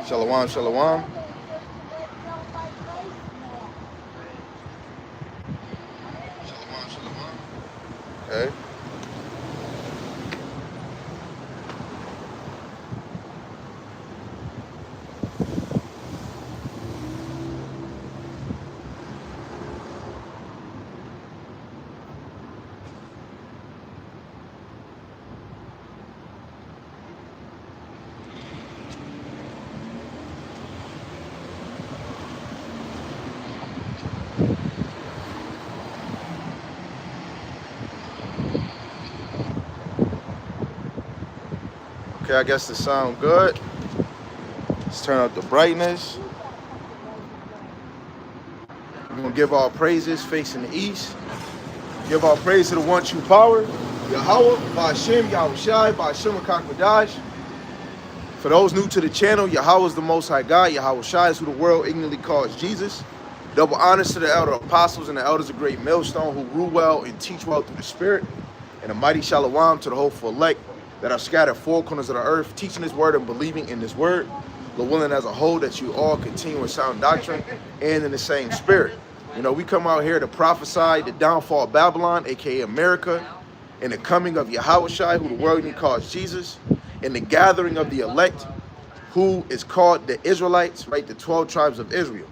Shalom, shalom. Okay. Okay, I guess the sound good. Let's turn up the brightness. We're gonna give our praises facing the east. Give our praise to the one true power, Yahweh, Ba'ashem, Yahushai, Ba'ashem Akakwadash. For those new to the channel, Yahweh is the Most High God. Yahushai is who the world ignorantly calls Jesus. Double honors to the elder apostles and the elders of great millstone who rule well and teach well through the Spirit. And a mighty shalom to the hopeful elect that are scattered four corners of the earth, teaching His word and believing in His word. Lord willing as a whole that you all continue in sound doctrine and in the same spirit. You know, we come out here to prophesy the downfall of Babylon, aka America, and the coming of Yahushai, who the world even calls Jesus, and the gathering of the elect, who is called the Israelites, right? The 12 tribes of Israel.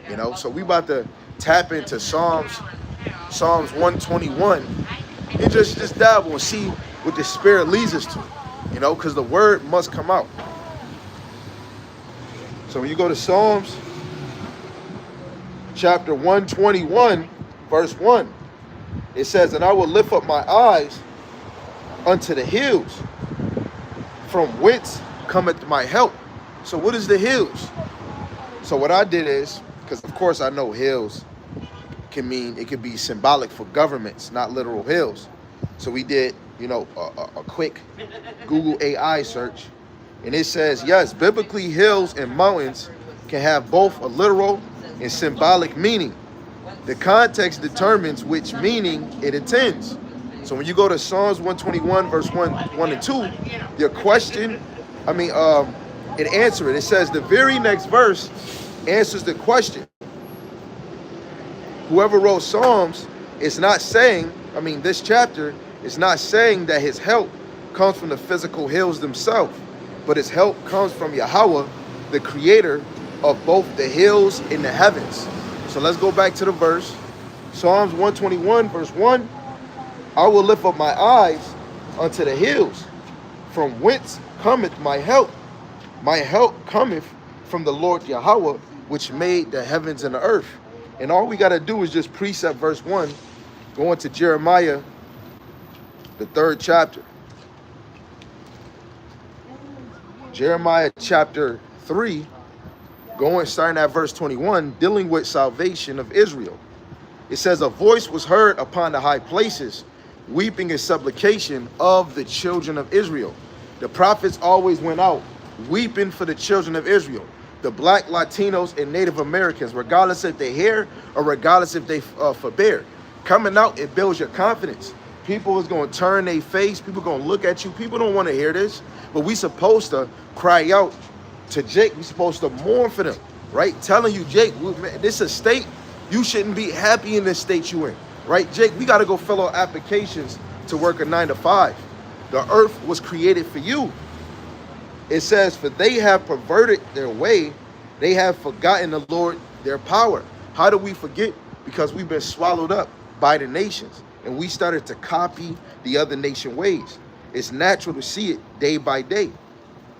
You know, so we about to tap into Psalms 121 and just dabble and see what the Spirit leads us to. You know, because the word must come out. So when you go to Psalms chapter 121, verse 1, it says, "And I will lift up my eyes unto the hills, from whence cometh my help." So what is the hills? So what I did is, because of course I know hills can mean, it could be symbolic for governments, not literal hills. So we did, you know, a quick Google AI search. And it says, yes, biblically hills and mountains can have both a literal and symbolic meaning. The context determines which meaning it intends. So when you go to Psalms 121, verse 1 and 2, your question, it answers it. It says the very next verse answers the question. Whoever wrote Psalms is not saying, this chapter is not saying that his help comes from the physical hills themselves, but his help comes from Yahweh, the creator of both the hills and the heavens. So let's go back to the verse. Psalms 121, verse 1. I will lift up my eyes unto the hills, from whence cometh my help. My help cometh from the Lord Yahweh, which made the heavens and the earth. And all we got to do is just precept verse 1, go into Jeremiah, the 3rd chapter. Jeremiah chapter 3, starting at verse 21, dealing with salvation of Israel. It says, a voice was heard upon the high places, weeping and supplication of the children of Israel. The prophets always went out weeping for the children of Israel, the black, Latinos, and Native Americans, regardless if they hear or regardless if they forbear. Coming out, it builds your confidence. People is going to turn their face. People going to look at you. People don't want to hear this, but we supposed to cry out to Jake. We supposed to mourn for them, right? Telling you, Jake, this is a state. You shouldn't be happy in this state you in, right? Jake, we got to go fill out applications to work a 9 to 5. The earth was created for you. It says, for they have perverted their way. They have forgotten the Lord, their power. How do we forget? Because we've been swallowed up by the nations, and we started to copy the other nation ways. It's natural to see it day by day.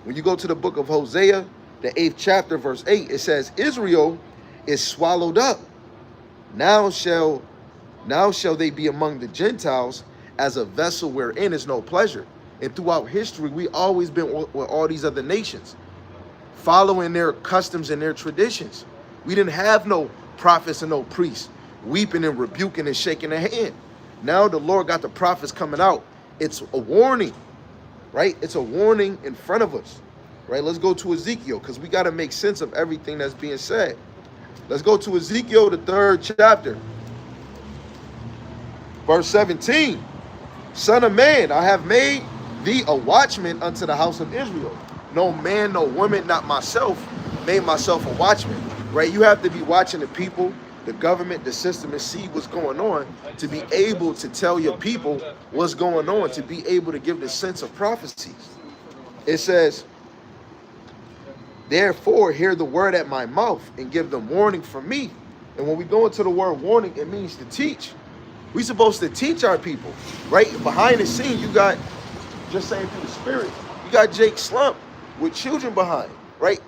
When you go to the book of Hosea, the 8th chapter, verse 8, it says, Israel is swallowed up. Now shall they be among the Gentiles as a vessel wherein is no pleasure. And throughout history, we always been with all these other nations, following their customs and their traditions. We didn't have no prophets and no priests weeping and rebuking and shaking their hand. Now the Lord got the prophets coming out. It's a warning, right? It's a warning in front of us, right? Let's go to Ezekiel, because we got to make sense of everything that's being said. Let's go to Ezekiel, the 3rd chapter, verse 17. Son of man, I have made thee a watchman unto the house of Israel. No man, no woman, not myself, made myself a watchman, right? You have to be watching the people, the government, the system, and see what's going on to be able to tell your people what's going on, to be able to give the sense of prophecies. It says, therefore, hear the word at my mouth and give them warning from me. And when we go into the word warning, it means to teach. We're supposed to teach our people, right? Behind the scene, you got, just saying through the spirit, you got Jake Slump with children behind, right?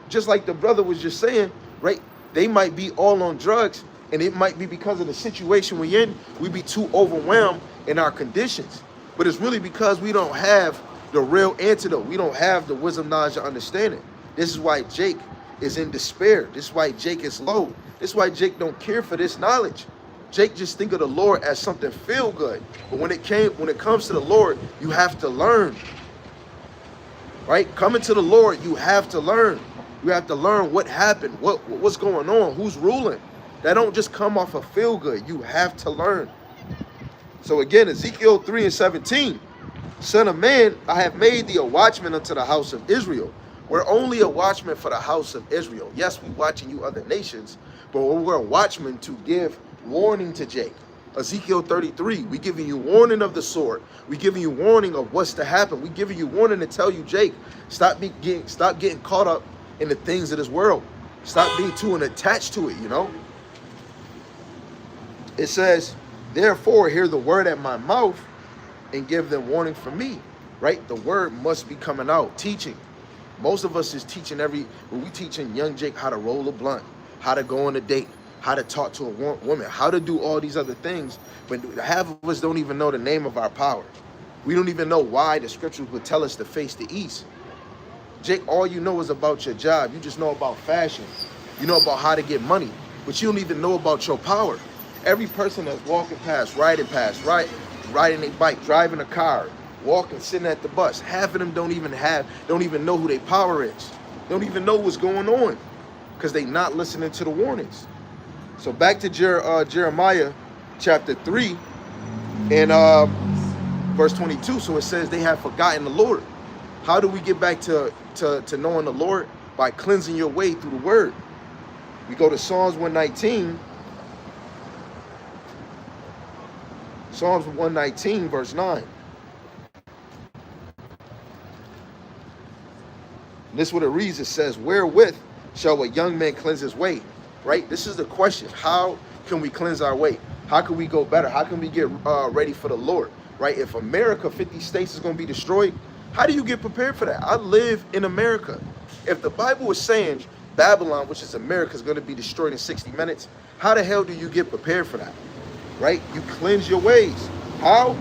Just like the brother was just saying, right? They might be all on drugs, and it might be because of the situation we're in. We be too overwhelmed in our conditions. But it's really because we don't have the real antidote. We don't have the wisdom, knowledge, and understanding. This is why Jake is in despair. This is why Jake is low. This is why Jake don't care for this knowledge. Jake just think of the Lord as something feel good. But when it comes to the Lord, you have to learn. Right? Coming to the Lord, you have to learn. You have to learn what happened, what's going on, who's ruling. That don't just come off of feel good. You have to learn. So again, Ezekiel 3:17, Son of man, I have made thee a watchman unto the house of Israel. We're only a watchman for the house of Israel. Yes, we're watching you other nations, but we're a watchman to give warning to Jake. Ezekiel 33, we giving you warning of the sword. We giving you warning of what's to happen. We giving you warning to tell you, Jake, stop getting caught up in the things of this world. Stop being too attached to it, you know. It says, therefore, hear the word at my mouth and give them warning from me, right? The word must be coming out, teaching. Most of us is teaching we teaching young Jake how to roll a blunt, how to go on a date, how to talk to a woman, how to do all these other things. But half of us don't even know the name of our power. We don't even know why the scriptures would tell us to face the east. Jake, all you know is about your job. You just know about fashion. You know about how to get money, but you don't even know about your power. Every person that's walking past, riding a bike, driving a car, walking, sitting at the bus, half of them don't even know who their power is. Don't even know what's going on because they not listening to the warnings. So back to Jeremiah chapter 3 and verse 22. So it says they have forgotten the Lord. How do we get back to knowing the Lord? By cleansing your way through the word. We go to Psalms 119. Psalms 119, verse 9. And this is what it reads. It says, wherewith shall a young man cleanse his way? Right? This is the question. How can we cleanse our way? How can we go better? How can we get ready for the Lord? Right? If America, 50 states is going to be destroyed, how do you get prepared for that? I live in America. If the Bible is saying Babylon, which is America, is going to be destroyed in 60 minutes, how the hell do you get prepared for that? Right? You cleanse your ways. How?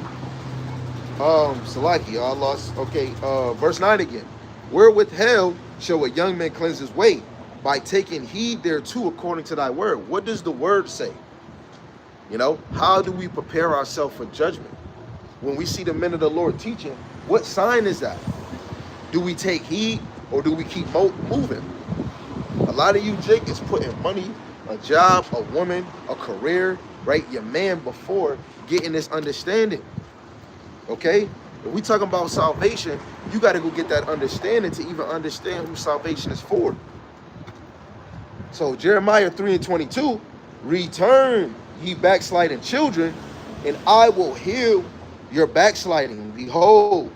Salaki, I lost. Okay, verse 9 again. Wherewith hell shall a young man cleanse his way? By taking heed thereto according to thy word. What does the word say? You know, how do we prepare ourselves for judgment? When we see the men of the Lord teaching, what sign is that? Do we take heed or do we keep moving? A lot of you, Jake, is putting money, a job, a woman, a career, right? Your man before getting this understanding. Okay? If we talking about salvation, you got to go get that understanding to even understand who salvation is for. So Jeremiah 3:22, return ye backsliding children, and I will heal your backsliding. Behold,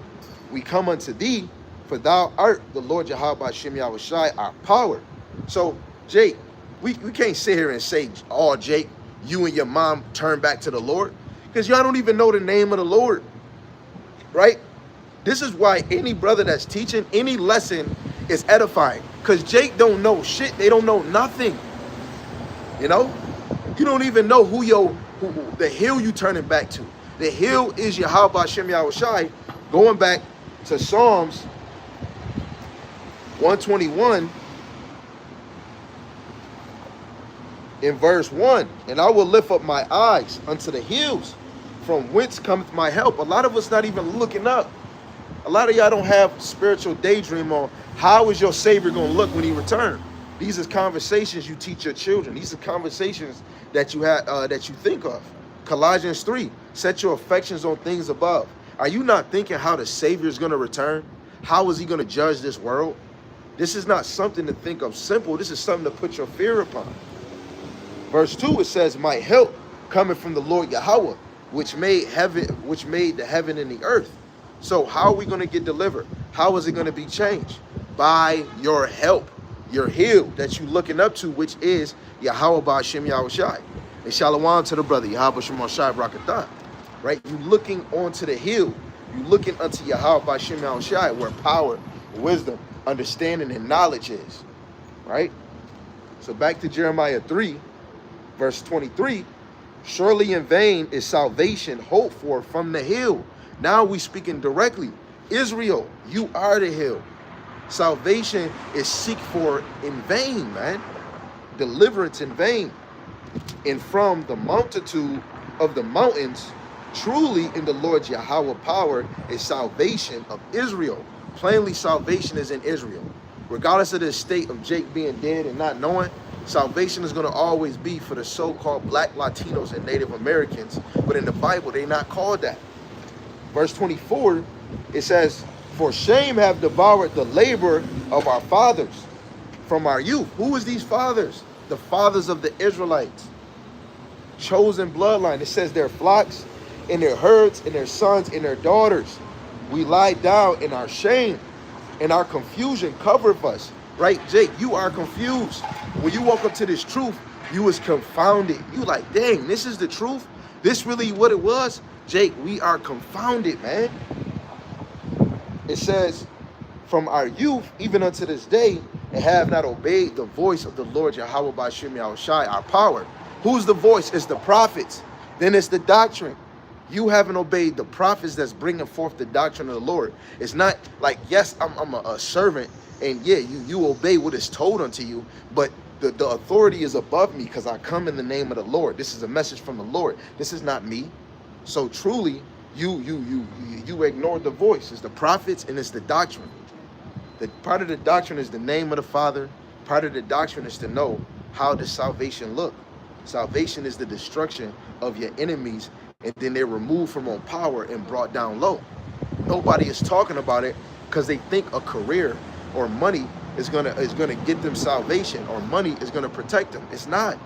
we come unto thee, for thou art the Lord Yahweh Shem Yahushai, our power. So, Jake, we can't sit here and say, oh, Jake, you and your mom turn back to the Lord, because y'all don't even know the name of the Lord, right? This is why any brother that's teaching any lesson is edifying, because Jake don't know shit. They don't know nothing, you know? You don't even know who the hill you turning back to. The hill is Yahweh Shem Yahushai. Going back to Psalms 121 in verse 1, and I will lift up my eyes unto the hills, from whence cometh my help. A lot of us not even looking up. A lot of y'all don't have spiritual daydream on how is your Savior going to look when he returns. These are conversations you teach your children. These are conversations that you have that you think of. Colossians 3, set your affections on things above. Are you not thinking how the Savior is going to return? How is he going to judge this world? This is not something to think of simple. This is something to put your fear upon. Verse 2, it says, my help coming from the Lord Yahweh, which made the heaven and the earth. So how are we going to get delivered? How is it going to be changed? By your help, your heal that you looking up to, which is Yahweh Ba'ashem Yahushai. And shalom to the brother, Yahweh Shemar Shai Brakatah. Right? You looking onto the hill. You looking unto Yahweh Ba'ashem Yahushai, where power, wisdom, understanding, and knowledge is. Right? So back to Jeremiah 3, verse 23. Surely in vain is salvation hoped for from the hill. Now we speaking directly. Israel, you are the hill. Salvation is seek for in vain, man. Deliverance in vain. And from the multitude of the mountains, truly in the Lord Yahweh power is salvation of Israel. Plainly, salvation is in Israel. Regardless of the state of Jake being dead and not knowing, salvation is going to always be for the so-called black Latinos and Native Americans. But in the Bible, they're not called that. Verse 24, it says, for shame have devoured the labor of our fathers from our youth. Who is these fathers? The fathers of the Israelites. Chosen bloodline. It says their flocks and their herds and their sons and their daughters. We lie down in our shame and our confusion covereth us. Right, Jake, you are confused. When you woke up to this truth, you was confounded. You like, dang, this is the truth? This really what it was? Jake, we are confounded, man. It says, from our youth, even unto this day, and have not obeyed the voice of the Lord Yahweh Ba'ashem Yahushai, our power. Who's the voice? It's the prophets. Then it's the doctrine. You haven't obeyed the prophets that's bringing forth the doctrine of the Lord. It's not like, yes, I'm a servant, and yeah, you obey what is told unto you, but the authority is above me because I come in the name of the Lord. This is a message from the Lord. This is not me. So truly, you ignored the voice. It's the prophets and it's the doctrine. The part of the doctrine is the name of the Father. Part of the doctrine is to know how does salvation look. Salvation is the destruction of your enemies, and then they're removed from on power and brought down low. Nobody is talking about it because they think a career or money is gonna get them salvation, or money is gonna protect them. It's not.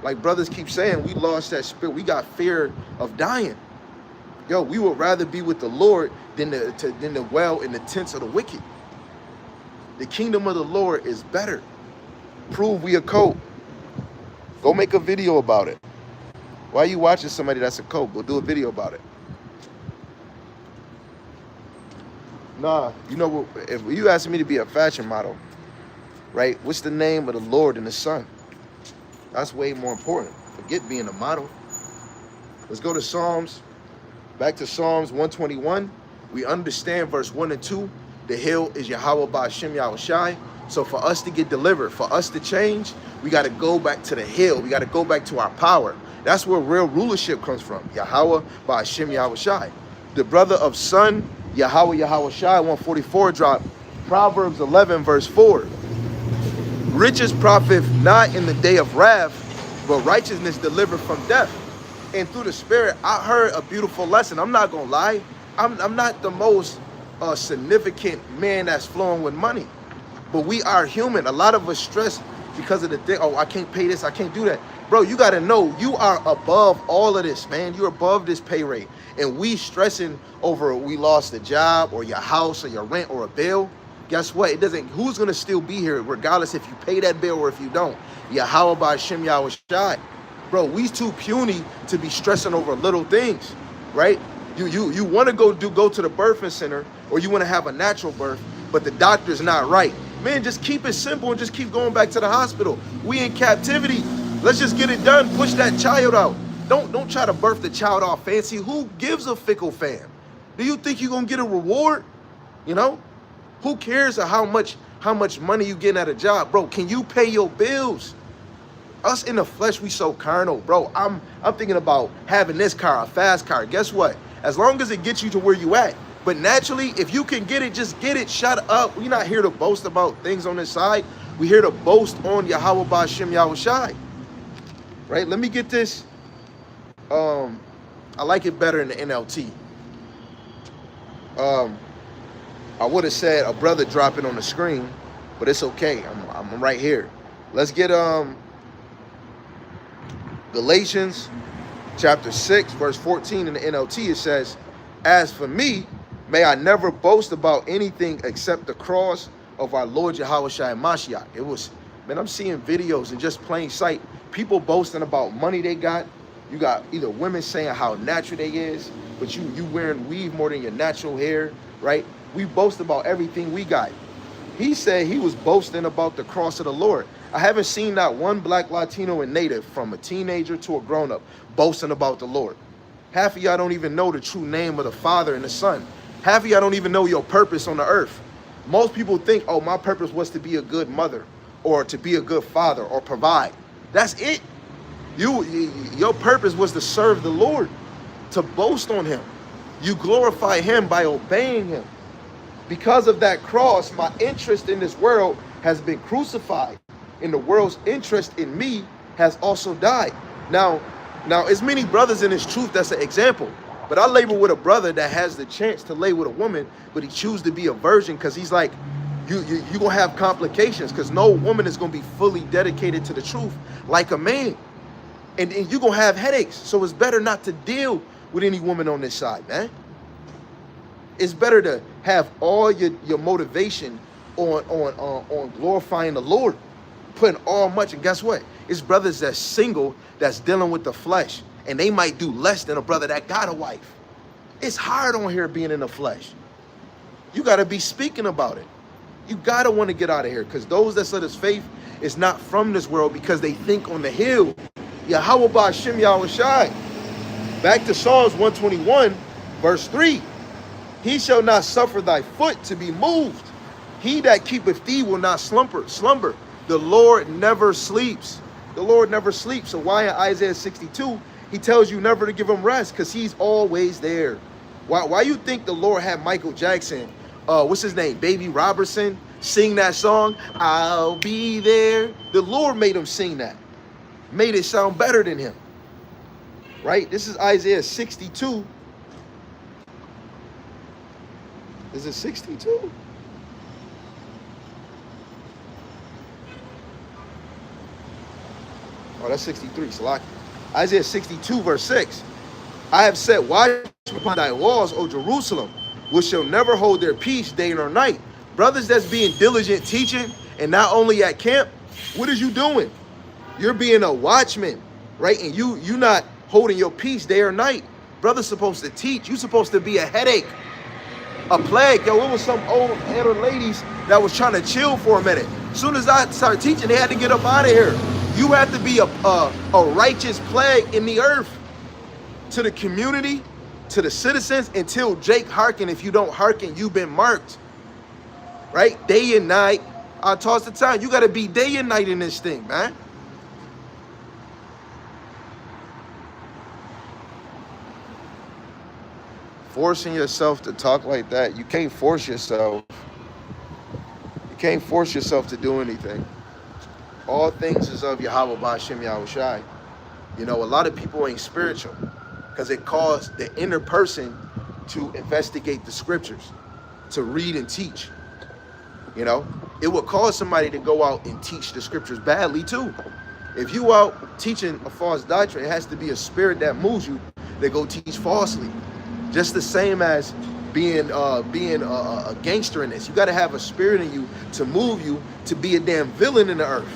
Like brothers keep saying, we lost that spirit. We got fear of dying. Yo, we would rather be with the Lord than the well in the tents of the wicked. The kingdom of the Lord is better. Prove we a cult. Go make a video about it. Why are you watching somebody that's a cult? Go do a video about it. Nah, you know what? If you ask me to be a fashion model, right? What's the name of the Lord and the Son? That's way more important. Forget being a model. Let's go to Psalms. Back to Psalms 121. We understand verse 1 and 2. The hill is Yahweh Ba'ashem Yahushai. So for us to get delivered, for us to change, we got to go back to the hill. We got to go back to our power. That's where real rulership comes from. Yahweh Ba'ashem Yahushai. The brother of Son, Yahweh Yahushai, 144 drop. Proverbs 11 verse 4. Riches profit not in the day of wrath, but righteousness delivered from death. And through the Spirit, I heard a beautiful lesson. I'm not going to lie. I'm not the most significant man that's flowing with money. But we are human. A lot of us stress because of the thing. Oh, I can't pay this. I can't do that. Bro, you got to know you are above all of this, man. You're above this pay rate. And we stressing over we lost a job or your house or your rent or a bill. Guess what? It doesn't. Who's going to still be here regardless if you pay that bill or if you don't? Yahweh Ba'ashem Yahushai. Bro, we too puny to be stressing over little things, right? You want to go to the birthing center or you want to have a natural birth, but the doctor's not right. Man, just keep it simple and just keep going back to the hospital. We in captivity. Let's just get it done. Push that child out. Don't try to birth the child off fancy. Who gives a fickle fam? Do you think you're gonna get a reward? You know? Who cares how much money you getting at a job? Bro, can you pay your bills? Us in the flesh, we so carnal, bro. I'm thinking about having this car, a fast car. Guess what? As long as it gets you to where you at. But naturally, if you can get it, just get it. Shut up. We're not here to boast about things on this side. We're here to boast on Yahweh Ba'ashem Yahushai. Right? Let me get this. I like it better in the NLT. I would have said a brother drop it on the screen, but it's okay. I'm right here. Let's get Galatians chapter 6, verse 14 in the NLT. It says, "As for me, may I never boast about anything except the cross of our Lord Yahushua Mashiach." It was, man, I'm seeing videos in just plain sight. People boasting about money they got. You got either women saying how natural they is, but you wearing weave more than your natural hair, right? We boast about everything we got. He said he was boasting about the cross of the Lord. I haven't seen not one black, Latino, and native, from a teenager to a grown-up, boasting about the Lord. Half of y'all don't even know the true name of the Father and the Son. Half of y'all don't even know your purpose on the earth. Most people think, oh, my purpose was to be a good mother or to be a good father or provide. That's it. Your purpose was to serve the Lord, to boast on him. You glorify him by obeying him. Because of that cross, my interest in this world has been crucified, and the world's interest in me has also died. Now, as many brothers in this truth, that's an example. But I label with a brother that has the chance to lay with a woman, but he chooses to be a virgin because he's like, you're going to have complications because no woman is going to be fully dedicated to the truth like a man. And you're going to have headaches. So it's better not to deal with any woman on this side, man. It's better to have all your motivation on glorifying the Lord, putting all much. And guess what? It's brothers that's single that's dealing with the flesh, and they might do less than a brother that got a wife. It's hard on here being in the flesh. You got to be speaking about it. You got to want to get out of here, because those that said his faith is not from this world because they think on the hill. Yeah, how about Shem Yahushai? Back to Psalms 121, verse 3. He shall not suffer thy foot to be moved. He that keepeth thee will not slumber. The Lord never sleeps. The Lord never sleeps. So why in Isaiah 62, he tells you never to give him rest? Because he's always there. Why you think the Lord had Michael Jackson, what's his name, Baby Robertson, sing that song, I'll be there? The Lord made him sing that. Made it sound better than him. Right? This is Isaiah 62. Is it 62? Oh, that's 63, Salaki. Isaiah 62, verse 6. I have set watch upon thy walls, O Jerusalem, which shall never hold their peace day nor night. Brothers that's being diligent teaching, and not only at camp, what is you doing? You're being a watchman, right? And you not holding your peace day or night. Brother's supposed to teach. You're supposed to be a headache, a plague. Yo, it was some old elder ladies that was trying to chill for a minute. As soon as I started teaching, they had to get up out of here. You have to be a righteous plague in the earth to the community, to the citizens, until Jake hearken. If you don't hearken, you've been marked. Right? Day and night. I toss the time. You got to be day and night in this thing, man. Forcing yourself to talk like that, you can't force yourself. You can't force yourself to do anything. All things is of Yahweh Ba'ashem Yahushai. You know, a lot of people ain't spiritual because it caused the inner person to investigate the scriptures, to read and teach. You know, it would cause somebody to go out and teach the scriptures badly too. If you out teaching a false doctrine, it has to be a spirit that moves you to go teach falsely. Just the same as being a gangster in this. You got to have a spirit in you to move you to be a damn villain in the earth.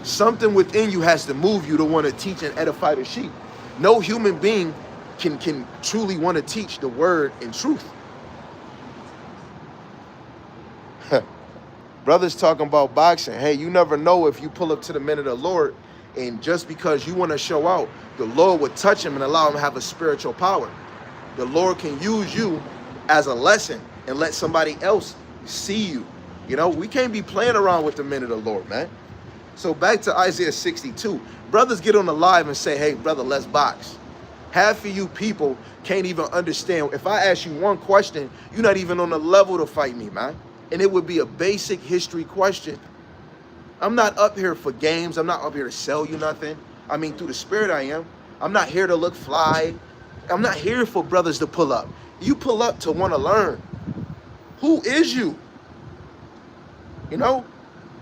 Something within you has to move you to want to teach and edify the sheep. No human being can truly want to teach the word in truth. Brothers talking about boxing. Hey, you never know if you pull up to the men of the Lord, and just because you want to show out, the Lord would touch him and allow him to have a spiritual power. The Lord can use you as a lesson and let somebody else see you. You know, we can't be playing around with the men of the Lord, man. So back to Isaiah 62. Brothers get on the live and say, hey, brother, let's box. Half of you people can't even understand. If I ask you one question, you're not even on the level to fight me, man. And it would be a basic history question. I'm not up here for games. I'm not up here to sell you nothing. I mean, through the spirit I am. I'm not here to look fly. I'm not here for brothers to pull up. You pull up to want to learn. Who is you? You know,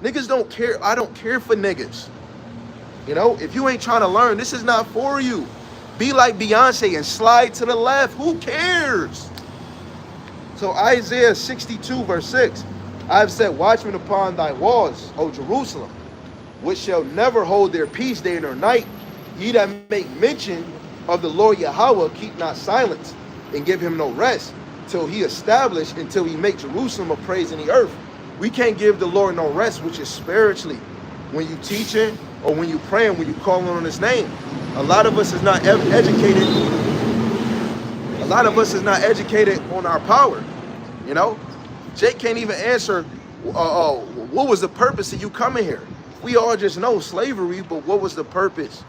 niggas don't care. I don't care for niggas. You know, if you ain't trying to learn, this is not for you. Be like Beyonce and slide to the left. Who cares? So Isaiah 62 verse 6, I have set watchmen upon thy walls, O Jerusalem, which shall never hold their peace day nor night. Ye that make mention of the Lord Yahweh, keep not silence, and give him no rest, till he establish, until he make Jerusalem a praise in the earth. We can't give the Lord no rest, which is spiritually. When you teaching or when you praying, when you calling on his name. A lot of us is not educated. A lot of us is not educated on our power. You know, Jake can't even answer, what was the purpose of you coming here? We all just know slavery, but what was the purpose?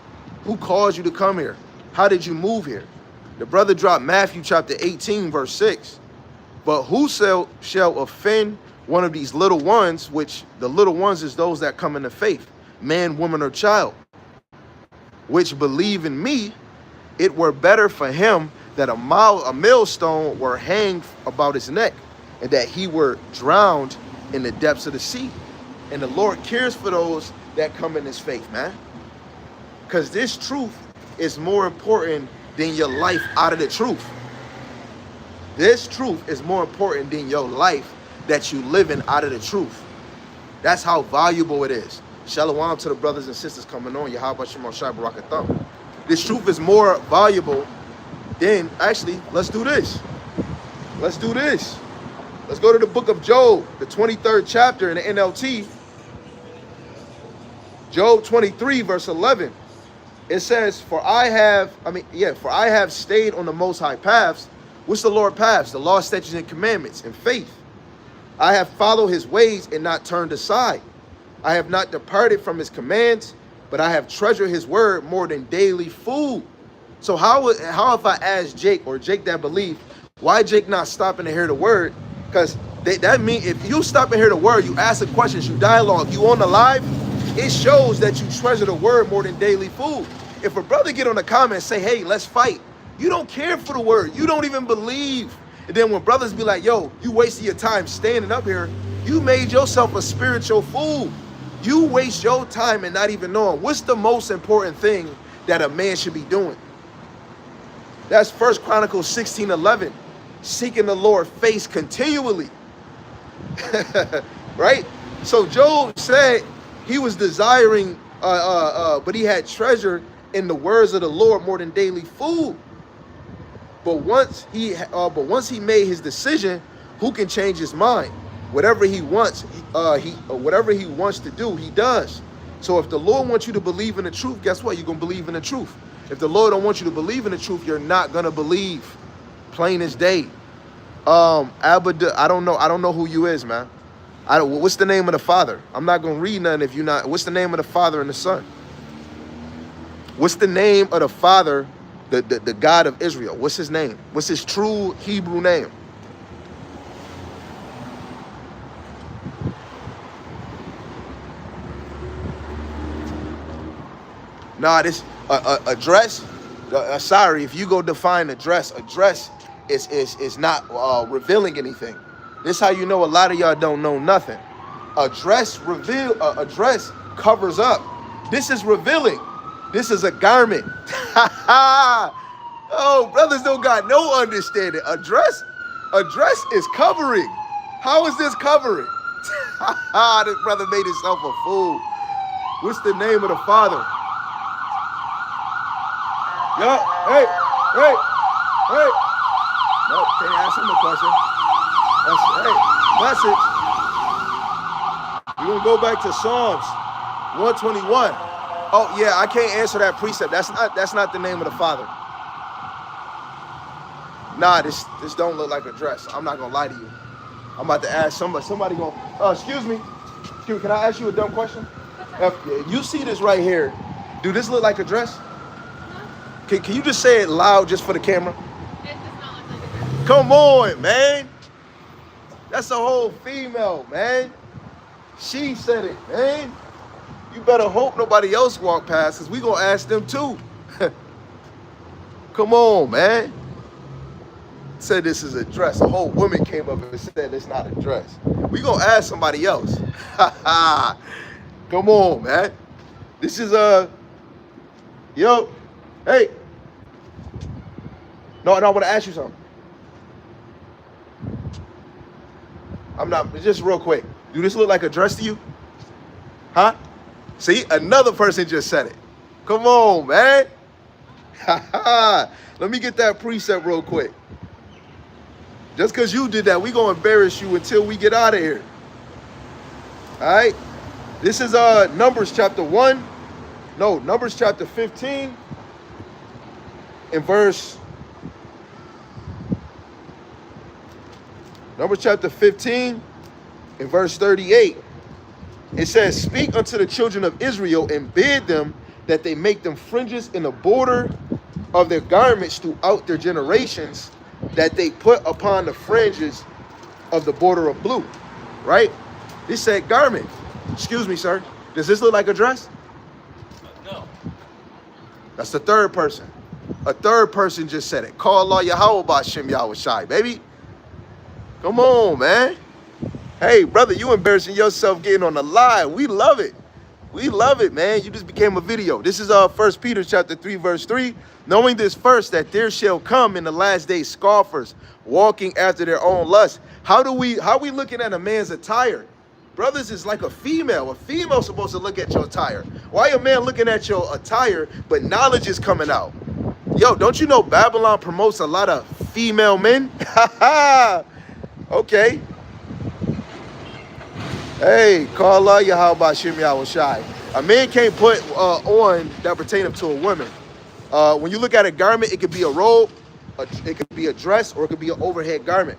Who caused you to come here? How did you move here? The brother dropped Matthew chapter 18, verse 6. But whoso shall offend one of these little ones, which the little ones is those that come into faith, man, woman, or child, which believe in me, it were better for him that a millstone were hanged about his neck, and that he were drowned in the depths of the sea. And the Lord cares for those that come in his faith, man. Because this truth is more important than your life out of the truth. This truth is more important than your life that you living out of the truth. That's how valuable it is. Shalom to the brothers and sisters coming on. Yahweh Shemar Shai Barak Thumb. This truth is more valuable than, actually, let's do this. Let's do this. Let's go to the book of Job, the 23rd chapter in the NLT. Job 23, verse 11. It says, for I have stayed on the most high paths. What's the Lord paths? The law, statutes, and commandments, and faith. I have followed his ways and not turned aside. I have not departed from his commands, but I have treasured his word more than daily food. So how if I ask Jake, or Jake that believe, why Jake not stopping to hear the word? Because that means if you stop and hear the word, you ask the questions, you dialogue, you on the live, it shows that you treasure the word more than daily food. If a brother get on the comment and say, hey, let's fight, you don't care for the word. You don't even believe. And then when brothers be like, yo, you wasted your time standing up here, you made yourself a spiritual fool. You waste your time and not even knowing what's the most important thing that a man should be doing. That's 1 Chronicles 16:11. Seeking the Lord's face continually. Right? So Job said he was desiring, but he had treasure in the words of the Lord more than daily food. But once he made his decision, who can change his mind? Whatever he wants, whatever he wants to do, he does. So if the Lord wants you to believe in the truth, guess what? You're gonna believe in the truth. If the Lord don't want you to believe in the truth, you're not gonna believe. Plain as day. Abada, I don't know who you is, man. What's the name of the Father? I'm not gonna read nothing if you're not. What's the name of the Father and the Son? What's the name of the Father, the God of Israel? What's his name? What's his true Hebrew name? Nah, this address. Sorry, if you go define address is not revealing anything. This is how you know a lot of y'all don't know nothing. Address address covers up. This is revealing. This is a garment. Oh, brothers don't got no understanding. Address is covering. How is this covering? This brother made himself a fool. What's the name of the Father? Yo, hey. No, can't ask him a question. Message. We're going to go back to Psalms 121. Oh, yeah, I can't answer that precept. That's not the name of the Father. Nah, this don't look like a dress. I'm not going to lie to you. I'm about to ask somebody going, excuse me, can I ask you a dumb question? If you see this right here, do this look like a dress? Can you just say it loud just for the camera? It does not look like a dress. Come on, man. That's a whole female, man. She said it, man. You better hope nobody else walk past, because we going to ask them too. Come on, man. said this is a dress. A whole woman came up and said it's not a dress. We gonna ask somebody else. Come on, man. This is yo, hey. No, I want to ask you something. I'm not, just real quick. Do this look like a dress to you? Huh? See, another person just said it. Come on, man. Let me get that precept real quick. Just because you did that, we gonna embarrass you until we get out of here. All right? This is Numbers chapter 15 and Numbers chapter 15 and verse 38. It says, speak unto the children of Israel and bid them that they make them fringes in the border of their garments throughout their generations, that they put upon the fringes of the border of blue. Right? This said garment. Excuse me, sir. Does this look like a dress? No. That's the third person. A third person just said it. Call Allah Yahweh Ba'Shem Yahushai, baby. Come on, man. Hey, brother, you embarrassing yourself getting on the line. We love it. We love it, man. You just became a video. This is 1 Peter chapter 3, verse 3. Knowing this first, that there shall come in the last days scoffers, walking after their own lust. How are we looking at a man's attire? Brothers is like a female. A female's supposed to look at your attire. Why a man looking at your attire, but knowledge is coming out? Yo, don't you know Babylon promotes a lot of female men? Okay. Hey, call Allah Yahweh Ba'Shem Yahushai. A man can't put on that pertaining to a woman. When you look at a garment, it could be a robe, it could be a dress, or it could be an overhead garment.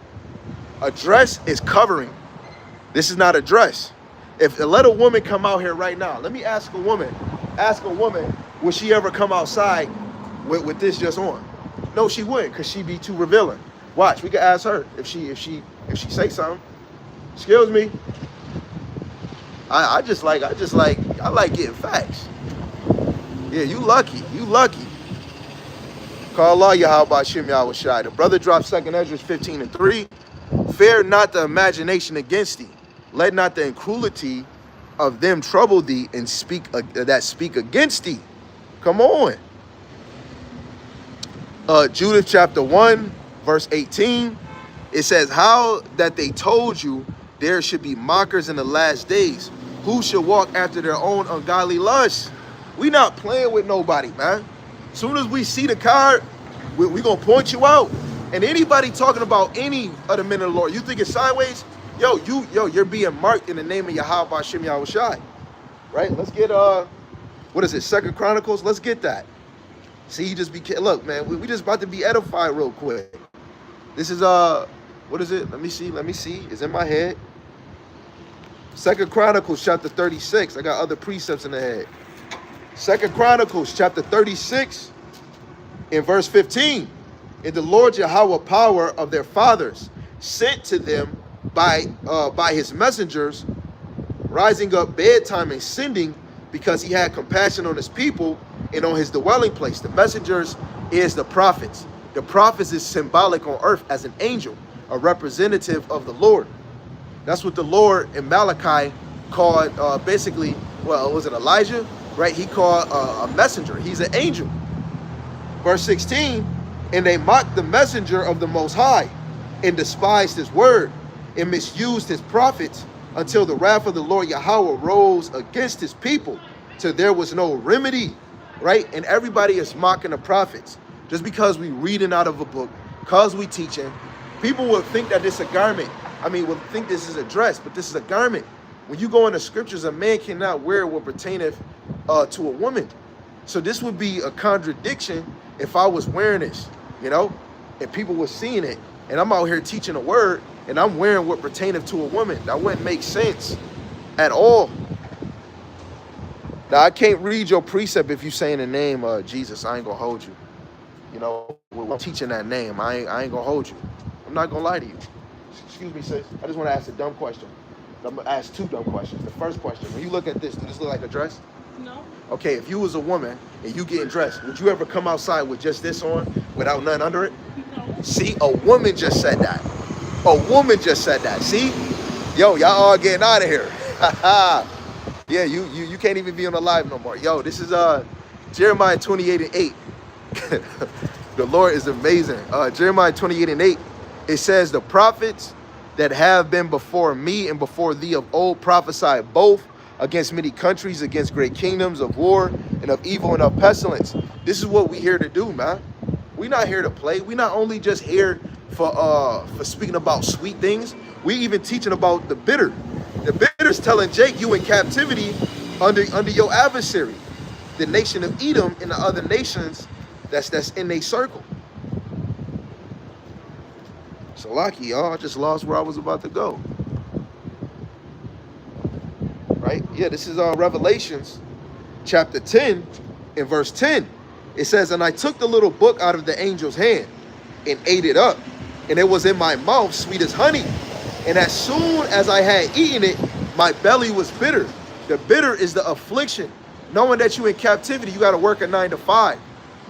A dress is covering. This is not a dress. Let a woman come out here right now. Let me ask a woman, would she ever come outside with this just on? No, she wouldn't, because she'd be too revealing. Watch, we can ask her if she say something. Excuse me. I like getting facts. Yeah, you lucky. Call Allah Yahweh Ba'Shem Yahushai. The brother dropped 2nd Ezra 15 and 3. Fear not the imagination against thee. Let not the incredulity of them trouble thee, and speak against thee. Come on. Judith chapter 1, verse 18. It says, how that they told you there should be mockers in the last days, who shall walk after their own ungodly lusts. We not playing with nobody, man. Soon as we see the card, we gonna point you out. And anybody talking about any of the men of the Lord, you think it's sideways? You're being marked in the name of Yahweh Ba'Shem Yahushai. Right? Let's get what is it? 2nd Chronicles. Let's get that. See, you just look, man. We just about to be edified real quick. This is what is it? Let me see. It's in my head. 2nd Chronicles chapter 36. I got other precepts in the head. 2nd Chronicles chapter 36 in verse 15. And the Lord Yahweh power of their fathers sent to them by his messengers, rising up bedtime and sending, because he had compassion on his people and on his dwelling place. The messengers is the prophets. The prophets is symbolic on earth as an angel, a representative of the Lord. That's what the Lord in Malachi called basically, well, was it Elijah? Right? He called a messenger. He's an angel. Verse 16, and they mocked the messenger of the Most High and despised his word and misused his prophets until the wrath of the Lord Yahweh rose against his people till there was no remedy, right? And everybody is mocking the prophets. Just because we reading out of a book, because we teaching, people will think that this is a garment. Will think this is a dress, but this is a garment. When you go in the scriptures, a man cannot wear what pertaineth to a woman. So this would be a contradiction if I was wearing this, and people were seeing it, and I'm out here teaching a word, and I'm wearing what pertaineth to a woman. That wouldn't make sense at all. Now, I can't read your precept if you say in the name of Jesus. I ain't gonna hold you. We're teaching that name. I ain't gonna hold you. I'm not gonna lie to you. Excuse me, sis. I just want to ask a dumb question. I'm gonna ask two dumb questions. The first question: when you look at this, does this look like a dress? No. Okay, if you was a woman and you getting dressed, would you ever come outside with just this on, without nothing under it? No. See, a woman just said that. A woman just said that. See? Yo, y'all all getting out of here. Yeah, you can't even be on the live no more. Yo, this is Jeremiah 28:8. The Lord is amazing. Jeremiah 28:8. It says, the prophets that have been before me and before thee of old prophesied both against many countries, against great kingdoms, of war and of evil and of pestilence. This is what we here to do, man. We not here to play. We not only just here for speaking about sweet things. We even teaching about the bitter. The bitter is telling Jake, you in captivity under your adversary, the nation of Edom and the other nations that's in their circle. So lucky, y'all. I just lost where I was about to go. Right? Yeah, this is Revelations chapter 10 and verse 10. It says, and I took the little book out of the angel's hand and ate it up, and it was in my mouth sweet as honey. And as soon as I had eaten it, my belly was bitter. The bitter is the affliction. Knowing that you in captivity, you got to work a 9 to 5.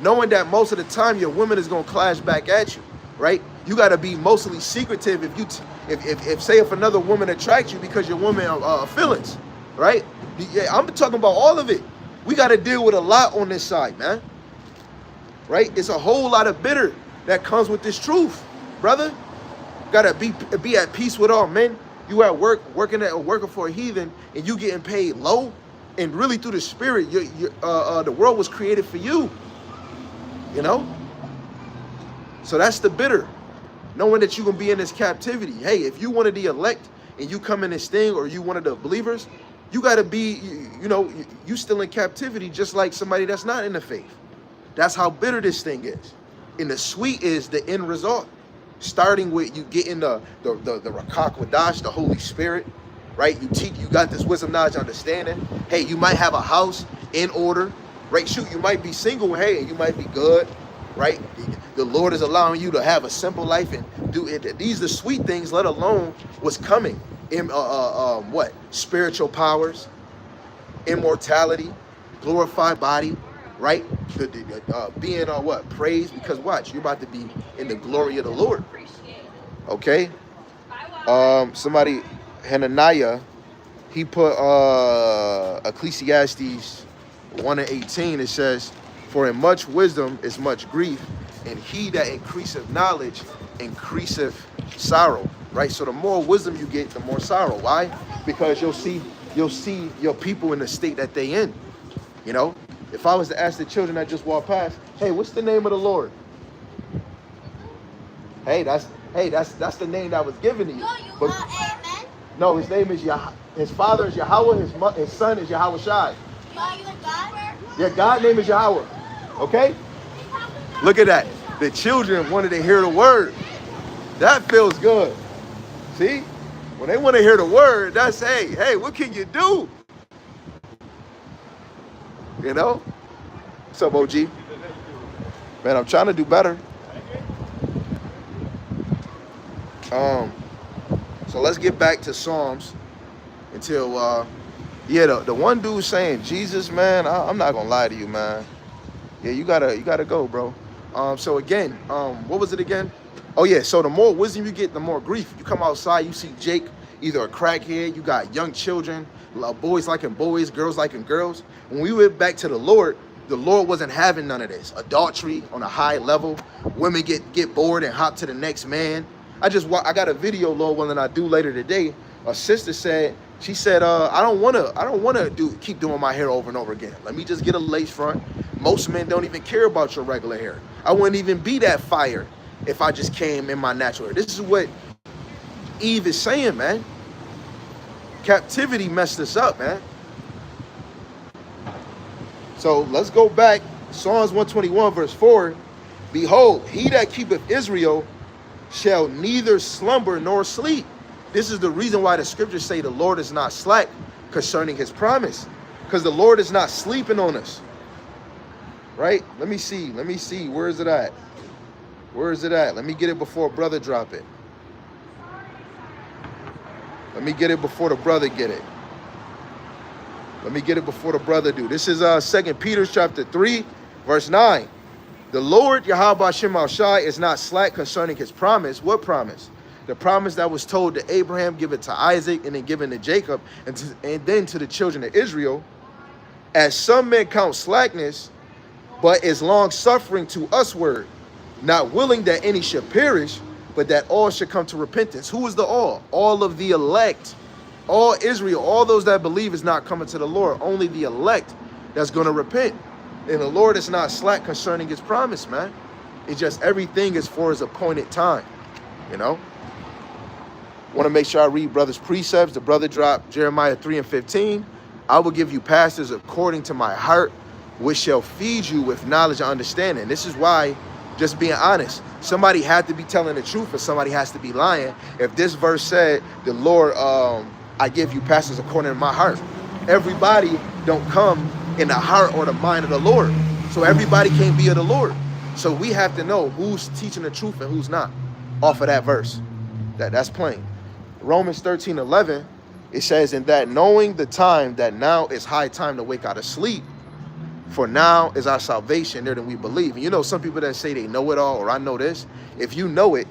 Knowing that most of the time your woman is going to clash back at you, right? You got to be mostly secretive if say if another woman attracts you because your woman feelings, right? Yeah, I'm talking about all of it. We got to deal with a lot on this side, man. Right? It's a whole lot of bitter that comes with this truth, brother. Gotta be at peace with all men. You at work working for a heathen, and you getting paid low, and really through the spirit, the world was created for you. You know. So that's the bitter, knowing that you gonna be in this captivity. Hey, if you one of the elect and you come in this thing, or you one of the believers, you gotta be, you still in captivity, just like somebody that's not in the faith. That's how bitter this thing is. And the sweet is the end result. Starting with you getting the Rakak Wadash, the Holy Spirit, right? You got this wisdom, knowledge, understanding. Hey, you might have a house in order, right? Shoot, you might be single, hey, you might be good, right? The Lord is allowing you to have a simple life and do it. These are the sweet things, let alone what's coming. What? Spiritual powers, immortality, glorified body, right? Being what? Praise, because watch, you're about to be in the glory of the Lord. Okay? Somebody, Hananiah, he put Ecclesiastes 1:18. It says, for in much wisdom is much grief, and he that increaseth knowledge increaseth sorrow. Right? So the more wisdom you get, the more sorrow. Why? Because you'll see your people in the state that they in. You know? If I was to ask the children that just walked past, hey, what's the name of the Lord? Hey, that's the name that was given to you. But, amen? No, his name is Yah. His father is Yahweh. His son is Yahweh Shai. Yeah, God's name is Yahweh. Okay? Look at that. The children wanted to hear the word. That feels good. See? When they want to hear the word, that's, hey, what can you do? You know? What's up, OG? Man, I'm trying to do better. So let's get back to Psalms until, the one dude saying, Jesus, man, I'm not going to lie to you, man. Yeah, you gotta go, bro. So again, what was it again? Oh, yeah, so the more wisdom you get, the more grief. You come outside, you see Jake, either a crackhead, you got young children, boys liking boys, girls liking girls. When we went back to the Lord wasn't having none of this. Adultery on a high level. Women get bored and hop to the next man. I got a video, Lord willing, I do later today. A sister said, I don't wanna keep doing my hair over and over again. Let me just get a lace front. Most men don't even care about your regular hair. I wouldn't even be that fire if I just came in my natural hair. This is what Eve is saying, man. Captivity messed us up, man. So let's go back. Psalms 121 verse 4. Behold, he that keepeth Israel shall neither slumber nor sleep. This is the reason why the scriptures say the Lord is not slack concerning his promise. Because the Lord is not sleeping on us. Right? Let me see. Where is it at? Let me get it before brother drop it. Let me get it before the brother get it. Let me get it before the brother do. This is 2 Peter chapter 3, verse 9. The Lord Yahweh Shem Shai is not slack concerning his promise. What promise? The promise that was told to Abraham, given to Isaac, and then given to Jacob, and then to the children of Israel. As some men count slackness, but is long suffering to usward, not willing that any should perish, but that all should come to repentance. Who is the all? All of the elect. All Israel, all those that believe is not coming to the Lord. Only the elect that's going to repent. And the Lord is not slack concerning his promise, man. It's just everything is for his appointed time, you know? Want to make sure I read brother's precepts. The brother dropped Jeremiah 3 and 15. I will give you pastors according to my heart, which shall feed you with knowledge and understanding. This is why, just being honest, somebody had to be telling the truth or somebody has to be lying. If this verse said, the Lord, I give you pastors according to my heart. Everybody don't come in the heart or the mind of the Lord. So everybody can't be of the Lord. So we have to know who's teaching the truth and who's not off of that verse. That's plain. Romans 13:11, it says, in that knowing the time, that now is high time to wake out of sleep, for now is our salvation there than we believe. And you know, some people that say they know it all, or I know this. If you know it,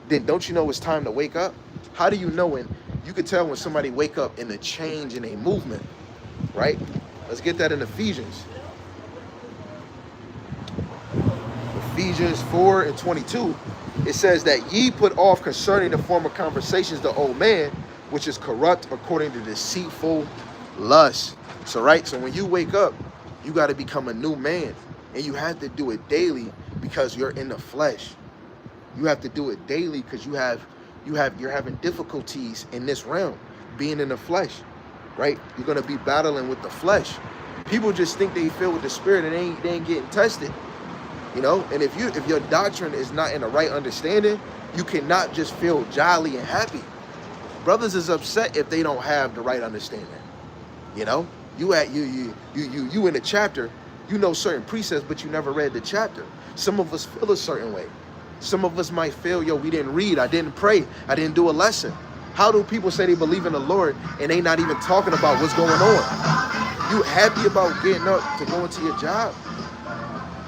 then don't you know it's time to wake up? How do you know when? You can tell when somebody wake up in a change in a movement, right? Let's get that in Ephesians. Ephesians 4 and 22. It says that ye put off concerning the former conversations the old man, which is corrupt according to deceitful lust. So, right, so when you wake up, you got to become a new man. And you have to do it daily because you're in the flesh. You have to do it daily because you're having difficulties in this realm, being in the flesh, right? You're going to be battling with the flesh. People just think they feel with the spirit and they ain't getting tested. You know, and if your doctrine is not in the right understanding, you cannot just feel jolly and happy. Brothers is upset if they don't have the right understanding. You know, you in the chapter, you know certain precepts, but you never read the chapter. Some of us feel a certain way. Some of us might feel, yo, we didn't read, I didn't pray, I didn't do a lesson. How do people say they believe in the Lord and they not even talking about what's going on? You happy about getting up to go into your job?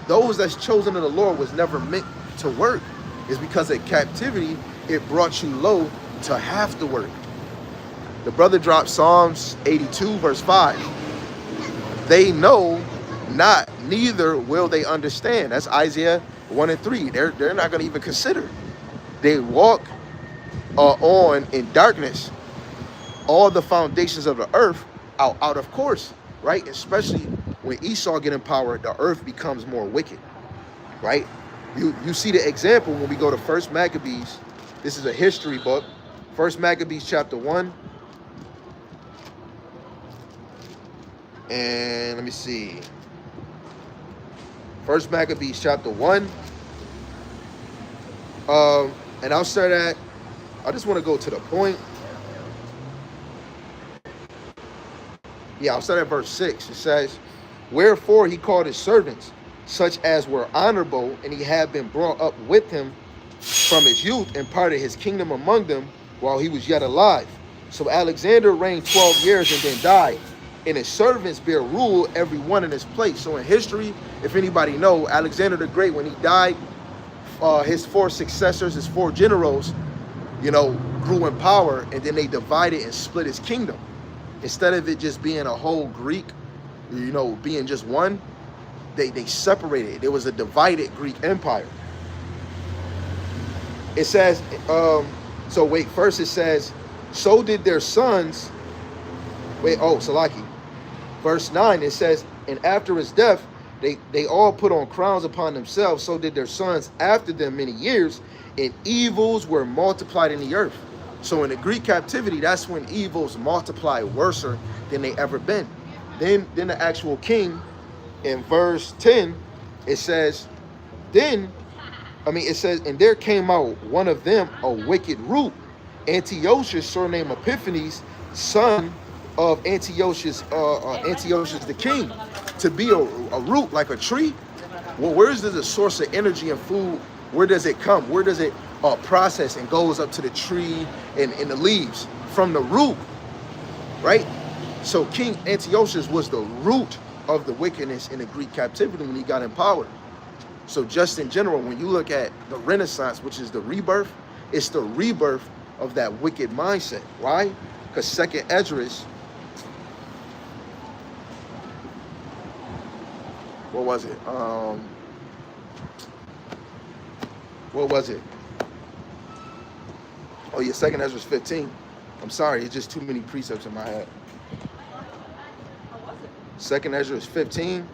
Those that's chosen of the Lord was never meant to work. It's because of captivity, it brought you low to have to work. The brother dropped Psalms 82, verse 5. They know not, neither will they understand. That's Isaiah 1 and 3. They're not going to even consider. They walk on in darkness. All the foundations of the earth out of course, right? Especially when Esau get in power, the earth becomes more wicked, right? You see the example when we go to 1 Maccabees. This is a history book. 1 Maccabees chapter 1. And let me see. 1 Maccabees chapter 1. And I'll start at, I just want to go to the point. Yeah, I'll start at verse 6. It says, wherefore he called his servants, such as were honorable, and he had been brought up with him from his youth, and parted his kingdom among them while he was yet alive. So Alexander reigned 12 years and then died, and his servants bare rule every one in his place. So in history, if anybody know, Alexander the Great, when he died, his 4 successors, his 4 generals, you know, grew in power, and then they divided and split his kingdom. Instead of it just being a whole Greek, you know, being just one, they separated. There was a divided Greek empire. It says, so wait, first it says, so did their sons, Salaki. Verse 9, it says, and after his death, they all put on crowns upon themselves, so did their sons after them many years, and evils were multiplied in the earth. So in the Greek captivity, that's when evils multiply worse than they ever been. Then the actual king, in verse 10, it says, and there came out one of them a wicked root, Antiochus, surnamed Epiphanes, son of Antiochus the king, to be a root like a tree. Well, where is the source of energy and food? Where does it come? Where does it process and goes up to the tree and the leaves? From the root, right? So King Antiochus was the root of the wickedness in the Greek captivity when he got in power. So just in general, when you look at the Renaissance, which is the rebirth, it's the rebirth of that wicked mindset. Why? Because second Esdras, what was it? What was it? Oh yeah, second Esdras 15. I'm sorry, it's just too many precepts in my head. Second Esdras 15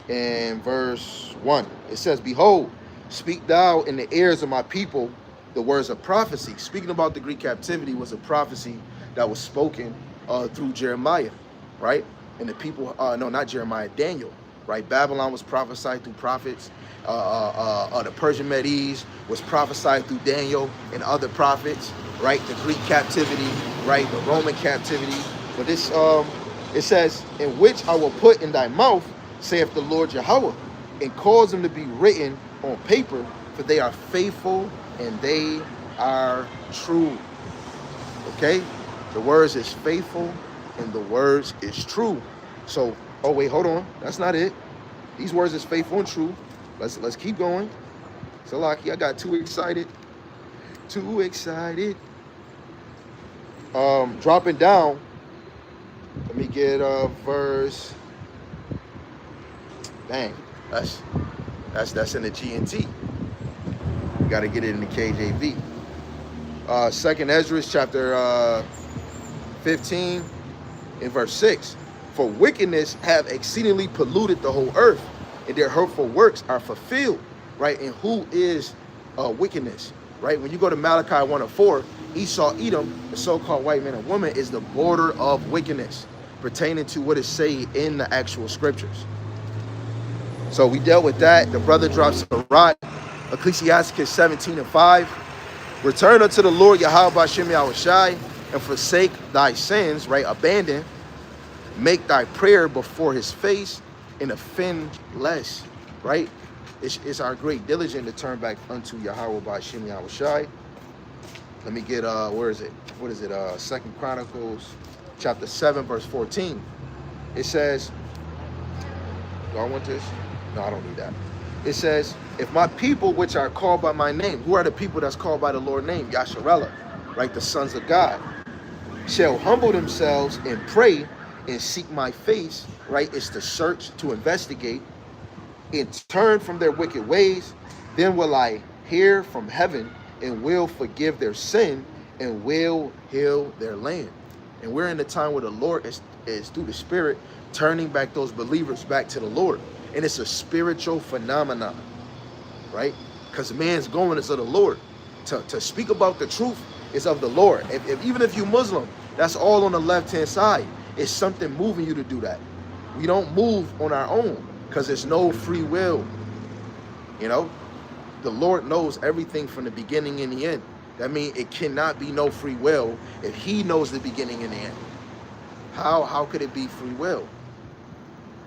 and verse 1. It says, behold, speak thou in the ears of my people the words of prophecy. Speaking about the Greek captivity was a prophecy that was spoken through Jeremiah, right? And the people, no, not Jeremiah, Daniel, right? Babylon was prophesied through prophets. The Persian Medes was prophesied through Daniel and other prophets, right? The Greek captivity, right? The Roman captivity. But this, it says, in which I will put in thy mouth, saith the Lord Yahweh, and cause them to be written on paper, for they are faithful and they are true. Okay? The words is faithful and the words is true. So, oh wait, hold on. That's not it. These words is faithful and true. Let's keep going. Salaki, I got too excited. Too excited. Dropping down. Let me get verse. Dang, that's in the GNT. We got to get it in the KJV. Second Esdras chapter 15 in verse 6. For wickedness have exceedingly polluted the whole earth, and their hurtful works are fulfilled. Right? And who is wickedness? Right? When you go to Malachi 1:4, Esau, Edom, the so-called white man and woman, is the border of wickedness pertaining to what is said in the actual scriptures. So we dealt with that. The brother drops a rod. Ecclesiasticus 17:5. Return unto the Lord Yahweh B'Shem Yahushai, and forsake thy sins, right? Abandon. Make thy prayer before his face, and offend less, right? It's our great diligence to turn back unto Yahweh B'Shem Yahushai. Let me get, where is it? What is it? 2 Chronicles chapter 7, verse 14. It says, do I want this? No, I don't need that. It says, if my people which are called by my name, who are the people that's called by the Lord's name? Yasharella, right? The sons of God, shall humble themselves and pray and seek my face, right? It's to search, to investigate, and turn from their wicked ways. Then will I hear from heaven and will forgive their sin and will heal their land. And we're in the time where the Lord is through the Spirit turning back those believers back to the Lord. And it's a spiritual phenomenon, right? Because man's going is of the Lord. To speak about the truth is of the Lord. Even if you're Muslim, that's all on the left-hand side. It's something moving you to do that. We don't move on our own because there's no free will. You know, the Lord knows everything from the beginning and the end. That means it cannot be no free will if he knows the beginning and the end. How could it be free will?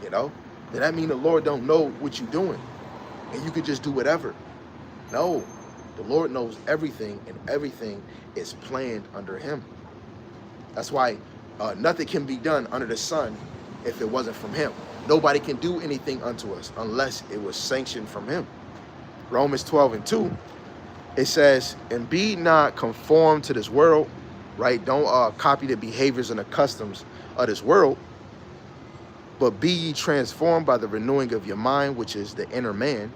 You know? Does that mean the Lord don't know what you're doing and you could just do whatever? No, the Lord knows everything, and everything is planned under him. That's why nothing can be done under the sun if it wasn't from him. Nobody can do anything unto us unless it was sanctioned from him. Romans 12:2, it says, and be not conformed to this world, right? Don't copy the behaviors and the customs of this world, but be ye transformed by the renewing of your mind, which is the inner man,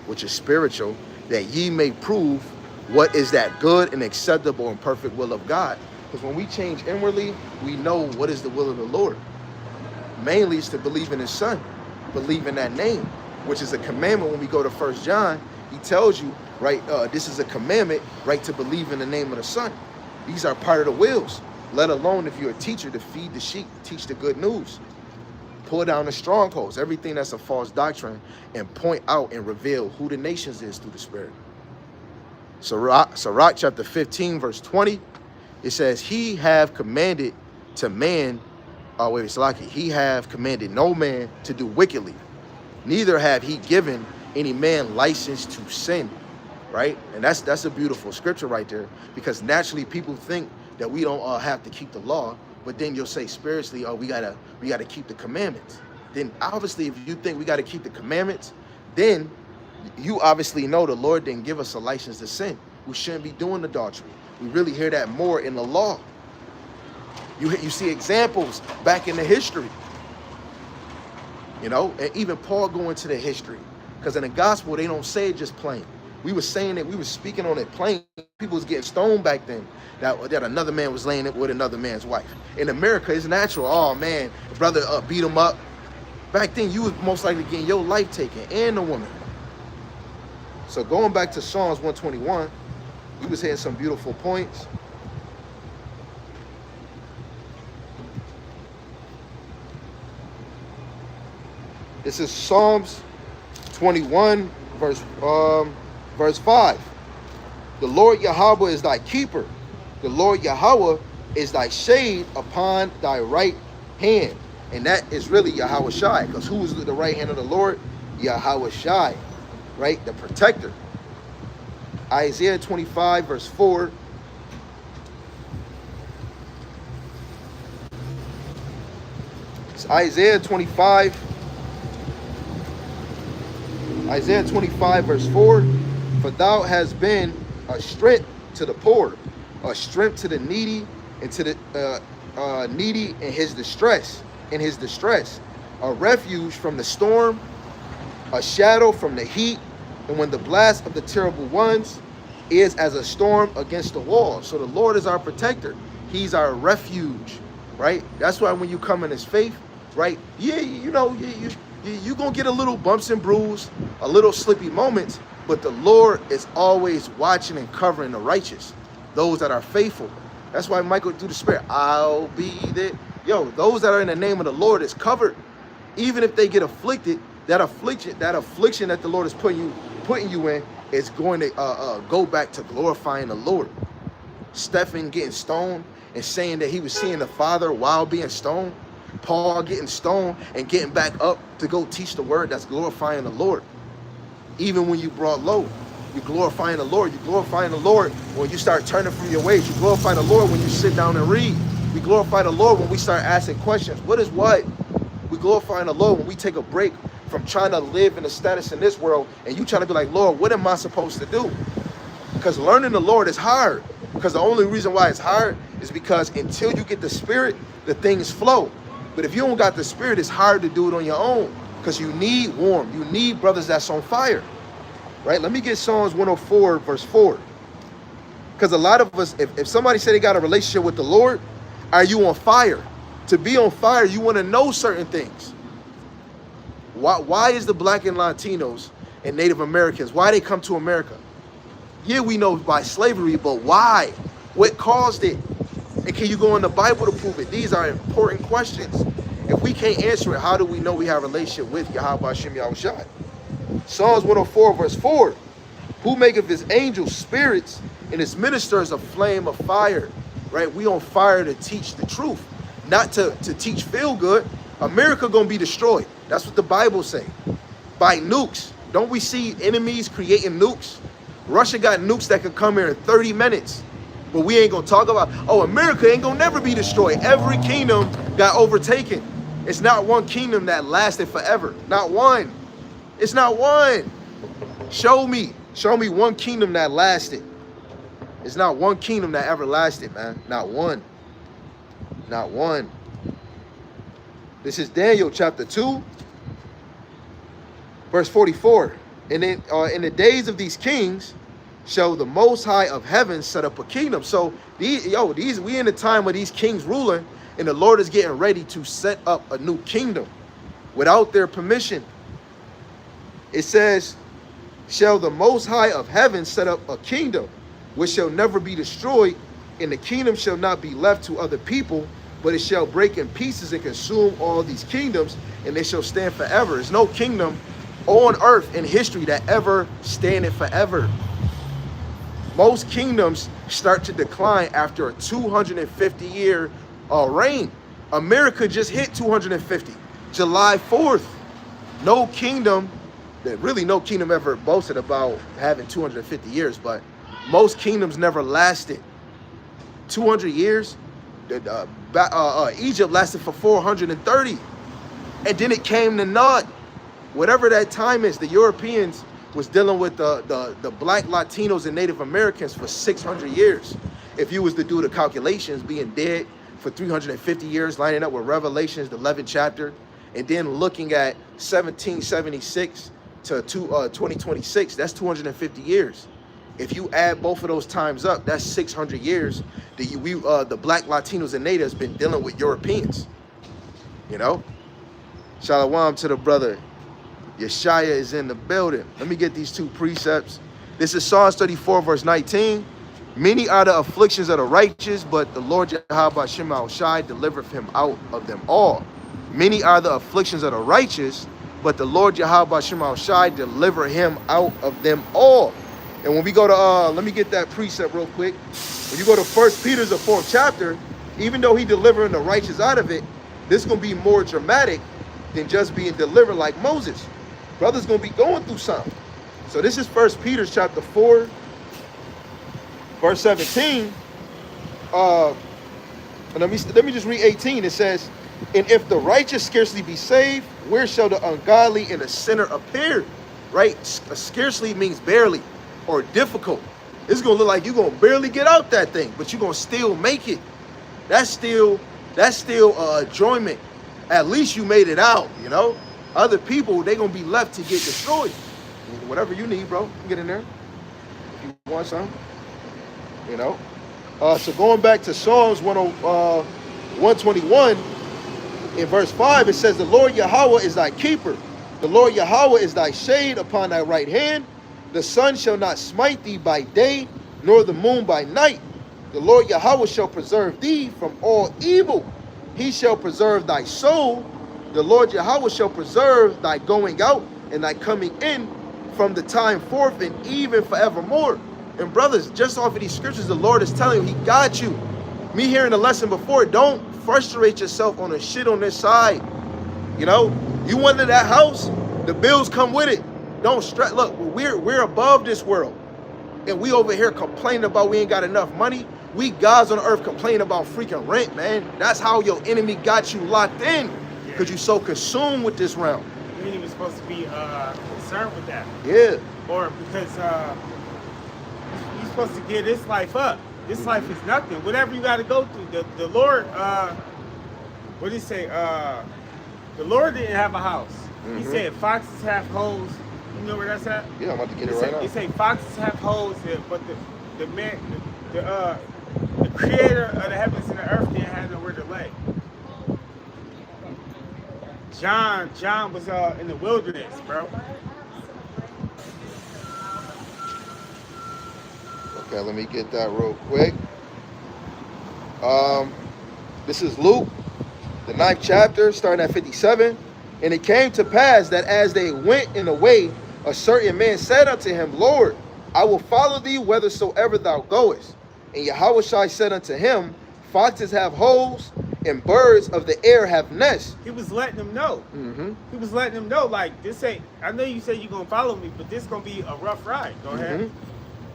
which is spiritual, that ye may prove what is that good and acceptable and perfect will of God. Because when we change inwardly, we know what is the will of the Lord. Mainly is to believe in his son, believe in that name, which is a commandment. When we go to 1 John, he tells you, right, this is a commandment, right, to believe in the name of the son. These are part of the wills, let alone if you're a teacher, to feed the sheep, teach the good news. Pull down the strongholds, everything that's a false doctrine, and point out and reveal who the nations is through the Spirit. Sirach chapter 15, verse 20, it says, he have commanded to man, he have commanded no man to do wickedly, neither have he given any man license to sin, right? And that's a beautiful scripture right there, because naturally people think that we don't have to keep the law. But then you'll say spiritually, oh, we gotta keep the commandments. Then obviously, if you think we gotta keep the commandments, then You obviously know the Lord didn't give us a license to sin. We shouldn't be doing adultery. We really hear that more in the law. You see examples back in the history, you know, and even Paul going to the history, because in the gospel they don't say it just plain. We were saying it, we were speaking on it plain. People was getting stoned back then that another man was laying it with another man's wife. In America, it's natural. Oh man, brother beat him up. Back then, you was most likely getting your life taken and the woman. So going back to Psalms 121, we was hitting some beautiful points. This is Psalms 21, verse 5. The Lord Yahweh is thy keeper. The Lord Yahweh is thy shade upon thy right hand. And that is really Yahweh Shai, because who is the right hand of the Lord? Yahweh Shai, right? The protector. Isaiah 25, verse 4. It's Isaiah 25, verse 4. For thou hast been a strength to the poor, a strength to the needy, and to the needy in his distress. A refuge from the storm, a shadow from the heat, and when the blast of the terrible ones is as a storm against the wall. So the Lord is our protector. He's our refuge, right? That's why when you come in his faith, right? Yeah, you know, you gonna get a little bumps and bruises, a little slippy moments, but the Lord is always watching and covering the righteous, those that are faithful. That's why Michael through the Spirit, I'll be there. Yo, those that are in the name of the Lord is covered. Even if they get afflicted, that affliction that the Lord is putting you in is going to go back to glorifying the Lord. Stephen getting stoned and saying that he was seeing the Father while being stoned. Paul getting stoned and getting back up to go teach the word, that's glorifying the Lord. Even when you brought low, you're glorifying the Lord. You're glorifying the Lord when you start turning from your ways. You glorify the Lord when you sit down and read. We glorify the Lord when we start asking questions. What is what? We glorify the Lord when we take a break from trying to live in the status in this world and you trying to be like, Lord, what am I supposed to do? Because learning the Lord is hard. Because the only reason why it's hard is because until you get the Spirit, the things flow. But if you don't got the Spirit, it's hard to do it on your own. Because you need warmth. You need brothers that's on fire. Right? Let me get Psalms 104, verse 4. Because a lot of us, if somebody said they got a relationship with the Lord, are you on fire? To be on fire, you want to know certain things. Why is the black and Latinos and Native Americans, why they come to America? Yeah, we know by slavery, but why? What caused it? And can you go in the Bible to prove it? These are important questions. If we can't answer it, how do we know we have a relationship with Yahweh Hashem Yahweh Shai? Psalms 104, verse 4. Who maketh his angels spirits and his ministers a flame of fire? Right? We on fire to teach the truth, not to teach feel good. America gonna be destroyed. That's what the Bible say. By nukes. Don't we see enemies creating nukes? Russia got nukes that could come here in 30 minutes. But we ain't gonna talk about, oh, America ain't gonna never be destroyed. Every kingdom got overtaken. It's not one kingdom that lasted forever. Not one. It's not one. Show me one kingdom that lasted. It's not one kingdom that ever lasted, man. Not one. Not one. This is Daniel chapter 2, verse 44. And then in the days of these kings shall the Most High of heaven set up a kingdom. So we in the time where these kings ruling, and the Lord is getting ready to set up a new kingdom without their permission. It says, shall the Most High of heaven set up a kingdom which shall never be destroyed, and the kingdom shall not be left to other people, but it shall break in pieces and consume all these kingdoms, and they shall stand forever. There's no kingdom on earth in history that ever standeth forever. Most kingdoms start to decline after a 250-year reign. America just hit 250. July 4th. No kingdom ever boasted about having 250 years, but most kingdoms never lasted 200 years. Egypt lasted for 430, and then it came to naught. Whatever that time is, the Europeans was dealing with the black Latinos and Native Americans for 600 years. If you was to do the calculations, being dead for 350 years, lining up with Revelations, the 11th chapter, and then looking at 1776 to 2026, that's 250 years. If you add both of those times up, that's 600 years that the black Latinos and natives been dealing with Europeans. You know? Shalom to the brother. Yeshaya is in the building. Let me get these two precepts. This is Psalms 34, verse 19. Many are the afflictions of the righteous, but the Lord Yahweh Shema Shai delivereth him out of them all. Many are the afflictions of the righteous, but the Lord Yahweh Shema Shai deliver him out of them all. And when we go to, let me get that precept real quick. When you go to 1 Peter, the 4th chapter, even though he delivering the righteous out of it, this is going to be more dramatic than just being delivered like Moses. Brother's going to be going through something. So this is 1 Peter chapter 4, verse 17. And let me just read 18. It says, and if the righteous scarcely be saved, where shall the ungodly and the sinner appear? Right? Scarcely means barely or difficult. It's going to look like you're going to barely get out that thing, but you're going to still make it. That's still enjoyment. At least you made it out, you know? Other people, they're going to be left to get destroyed. Whatever you need, bro, get in there. If you want something, you know? So going back to Psalms 121, in verse 5, it says, the Lord Yahweh is thy keeper. The Lord Yahweh is thy shade upon thy right hand. The sun shall not smite thee by day, nor the moon by night. The Lord Yahweh shall preserve thee from all evil. He shall preserve thy soul. The Lord Yahweh shall preserve thy going out and thy coming in from the time forth and even forevermore. And brothers, just off of these scriptures, the Lord is telling you, he got you. Me hearing the lesson before, don't frustrate yourself on the shit on this side. You know, you wanted that house, the bills come with it. Don't stress. Look, we're above this world. And we over here complaining about we ain't got enough money. We gods on earth complaining about freaking rent, man. That's how your enemy got you locked in. Because you're so consumed with this realm. You ain't even supposed to be concerned with that. Yeah. Or because you're supposed to give this life up. This life is nothing. Whatever you got to go through. The Lord, what did he say? The Lord didn't have a house. He said foxes have holes. You know where that's at? Yeah, I'm about to get it right now. He said foxes have holes, but the creator of the heavens and the earth didn't have nowhere to lay. John was in the wilderness, bro. Okay, let me get that real quick. This is Luke, the 9th chapter, starting at 57. And it came to pass that as they went in the way, a certain man said unto him, Lord, I will follow thee whithersoever thou goest. And Yahushua said unto him, foxes have holes, and birds of the air have nests. He was letting them know. He was letting them know, like, this ain't, I know you say you're going to follow me, but this going to be a rough ride. Go ahead.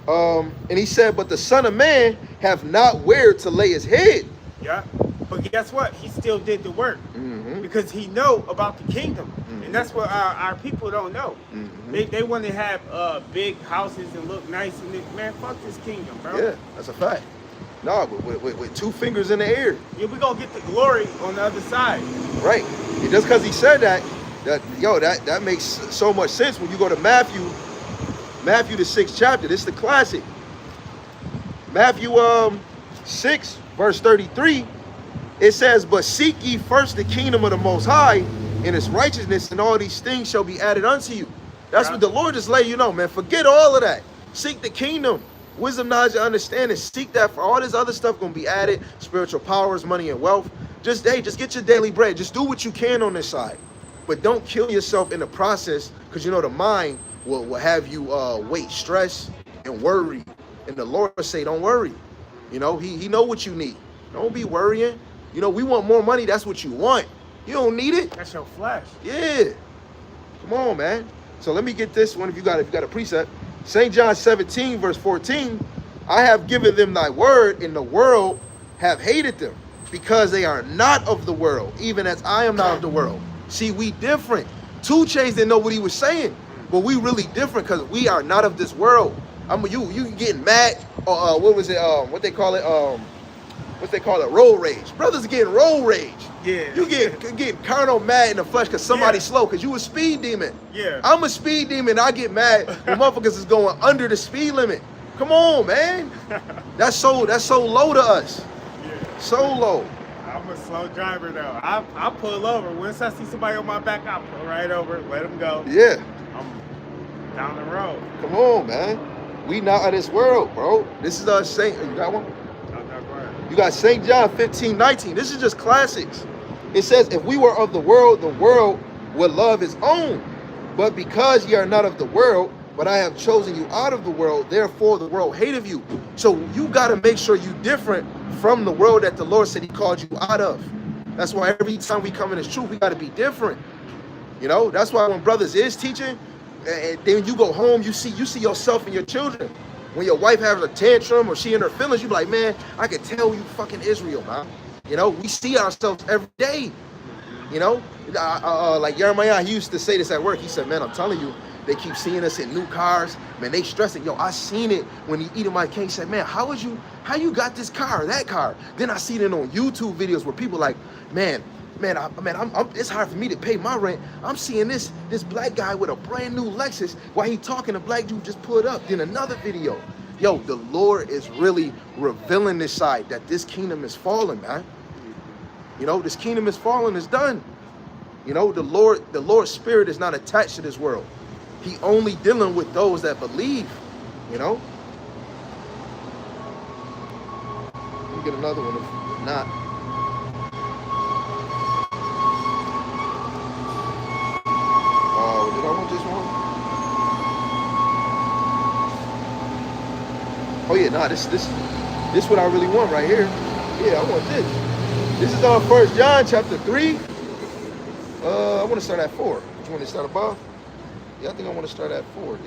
And he said, but the Son of Man have not where to lay his head. Yeah. But guess what? He still did the work. Because he know about the kingdom. And that's what our people don't know. They want to have big houses and look nice. And man, fuck this kingdom, bro. Yeah, that's a fact. No, but with 2 fingers in the air. Yeah, we're going to get the glory on the other side. Right. And just because he said that makes so much sense when you go to Matthew, the 6th chapter. This is the classic. Matthew 6, verse 33. It says, but seek ye first the kingdom of the Most High and his righteousness, and all these things shall be added unto you. That's what the Lord is letting you know, man. Forget all of that. Seek the kingdom. Wisdom, knowledge, and understanding. Seek that, for all this other stuff going to be added. Spiritual powers, money, and wealth. Just get your daily bread. Just do what you can on this side. But don't kill yourself in the process, because you know the mind will have you weight, stress, and worry. And the Lord say, don't worry. You know, he know what you need. Don't be worrying. You know, we want more money. That's what you want. You don't need it. That's your flesh. Yeah. Come on, man. So let me get this one if you got a precept. St. John 17, verse 14. I have given them thy word, and the world have hated them, because they are not of the world, even as I am not of the world. See, we different. 2 Chainz didn't know what he was saying. But we really different because we are not of this world. You getting mad or what was it? What they call it? Road rage. Brothers are getting road rage. Yeah. You get carnal mad in the flesh because somebody's slow because you a speed demon. Yeah. I'm a speed demon. I get mad when motherfuckers is going under the speed limit. Come on, man. That's so low to us. Yeah. So low. I'm a slow driver though. I pull over. Once I see somebody on my back, I pull right over, let them go. Yeah. I'm down the road. Come on, man. We not of this world, bro. This is our Saint. You got one? You got St. John 15:19. This is just classics. It says, if we were of the world would love his own. But because ye are not of the world, but I have chosen you out of the world, therefore the world hateth you. So you got to make sure you different from the world that the Lord said he called you out of. That's why every time we come in his truth, we got to be different. You know, that's why when brothers is teaching, and then you go home, you see yourself and your children. When your wife has a tantrum or she in her feelings, you be like, man, I can tell you fucking Israel, man. You know, we see ourselves every day. You know, like Jeremiah, he used to say this at work. He said, man, I'm telling you, they keep seeing us in new cars. Man, they stressing. Yo, I seen it when he eating my cake. He said, man, how you got this car or that car? Then I see it on YouTube videos where people like, man, it's hard for me to pay my rent. I'm seeing this black guy with a brand new Lexus while he talking, a black dude just pulled up. Then another video. Yo, the Lord is really revealing this side that this kingdom is falling, man. You know, this kingdom is falling, it's done. You know, the Lord's spirit is not attached to this world. He only dealing with those that believe, you know. Let me get another one if not. Did I want this one? Oh yeah, nah, this what I really want right here. Yeah, I want this. This is on 1 John chapter 3. I want to start at 4. You want to start above? Yeah, I think I want to start at 4.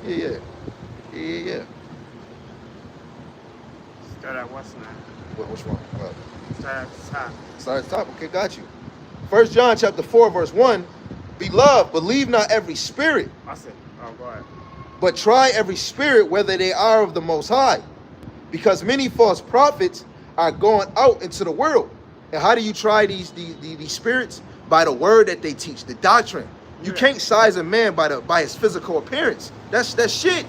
Yeah. Start at what's now? Which one? Start at the top. Start at the top. Okay, got you. 1 John chapter 4, verse 1. Beloved, believe not every spirit. I said, go ahead. But try every spirit whether they are of the Most High. Because many false prophets are going out into the world. And how do you try these spirits? By the word that they teach, the doctrine. You can't size a man by his physical appearance. That's shit.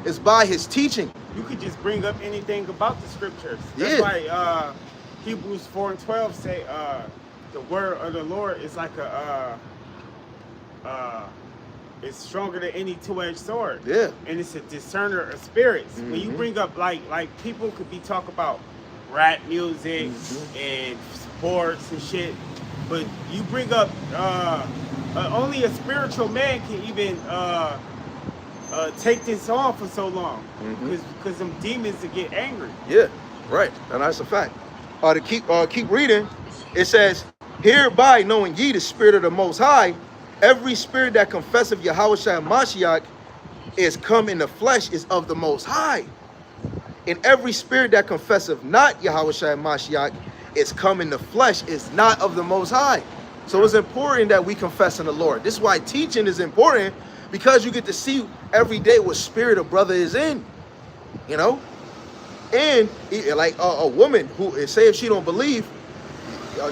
It's by his teaching. You could just bring up anything about the scriptures. That's why Hebrews 4:12 say the word of the Lord is like it's stronger than any two-edged sword. Yeah. And it's a discerner of spirits. Mm-hmm. When you bring up like people could be talking about rap music and sports and shit, but you bring up only a spiritual man can even take this on for so long, because them demons will get angry. Yeah, right, and that's a fact. To keep reading, it says, hereby knowing ye the spirit of the Most High, every spirit that confesseth Yahushua Mashiach is come in the flesh is of the Most High. And every spirit that confesseth not Yahushua Mashiach is come in the flesh is not of the Most High. So it's important that we confess in the Lord. This is why teaching is important, because you get to see every day what spirit a brother is in, you know? And like a woman who, say if she don't believe,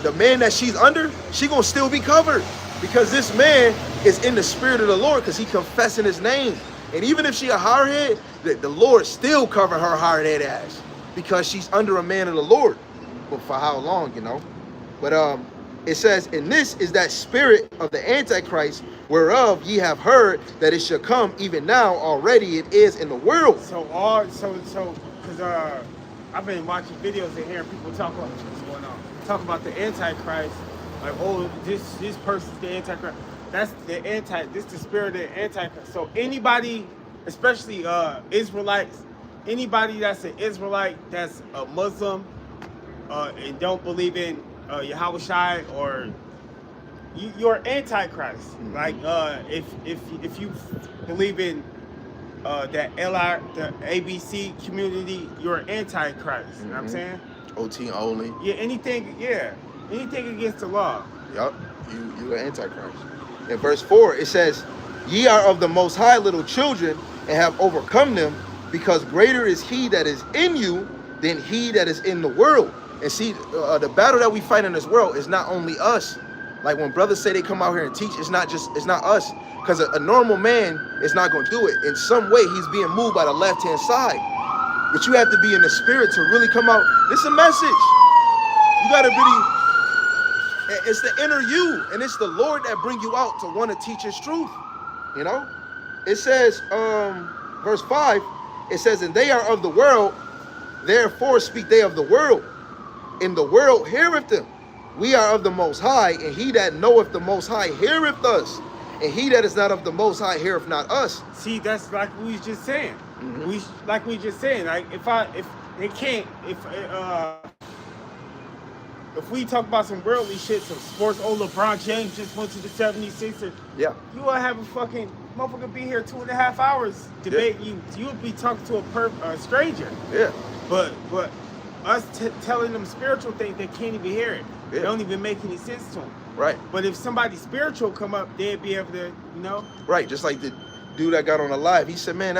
the man that she's under, she gonna still be covered, because this man is in the spirit of the Lord, because he confessing his name. And even if she a hardhead, the Lord still cover her hardhead ass, because she's under a man of the Lord. But for how long, you know? But it says, and this is that spirit of the Antichrist, whereof ye have heard that it shall come, even now already it is in the world. So because I've been watching videos and hearing people talk about what's going on. Talk about the Antichrist, like, oh, this person's the Antichrist. That's this the spirit of the Antichrist. So anybody, especially Israelites, anybody that's an Israelite, that's a Muslim, and don't believe in Yahushua, or you're Antichrist. Like if you believe in the ABC community, you're Antichrist. You know what I'm saying? OT only. Yeah, anything against the law. Yup, you're Antichrist. In verse 4, it says, Ye are of the Most High, little children, and have overcome them, because greater is he that is in you than he that is in the world. And see, the battle that we fight in this world is not only us. Like when brothers say they come out here and teach, it's not us. Because a normal man is not going to do it. In some way, he's being moved by the left-hand side. But you have to be in the spirit to really come out. This is a message. You got to really, it's the inner you. And it's the Lord that bring you out to want to teach his truth. You know? It says, verse 5, it says, and they are of the world, therefore speak they of the world. And the world heareth them. We are of the Most High, and he that knoweth the Most High heareth us. And he that is not of the Most High heareth not us. See, that's like we was just saying. Mm-hmm. Like if we talk about some worldly shit, some sports, LeBron James just went to the 76ers. Yeah. You will have a fucking motherfucker be here 2.5 hours debate you. You would be talking to a stranger. Yeah. But us telling them spiritual things, they can't even hear it. Yeah. It don't even make any sense to them. Right. But if somebody spiritual come up, they'd be able to, you know. Right. Just like the dude that got on the live, he said, man,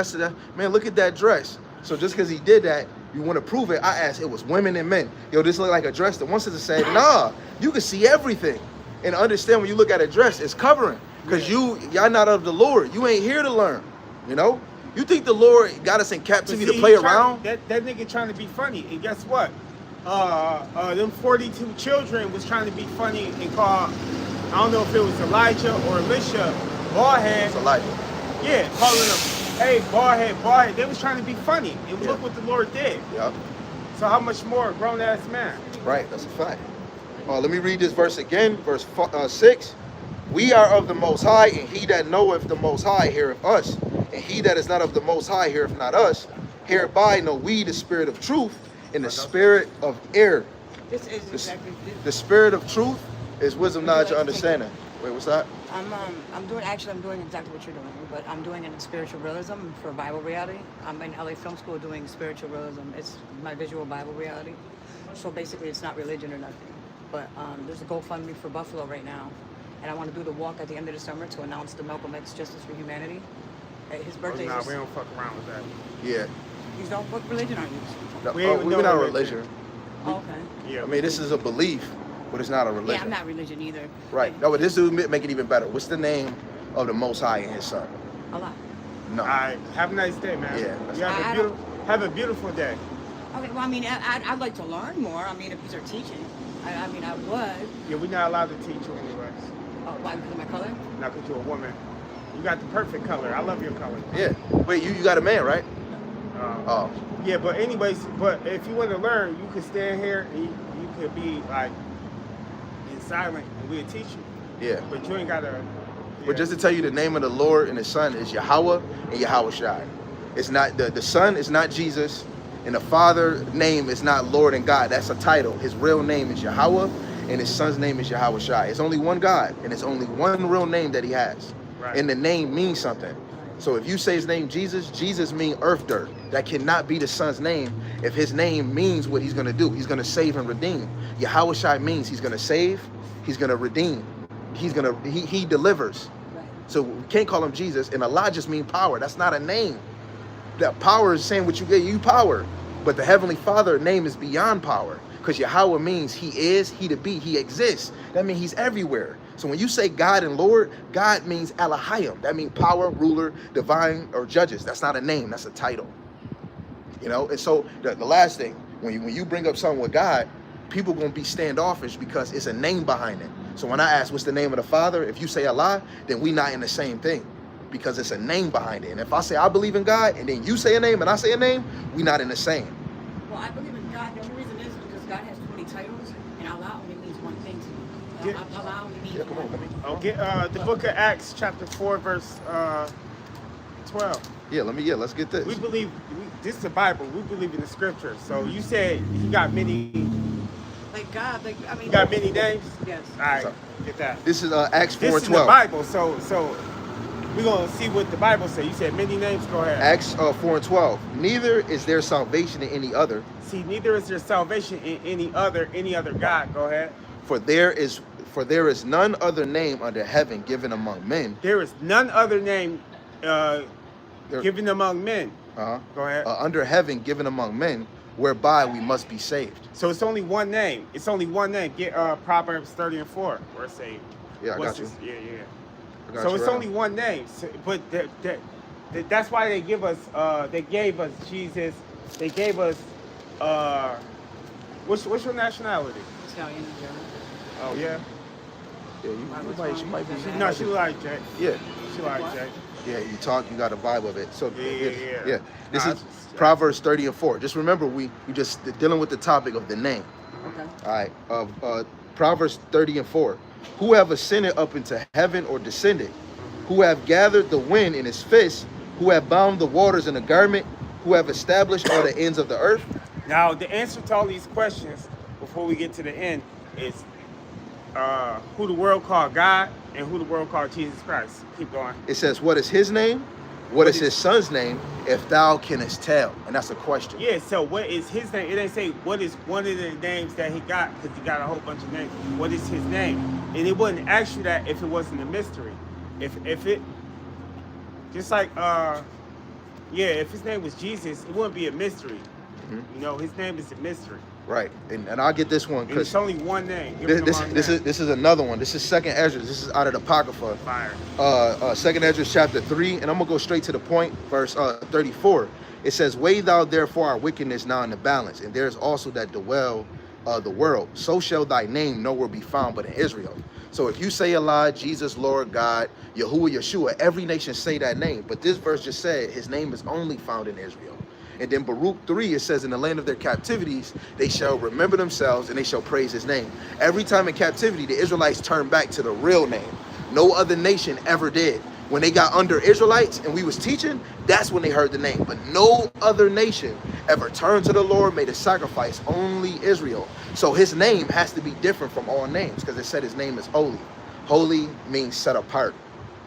man, look at that dress. So just because he did that, you want to prove it? I asked, it was women and men. Yo, this look like a dress. The one sister said, nah, you can see everything. And understand when you look at a dress, it's covering. Because y'all not of the Lord. You ain't here to learn. You know? You think the Lord got us in captivity to play around? That nigga trying to be funny. And guess what? Them 42 children was trying to be funny and call, I don't know if it was Elijah or Elisha, baldhead. It's Elijah. Yeah, calling them, hey, baldhead. They was trying to be funny. And look what the Lord did. Yeah. So how much more a grown-ass man? Right, that's a fact. Let me read this verse again, verse 6. We are of the Most High, and he that knoweth the Most High heareth us. And he that is not of the Most High heareth not us. Hereby know we the spirit of truth and the spirit of error. This is exactly The spirit of truth is wisdom, knowledge, and understanding. Wait, what's that? I'm doing exactly what you're doing, but I'm doing it in spiritual realism for Bible reality. I'm in LA Film School doing spiritual realism. It's my visual Bible reality. So basically, it's not religion or nothing. But there's a GoFundMe for Buffalo right now, and I want to do the walk at the end of the summer to announce the Malcolm X Justice for Humanity. His birthday. Nah, we don't fuck around with that. Yeah. You don't. What religion are you? No, We're not a religion. Oh, okay. Yeah. I mean, this is a belief, but it's not a religion. Yeah, I'm not religion either. Right. No, but this would make it even better. What's the name of the Most High and his son? Allah. No. All right. Have a nice day, man. Yeah, You have a beautiful day. Okay, well, I mean, I'd like to learn more. I mean, if these are teaching, I mean, I would. Yeah, we're not allowed to teach you anyways. Oh, why? Because of my color? Not because you're a woman. You got the perfect color. I love your color. Yeah. Wait, you got a man, right? Oh. Yeah, but anyways, but if you want to learn, you can stand here and you could be like in silent and we'll teach you. Yeah. But you ain't gotta. Yeah. But just to tell you, the name of the Lord and his son is Yahweh and Yahweh Shai. It's not the son is not Jesus, and the father name is not Lord and God. That's a title. His real name is Yahweh, and his son's name is Yahweh Shai. It's only one God, and it's only one real name that he has. Right. And the name means something. So if you say his name Jesus, Jesus means earth dirt. That cannot be the son's name if his name means what he's going to do. He's going to save and redeem. Yahweh Shai means he's going to save, he's going to redeem. He delivers. Right. So we can't call him Jesus. And Allah just means power. That's not a name. That power is saying what you get, you power. But the Heavenly Father name is beyond power. Because Yahweh means he is, he to be, he exists. That means he's everywhere. So when you say God and Lord, God means Elohim. That means power, ruler, divine, or judges. That's not a name, that's a title. You know, and so the last thing, when you bring up something with God, people gonna be standoffish because it's a name behind it. So when I ask what's the name of the Father, if you say Allah, then we not in the same thing because it's a name behind it. And if I say I believe in God and then you say a name and I say a name, we not in the same. Well, I believe in God. The only reason is because God has 20 titles, and Allah only means one thing to me. Allah only means one thing. Oh, get the book of Acts, chapter 4, verse 12. Yeah, let's get this. We believe, this is the Bible. We believe in the scriptures. So you said he got many. Like God, I mean. He got many names. Yes. All right, get that. This is Acts 4:12. This is the Bible. So we're gonna see what the Bible says. You said many names. Go ahead. Acts 4:12. Neither is there salvation in any other. See, neither is there salvation in any other God. Go ahead. For there is For there is none other name under heaven given among men. There is none other name There- given among men. Uh-huh. Go ahead. Under heaven given among men, whereby we must be saved. So it's only one name. It's only one name. Get Proverbs 30 and 4. Where it say, Yeah, I got you. Yeah. I got So you it's right only on. one name. So, but that's why they give us. They gave us Jesus. They gave us. What's your nationality? Italian and German. Oh yeah. Yeah, she might be. No, she like Jay. Yeah. She like Jay. Yeah, you talk, you got a vibe of it. So Yeah. This Nah, is Proverbs 30 and 4. Just remember, we just dealing with the topic of the name. Okay. All right. Proverbs 30 and 4. Who have ascended up into heaven or descended? Who have gathered the wind in his fist? Who have bound the waters in a garment? Who have established all the ends of the earth? Now the answer to all these questions before we get to the end is who the world called God and who the world called Jesus Christ. Keep going. It says, what is his name? What is his son's name? If thou canst tell. And that's a question. Yeah, so what is his name? It ain't say what is one of the names that he got, because he got a whole bunch of names. What is his name? And it wouldn't ask you that if it wasn't a mystery. If it, just like, if his name was Jesus, it wouldn't be a mystery. Mhm. You know, his name is a mystery. Right. And I'll get this one And because it's only one name. this is another one. This is Second Ezra. This is out of the Apocrypha. Fire. Second Ezra chapter 3, and I'm gonna go straight to the point, verse 34. It says, weigh thou therefore our wickedness now in the balance, and there is also that dwell the world. So shall thy name nowhere be found but in Israel. So if you say Allah, Jesus, Lord, God, Yahuwah, Yeshua, every nation say that name. But this verse just said his name is only found in Israel. And then Baruch 3, it says, in the land of their captivities, they shall remember themselves and they shall praise his name. Every time in captivity, the Israelites turn back to the real name. No other nation ever did. When they got under Israelites and we was teaching, that's when they heard the name. But no other nation ever turned to the Lord, made a sacrifice, only Israel. So his name has to be different from all names because it said his name is holy. Holy means set apart.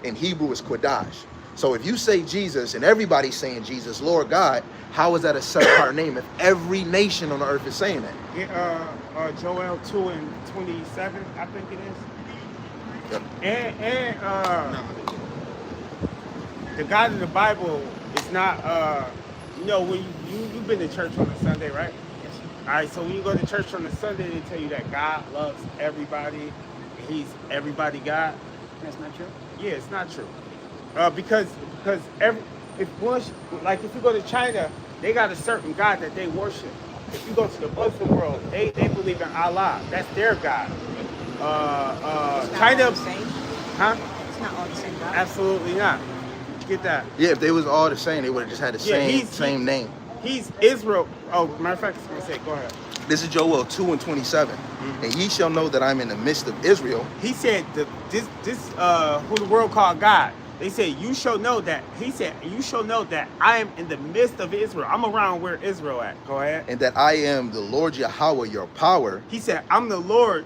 In Hebrew, it's Kodash. So if you say Jesus and everybody's saying Jesus, Lord God, how is that a set apart name if every nation on the earth is saying that? Get Joel 2 and 27, I think it is. Yep. And the God in the Bible is not, when you've been to church on a Sunday, right? Yes. All right, so when you go to church on a Sunday, they tell you that God loves everybody, and he's everybody God. That's not true. Yeah, it's not true. Because if you go to China, they got a certain God that they worship. If you go to the Muslim world, they believe in Allah. That's their God. It's not China, all the same. huh? It's not all the same God. Absolutely not. Get that? Yeah, if they was all the same, they would have just had the same name. He's Israel. Oh, matter of fact, I was gonna say, go ahead. This is Joel 2 and 27. And ye shall know that I'm in the midst of Israel. He said this who the world called God. They said you shall know that. He said you shall know that I am in the midst of Israel. I'm around where Israel at. Go ahead. And that I am the Lord Yahweh, your power. He said I'm the Lord,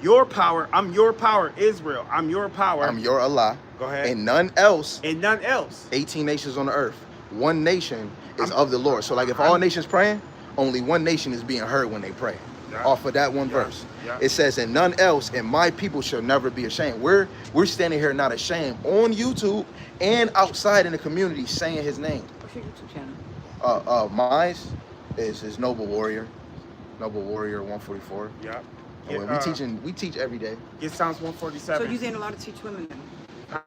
your power. I'm your power, Israel. I'm your power. I'm your Allah. Go ahead. And none else. And none else. 18 nations on the earth. One nation is of the Lord. So like if all nations praying, only one nation is being heard when they pray. Yeah. Off of that one verse. Yeah. It says, and none else, and my people shall never be ashamed. We're standing here not ashamed on YouTube and outside in the community saying his name. What's your YouTube channel? Mine is Noble Warrior. Noble Warrior 144. Yeah. We teach every day. Get Psalms So 147. you ain't allowed to teach women then?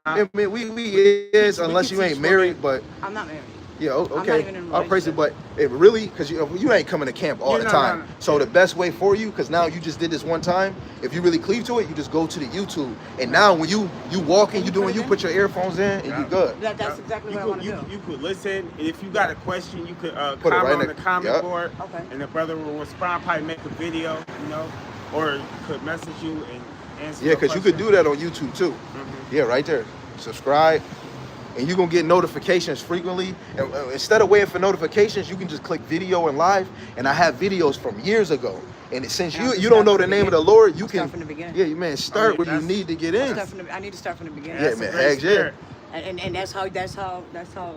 I mean, we is unless you ain't married, but I'm not married. yeah, I'm not okay. even in a I'll praise it, but it really, because you ain't coming to camp all Yeah, the no, time. no. So the best way for you, because now you just did this one time, if you really cleave to it, you just go to the YouTube. And now when you walking, you put your earphones in, and you good. That's exactly what I want to do. You could listen. If you got a question, you could Put it comment right on in the the- comment yep. board, Okay. and the brother will respond. Probably make a video, or you could message you and answer. Yeah, because you could do that on YouTube too. Yeah, right there. Subscribe. And you're going to get notifications frequently. And instead of waiting for notifications, you can just click video and live. And I have videos from years ago. And since you don't know the name of the Lord, you can start from the beginning. Yeah, man, start where you need to get in. I need to start from the beginning. Yeah, That's man, a great heck yeah. spirit. And that's how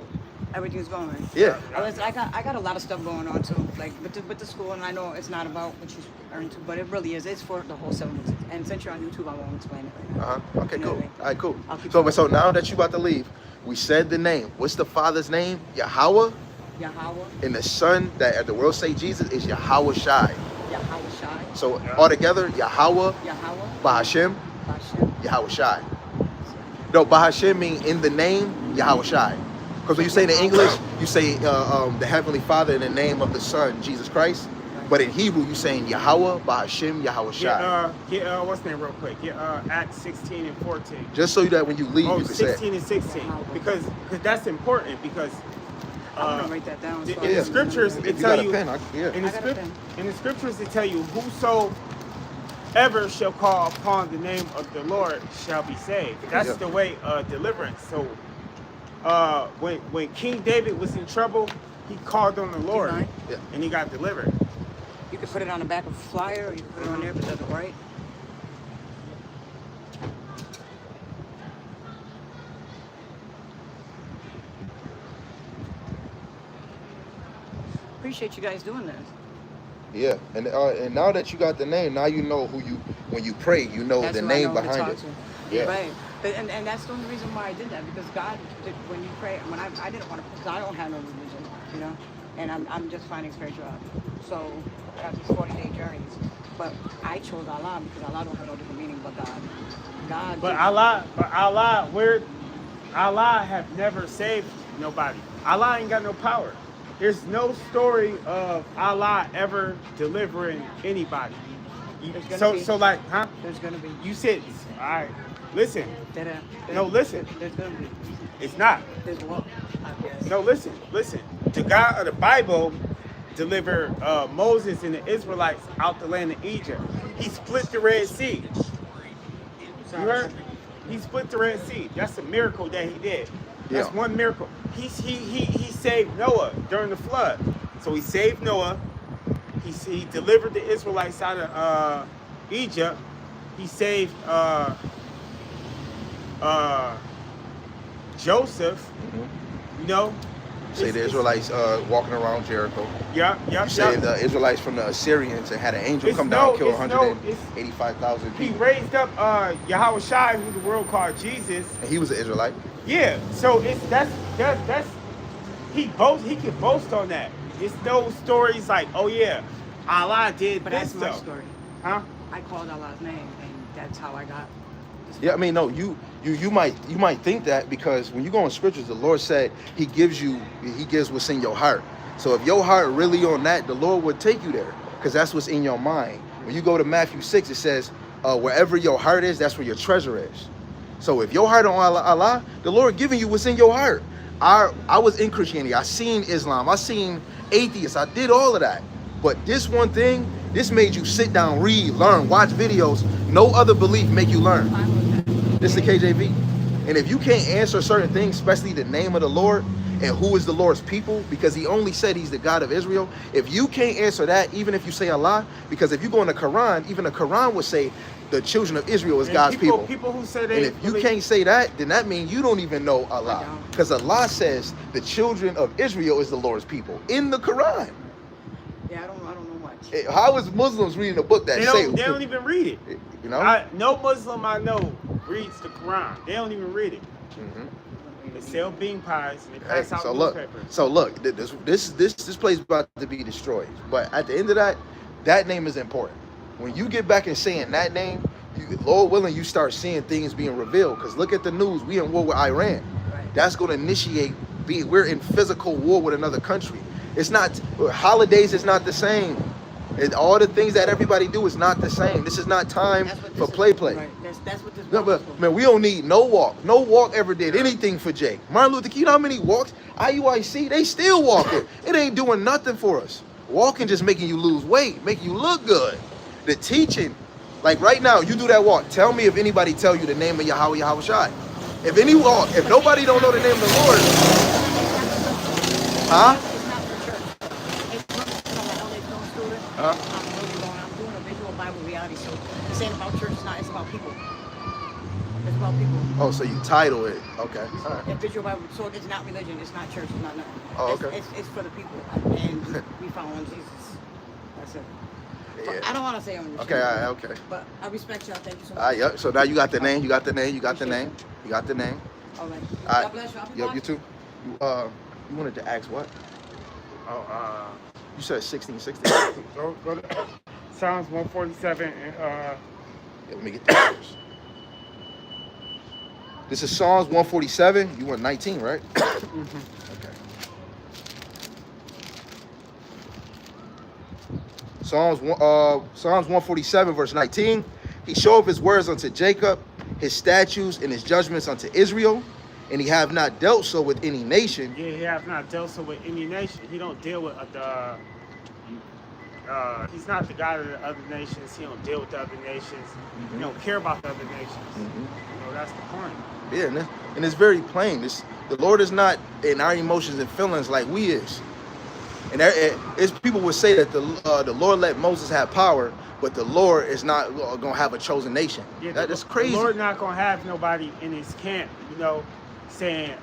Everything's going. Yeah. Oh, listen, I got a lot of stuff going on too. Like with the school, and I know it's not about what you earn to, but it really is. It's for the whole 7 weeks. And since you're on YouTube, I won't explain it right now. Okay, You know cool. what I mean? All right, cool. I'll keep So, going. so now that you about to leave, we said the name. What's the Father's name? Yahweh. Yahweh. And the Son that at the world say Jesus is Yahweh Shai. Yahweh Shai. So altogether, Yahweh, Yahweh. Bahashem, Bashem. Yahweh Shai. No, Bahashem mean in the name Yahweh Shai. Because when you say it in English, you say the Heavenly Father in the name of the Son, Jesus Christ. But in Hebrew, you saying Yahweh, Bahashem, Yahweh Shai. Get what's the name real quick? Get Acts 16 and 14. Just so that when you leave, Oh, you can say 16 and 16. Because that's important because I'm gonna write that down. So in the scriptures if it you tell got a you pen, in the I got a script pen. in the scriptures it tell you whosoever shall call upon the name of the Lord shall be saved. That's Yeah. the way deliverance. So when King David was in trouble, he called on the Lord mind? Yeah. and he got delivered. You can put it on the back of a flyer, or you can put it on there if it doesn't write. Appreciate you guys doing this. Yeah, and now that you got the name, now you know who you, when you pray, you know That's the who I name know who to behind talk it. to. Yeah. Right. And that's the only reason why I did that, because God, when you pray, when I didn't want to, because I don't have no religion, you know, and I'm just finding spirituality. So I have these 40-day journeys, but I chose Allah because Allah don't have no different meaning but God. God. But did- Allah have never saved nobody. Allah ain't got no power. There's no story of Allah ever delivering anybody. There's gonna be. So like, huh? There's gonna be. You said, all right, listen, No, listen. There's gonna be. it's not. There's what? I guess. No, listen. The God of the Bible delivered Moses and the Israelites out the land of Egypt. He split the Red Sea. You heard? He split the Red Sea. That's a miracle that he did. That's Yeah. one miracle. He saved Noah during the flood. So he saved Noah. He delivered the Israelites out of Egypt. He saved Joseph. You know. Say the Israelites walking around Jericho. Yeah. You saved the Israelites from the Assyrians and had an angel come down and kill 185,000 He people. raised up Yahweh Shai, who the world called Jesus. And he was an Israelite. Yeah, so that's he can boast on that. It's no stories like, oh yeah, Allah did But this that's my though. story. Huh? I called Allah's name, and that's how I got. Yeah, I mean, no, you might think that because when you go in scriptures, the Lord said He gives what's in your heart. So if your heart really on that, the Lord would take you there because that's what's in your mind. When you go to Matthew 6, it says, wherever your heart is, that's where your treasure is. So if your heart on Allah, the Lord giving you what's in your heart. I was in Christianity. I seen Islam. I seen atheists. I did all of that. But this one thing, this made you sit down, read, learn, watch videos. No other belief make you learn. This is the KJV. And if you can't answer certain things, especially the name of the Lord and who is the Lord's people, because He only said He's the God of Israel. If you can't answer that, even if you say Allah, because if you go in the Quran, even the Quran would say the children of Israel is And God's people. People who say they And if you can't say that, then that means you don't even know Allah. Because Allah says the children of Israel is the Lord's people in the Quran. Yeah, I don't know much. How is Muslims reading a book that they don't even read it. You know? No Muslim I know reads the Quran. They don't even read it. Mm-hmm. They sell bean pies and they Hey, pass out newspapers. so look, this place is about to be destroyed. But at the end of that name is important. When you get back and saying that name, Lord willing, you start seeing things being revealed. Because look at the news. We in war with Iran. That's going to initiate. We're in physical war with another country. It's not holidays. It's not the same. And all the things that everybody do is not the same. This is not time for play. Right. That's what this. No, but man, we don't need no walk. No walk ever did anything for Jake. Martin Luther King, you know how many walks? IUIC, they still walking. It ain't doing nothing for us. Walking just making you lose weight, making you look good. The teaching, like right now, you do that walk. Tell me if anybody tell you the name of Yahweh Shai. If nobody don't know the name of the Lord, huh? It's not for church. It's from an LA film student. I'm doing a visual Bible reality show. This ain't about church. It's about people. It's about people. Oh, so you title it. Okay. All right. Visual Bible. So it's not religion. It's not church. It's not nothing. Oh, okay. It's for the people, and we following Jesus. That's it. Yeah. I don't want to say I'm Okay, all right, okay. But I respect y'all. Thank you so much. All right, yep. So now you got the name. You got the name. You got the name. You got the name. All right. All right. God bless you. I'll be Yep, you watching. too. You wanted to ask what? Oh, You said 1660. go to Psalms 147 and Yeah, let me get that first. This is Psalms 147. You want 19, right? Okay. Psalms 147, verse 19. He showeth his words unto Jacob, his statutes and his judgments unto Israel, and he have not dealt so with any nation. Yeah, he have not dealt so with any nation. He don't deal with he's not the God of the other nations. He don't deal with the other nations. He don't care about the other nations. You know, that's the point. Yeah, and it's very plain. The Lord is not in our emotions and feelings like we is. And it's people would say that the Lord let Moses have power, but the Lord is not gonna have a chosen nation. Yeah, that is crazy. The Lord not gonna have nobody in his camp, you know, saying,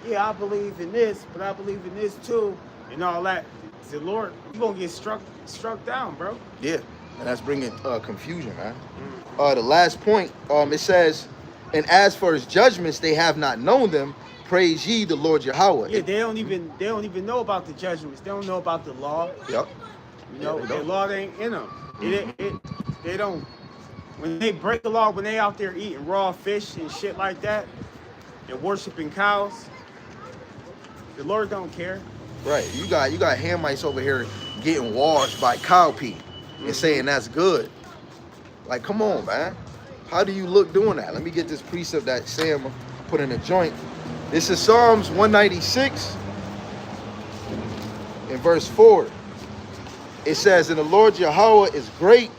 yeah, I believe in this, but I believe in this too, and all that. The Lord, you gonna get struck down, bro. Yeah, and that's bringing confusion, man. The last point, it says, and as for his judgments, they have not known them. Praise ye the Lord Yahweh. Yeah, they don't even know about the judgments. They don't know about the law. Yep. You know, Yeah, the law ain't in them. They don't. When they break the law, when they out there eating raw fish and shit like that, and worshiping cows, the Lord don't care. Right. You got Hamites over here getting washed by cow pee and saying that's good. Like, come on, man. How do you look doing that? Let me get this precept that Sam put in a joint. This is Psalms 196 in verse 4. It says, and the Lord Yahweh is great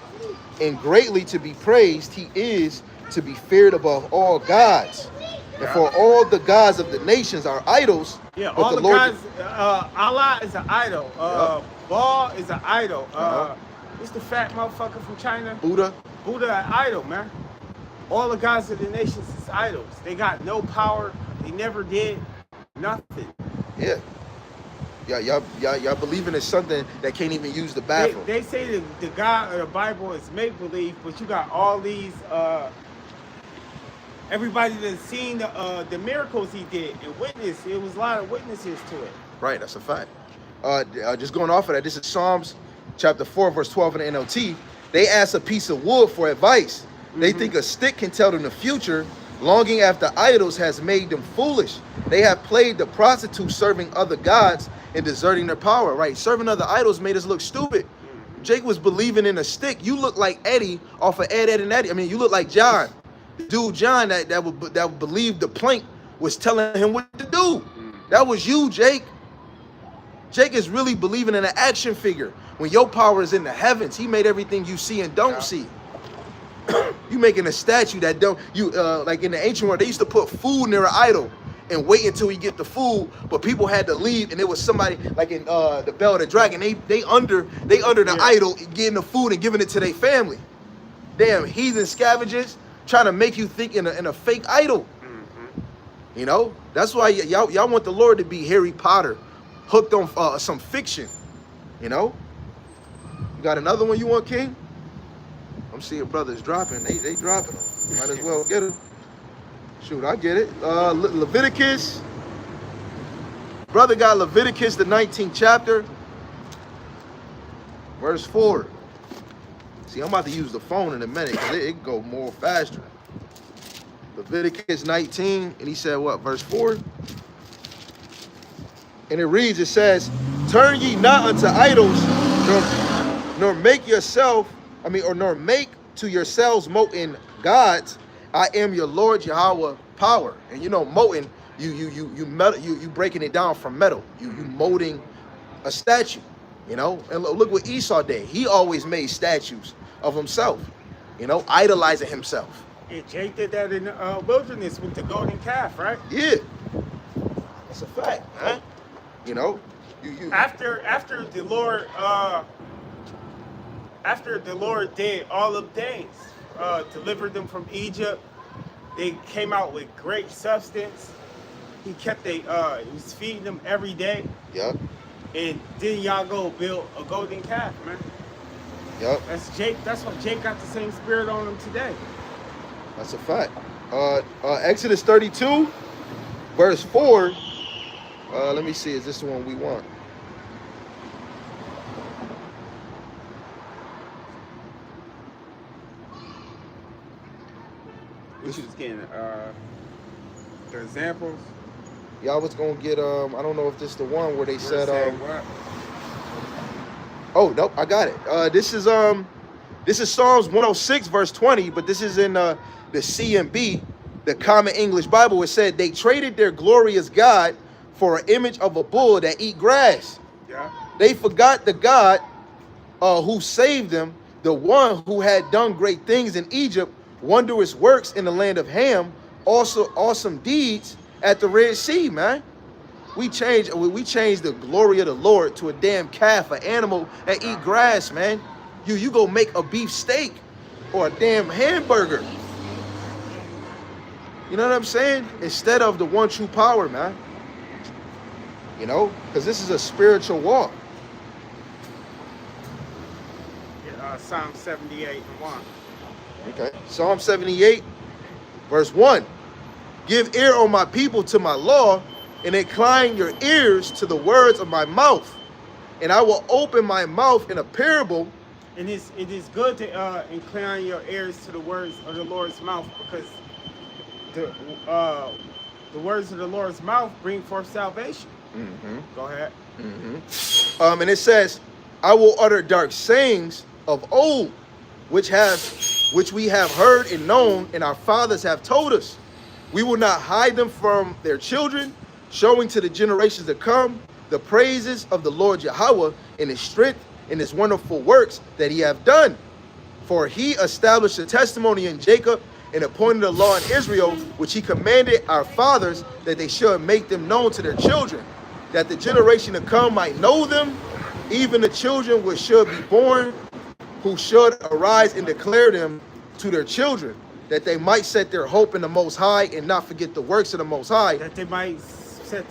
and greatly to be praised. He is to be feared above all gods. And for all the gods of the nations are idols. Yeah, but all the Lord, gods, Allah is an idol. Baal is an idol. What's the fat motherfucker from China? Buddha. Buddha an idol, man. All the gods of the nations is idols. They got no power. They never did nothing. Yeah. Y'all believing in something that can't even use the bathroom. They say the God of the Bible is make-believe, but you got all these, everybody that's seen the miracles he did and witnessed. It was a lot of witnesses to it. Right, that's a fact. Just going off of that, this is Psalms chapter 4, verse 12 in the NLT. They ask a piece of wood for advice. They think a stick can tell them the future. Longing after idols has made them foolish. They have played the prostitute, serving other gods and deserting their power. Right, serving other idols made us look stupid. Jake was believing in a stick. You look like Eddie off of Ed, and Eddie. I mean, you look like John. The dude John that would believe the plank was telling him what to do. That was you, Jake. Jake is really believing in an action figure. When your power is in the heavens, he made everything you see and don't see. You making a statue that don't, like in the ancient world, they used to put food near an idol and wait until you get the food, but people had to leave, and it was somebody like in the Bell of the Dragon, they under the idol getting the food and giving it to their family. Damn heathen scavengers trying to make you think in a fake idol. You know, that's why y'all want the Lord to be Harry Potter, hooked on some fiction. You know, you got another one you want, King? I'm seeing brothers dropping. They dropping them. Might as well get them. Shoot, I get it. Leviticus. Brother got Leviticus, the 19th chapter, verse 4. See, I'm about to use the phone in a minute because it can go more faster. Leviticus 19, and he said what? Verse 4. And it reads, it says, turn ye not unto idols, nor make yourself, nor make to yourselves molten gods. I am your Lord Yahweh power. And you know, molten, you breaking it down from metal. You molding a statue, you know? And look what Esau did. He always made statues of himself, you know, idolizing himself. Yeah, Jake did that in the wilderness with the golden calf, right? Yeah. That's a fact, man. You know, after the Lord did all of things, delivered them from Egypt, They came out with great substance. He kept he was feeding them every day. Yep. And then y'all go build a golden calf, man. Yep. That's Jake. That's why Jake got the same spirit on him today. That's a fact. Exodus 32, verse 4. Let me see. Is this the one we want? We was getting the examples. Y'all was gonna get I don't know if this is the one where they said what? oh nope, I got it. This is Psalms 106 verse 20, but this is in the CMB, the Common English Bible. It said they traded their glorious God for an image of a bull that eat grass. Yeah. They forgot the God who saved them, the one who had done great things in Egypt, wondrous works in the land of Ham, also awesome deeds at the Red Sea, man. We changed the glory of the Lord to a damn calf, an animal that eat grass, man. You go make a beef steak or a damn hamburger. You know what I'm saying? Instead of the one true power, man. You know, because this is a spiritual walk. Psalm 78 and 1. Okay. Psalm 78, verse 1. Give ear, O my people, to my law, and incline your ears to the words of my mouth. And I will open my mouth in a parable. And it is good to incline your ears to the words of the Lord's mouth, because the words of the Lord's mouth bring forth salvation. Mm-hmm. Go ahead. Mm-hmm. And it says, I will utter dark sayings of old, which we have heard and known, and our fathers have told us. We will not hide them from their children, showing to the generations to come the praises of the Lord Yahweh in his strength and his wonderful works that he hath done. For he established a testimony in Jacob and appointed a law in Israel, which he commanded our fathers that they should make them known to their children, that the generation to come might know them, even the children which should be born, who should arise and declare them to their children, that they might set their hope in the Most High and not forget the works of the Most High. That they might set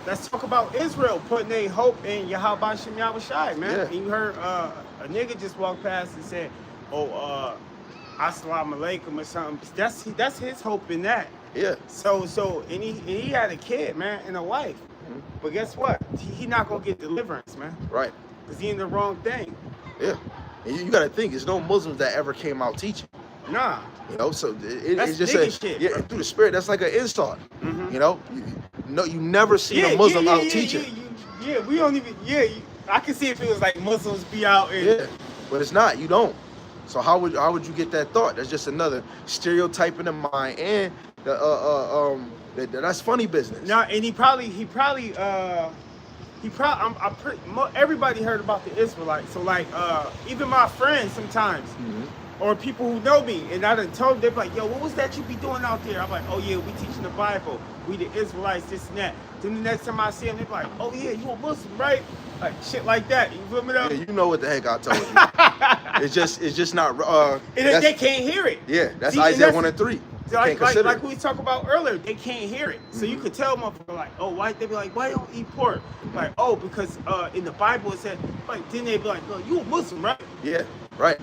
let's talk about Israel putting their hope in Yahweh Shem Yahushai, man. Yeah. And you heard a nigga just walk past and said, oh, Assalamu alaikum or something. That's his hope in that. Yeah. So and he had a kid, man, and a wife. Mm-hmm. But guess what? He not gonna get deliverance, man. Right. Because he in the wrong thing. Yeah. And you got to think, there's no Muslims that ever came out teaching. Nah. You know, so That's it's just shit, yeah, bro. through the spirit. That's like an insult. Mm-hmm. You know, you never see a Muslim out teaching. We don't even. I can see if it was like Muslims be out. And, yeah, but it's not. You don't. So how would you get that thought? That's just another stereotype in the mind, and that's funny business. No, and everybody heard about the Israelites. So like, even my friends sometimes. Mm-hmm. Or people who know me, and I done told them, they're like, yo, what was that you be doing out there? I'm like, oh yeah, we teaching the Bible. We the Israelites, this and that. Then the next time I see them, they're like, oh yeah, you a Muslim, right? Like shit like that. You feel me though? Yeah, you know what the heck I told you. it's just not and they can't hear it. Yeah, that's Isaiah 1 and 3. Like we talked about earlier, they can't hear it. So you could tell motherfucker like, oh, why they be like, why don't eat pork? Like, oh, because in the Bible it said, like, then they be like, no, you a Muslim, right? Yeah, right.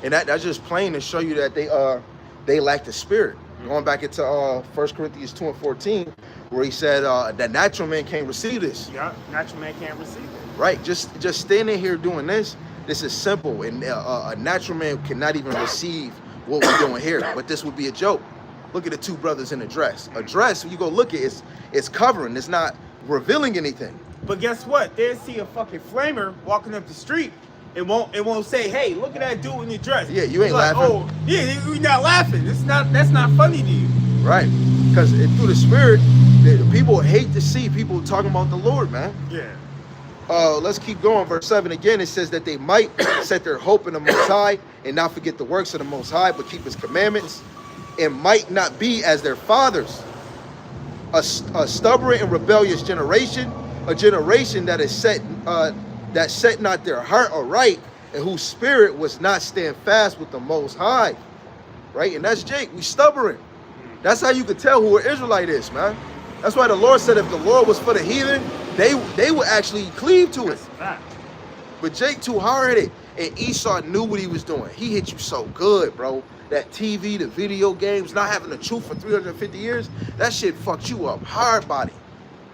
And that's just plain to show you that they lack the spirit. Going back into 1 Corinthians 2 and 14, where he said that natural man can't receive this. Yeah, natural man can't receive it. Right, just standing here doing this is simple, and a natural man cannot even receive what we're doing here. But this would be a joke. Look at the two brothers in a dress. A dress, when you go look at it, it's covering. It's not revealing anything. But guess what? They'll see a fucking flamer walking up the street. It won't say, hey, look at that dude in your dress. Yeah, you ain't like, laughing. Oh, yeah, we not laughing. That's not funny to you. Right. Because through the spirit, the people hate to see people talking about the Lord, man. Yeah. Let's keep going. Verse 7 again, it says that they might set their hope in the Most High and not forget the works of the Most High, but keep his commandments, and might not be as their fathers, a stubborn and rebellious generation, a generation that is set not their heart aright, and whose spirit was not stand fast with the Most High. Right? And that's Jake. We stubborn. That's how you could tell who an Israelite is, man. That's why the Lord said if the Lord was for the heathen, they would actually cleave to it. That's a fact. But Jake too hard-headed, and Esau knew what he was doing. He hit you so good, bro. That TV, the video games, not having the truth for 350 years, that shit fucked you up hard, body.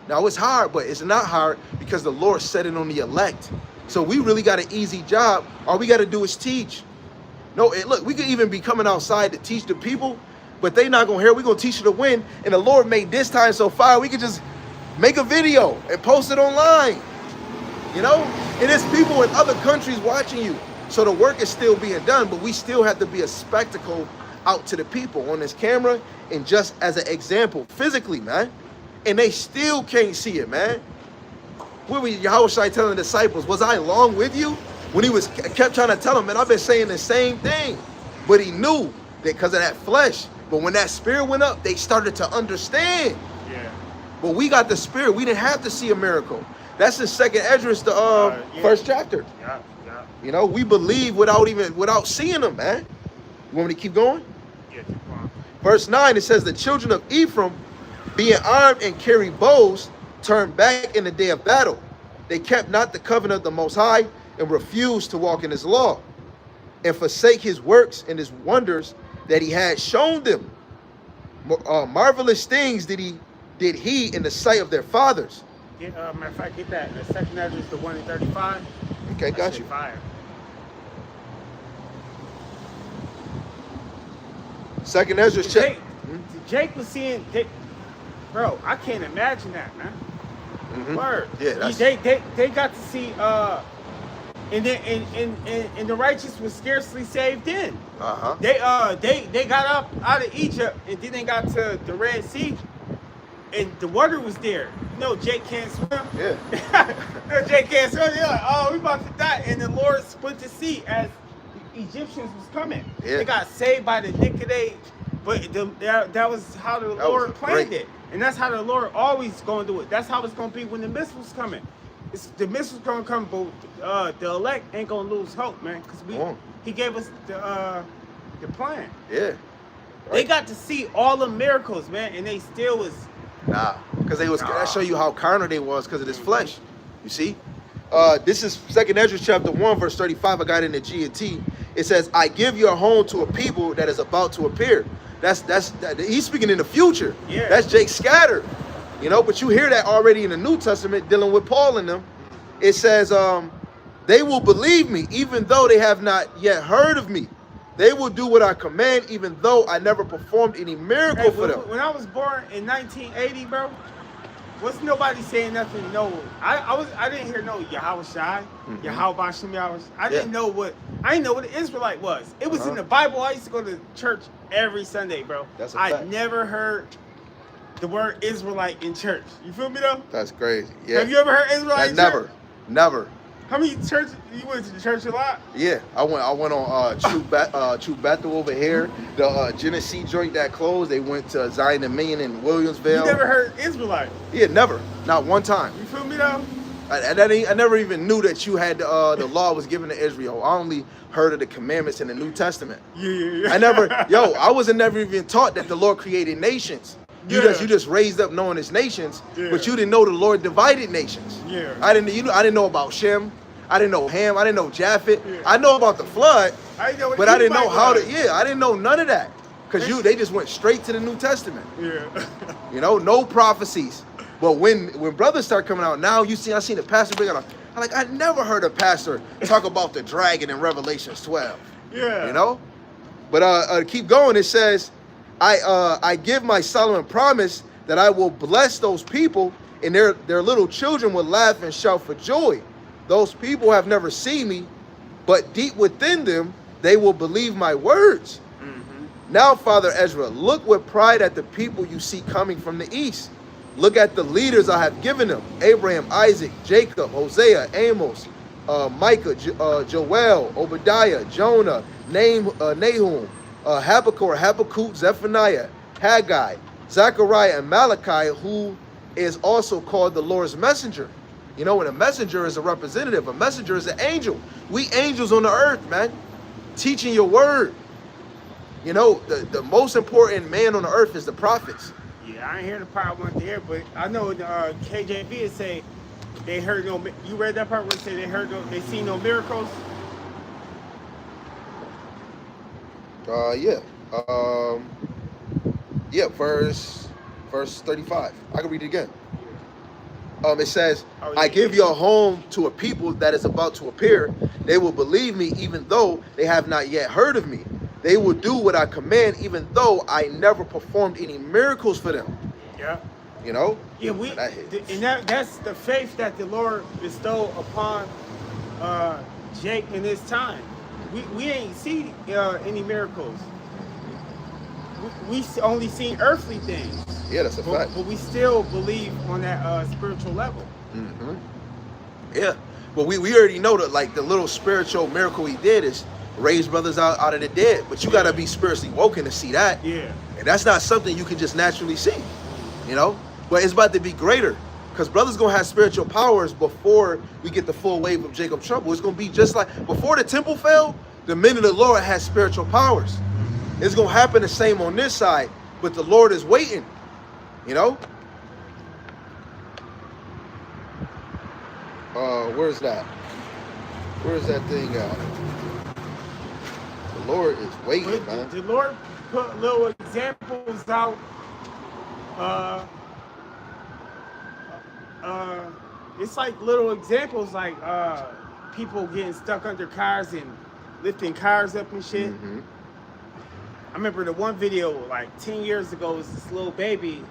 Now, it's hard, but it's not hard because the Lord set it on the elect. So we really got an easy job. All we got to do is teach. No, look, we could even be coming outside to teach the people, but they not going to hear. We're going to teach you to win. And the Lord made this time so fire, we could just make a video and post it online. You know? And there's people in other countries watching you. So the work is still being done, but we still have to be a spectacle out to the people on this camera and just as an example, physically, man. And they still can't see it, man. What were Yahushua telling the disciples? Was I along with you? When he kept trying to tell them, man, I've been saying the same thing. But he knew that because of that flesh. But when that spirit went up, they started to understand. Yeah. But we got the spirit. We didn't have to see a miracle. That's the second Esdras, the first chapter. Yeah. You know, we believe without seeing them, man. You want me to keep going? Yeah, keep going. Verse 9, it says, the children of Ephraim, being armed and carry bows, turned back in the day of battle. They kept not the covenant of the Most High and refused to walk in his law and forsake his works and his wonders that he had shown them. Marvelous things did he in the sight of their fathers. Get, matter of fact, get that. The second Esdras, the 1 in 35. Okay, got you. Fire. Second Esdras, check. Jake was seeing, bro. I can't imagine that, man. Word. Yeah, they got to see, and the righteous was scarcely saved then. They got up out of Egypt and then they got to the Red Sea, and the water was there. No, Jake can't swim. Yeah. No, Jake can't swim. They're like, oh, we about to die. And the Lord split the sea as the Egyptians was coming. Yeah. They got saved by the nick of day. But that was how the Lord planned it. And that's how the Lord always going to do it. That's how it's going to be when the missiles coming. The missiles going to come, but the elect ain't going to lose hope, man. Because he gave us the plan. Yeah. Right. They got to see all the miracles, man, and they still was... Nah, because that show you how carnal they was because of this flesh. You see? This is 2nd Esdras chapter 1, verse 35. I got it in the G&T. It says, I give your home to a people that is about to appear. He's speaking in the future. Yeah. That's Jake scattered. You know, but you hear that already in the New Testament dealing with Paul and them. It says, they will believe me even though they have not yet heard of me. They will do what I command even though I never performed any miracle for them. When I was born in 1980, bro, was nobody saying nothing? No, I didn't hear no Yahushai, Yahweh Shem Yahweh. I didn't know what an Israelite was. It was in the Bible. I used to go to church every Sunday, bro. That's a I fact. never heard the word Israelite in church. You feel me though? That's crazy. Yeah. Have you ever heard Israelite in church? Never. How many churches? You went to the church a lot? Yeah, I went on True Bethel over here. The Genesee joint that closed. They went to Zion Dominion in Williamsville. You never heard Israelite? Yeah, never. Not one time. You feel me though? I never even knew that you had the law was given to Israel. I only heard of the commandments in the New Testament. Yeah. I wasn't never even taught that the Lord created nations. You just raised up knowing his nations, but you didn't know the Lord divided nations. Yeah. I didn't know about Shem. I didn't know Ham. I didn't know Japheth. Yeah. I know about the flood, but I didn't know how to. Yeah, I didn't know none of that because they just went straight to the New Testament. Yeah. You know, no prophecies. But when brothers start coming out now, I seen the pastor bring out. I never heard a pastor talk about the dragon in Revelations 12. Yeah. You know, but keep going. It says, I give my solemn promise that I will bless those people, and their little children will laugh and shout for joy. Those people have never seen me, but deep within them, they will believe my words. Now, Father Ezra, look with pride at the people you see coming from the east. Look at the leaders I have given them: Abraham, Isaac, Jacob, Hosea, Amos, Micah, Joel, Obadiah, Jonah, Nahum, Habakkuk, Zephaniah, Haggai, Zechariah, and Malachi, who is also called the Lord's messenger. You know, when a messenger is a representative, a messenger is an angel. We angels on the earth, man, teaching your word. You know, the most important man on the earth is the prophets. Yeah, I ain't hear the part one there, but I know in KJV it say they heard no. You read that part where it say they heard no, they seen no miracles. Yeah. Yeah, verse 35. I can read it again. It says, Oh, yeah, I give yeah. your home to a people that is about to appear. They will believe me even though they have not yet heard of me. They will do what I command even though I never performed any miracles for them. Yeah. You know? Yeah, that's the faith that the Lord bestowed upon Jake in his time. We ain't see any miracles. We only seen earthly things. Yeah, that's a fact. But we still believe on that spiritual level. Mm-hmm. Yeah. Well, we already know that, like, the little spiritual miracle he did is raise brothers out of the dead. But you got to be spiritually woken to see that. Yeah. And that's not something you can just naturally see, you know? But it's about to be greater. Because brothers going to have spiritual powers before we get the full wave of Jacob trouble. It's going to be just like, before the temple fell, the men of the Lord had spiritual powers. It's going to happen the same on this side. But the Lord is waiting, you know? Where's that? Where's that thing at? The Lord is waiting, man. The Lord put little examples out. It's like little examples, like people getting stuck under cars and lifting cars up and shit. Mm-hmm. I remember the one video like 10 years ago was this little baby.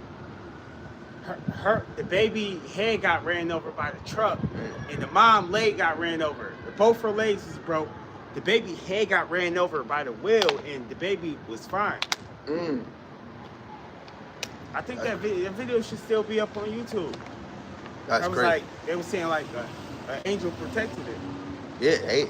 The baby head got ran over by the truck, and the mom leg got ran over. Both her legs was broke. The baby head got ran over by the wheel, and the baby was fine. I think that video should still be up on YouTube. That's was crazy. like they were saying like an angel protected it. Yeah, hey,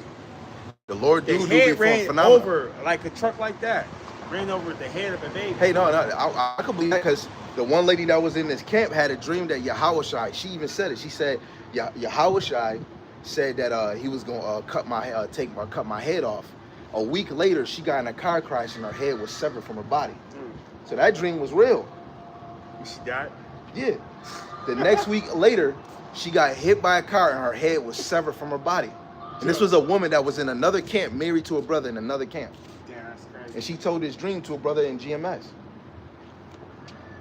the Lord The do head be ran phenomenal. over like a truck like that. Ran over the head of a baby. Hey, no, I could believe that because the one lady that was in this camp had a dream that Yahushai, she even said it. She said, Yahushai said that he was gonna cut my head off. A week later, she got in a car crash and her head was severed from her body. So that dream was real. She died? Yeah. The next week later, she got hit by a car and her head was severed from her body. And this was a woman that was in another camp, married to a brother in another camp. Damn, that's crazy. And she told this dream to a brother in GMS.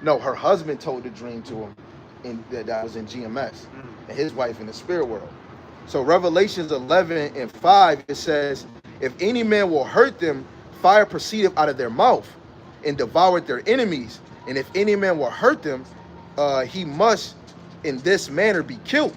No, her husband told the dream to him that was in GMS. And his wife in the spirit world. So Revelations 11:5, it says, if any man will hurt them, fire proceedeth out of their mouth and devoured their enemies. And if any man will hurt them, he must in this manner be killed.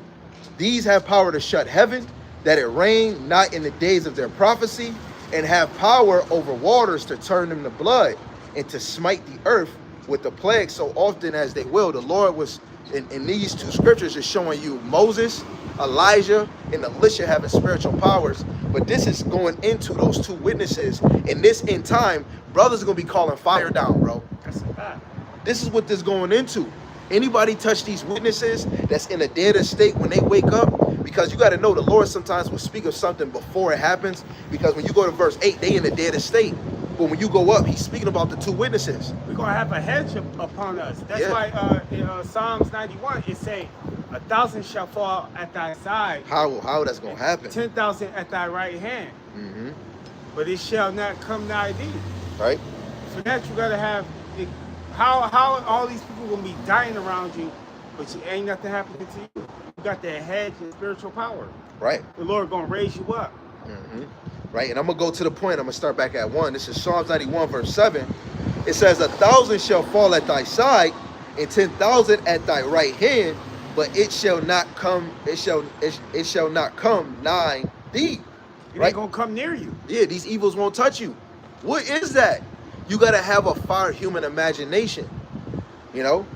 These have power to shut heaven, that it rain not in the days of their prophecy, and have power over waters to turn them to blood, and to smite the earth with the plague so often as they will. The Lord was, in these two scriptures, is showing you Moses, Elijah, and Elisha having spiritual powers. But this is going into those two witnesses. In this end time, brothers are going to be calling fire down, bro. That's a fact. This is what this going into. Anybody touch these witnesses that's in a dead state when they wake up? Because you got to know the Lord sometimes will speak of something before it happens. Because when you go to verse 8, they in a dead state. But when you go up, he's speaking about the two witnesses. We're going to have a hedge upon us. That's why in Psalms 91, it say, 1,000 shall fall at thy side. How that's going to happen? 10,000 at thy right hand. But it shall not come nigh thee. Right? For that, you got to have... How all these people going to be dying around you, but ain't nothing happening to you? You got that hedge and spiritual power. Right. The Lord going to raise you up. Right, and I'm going to go to the point. I'm going to start back at 1. This is Psalms 91, verse 7. It says, 1,000 shall fall at thy side, and 10,000 at thy right hand, but it shall not come, it shall not come nigh thee. It ain't going to come near you. Yeah, these evils won't touch you. What is that? You got to have a fire human imagination, you know?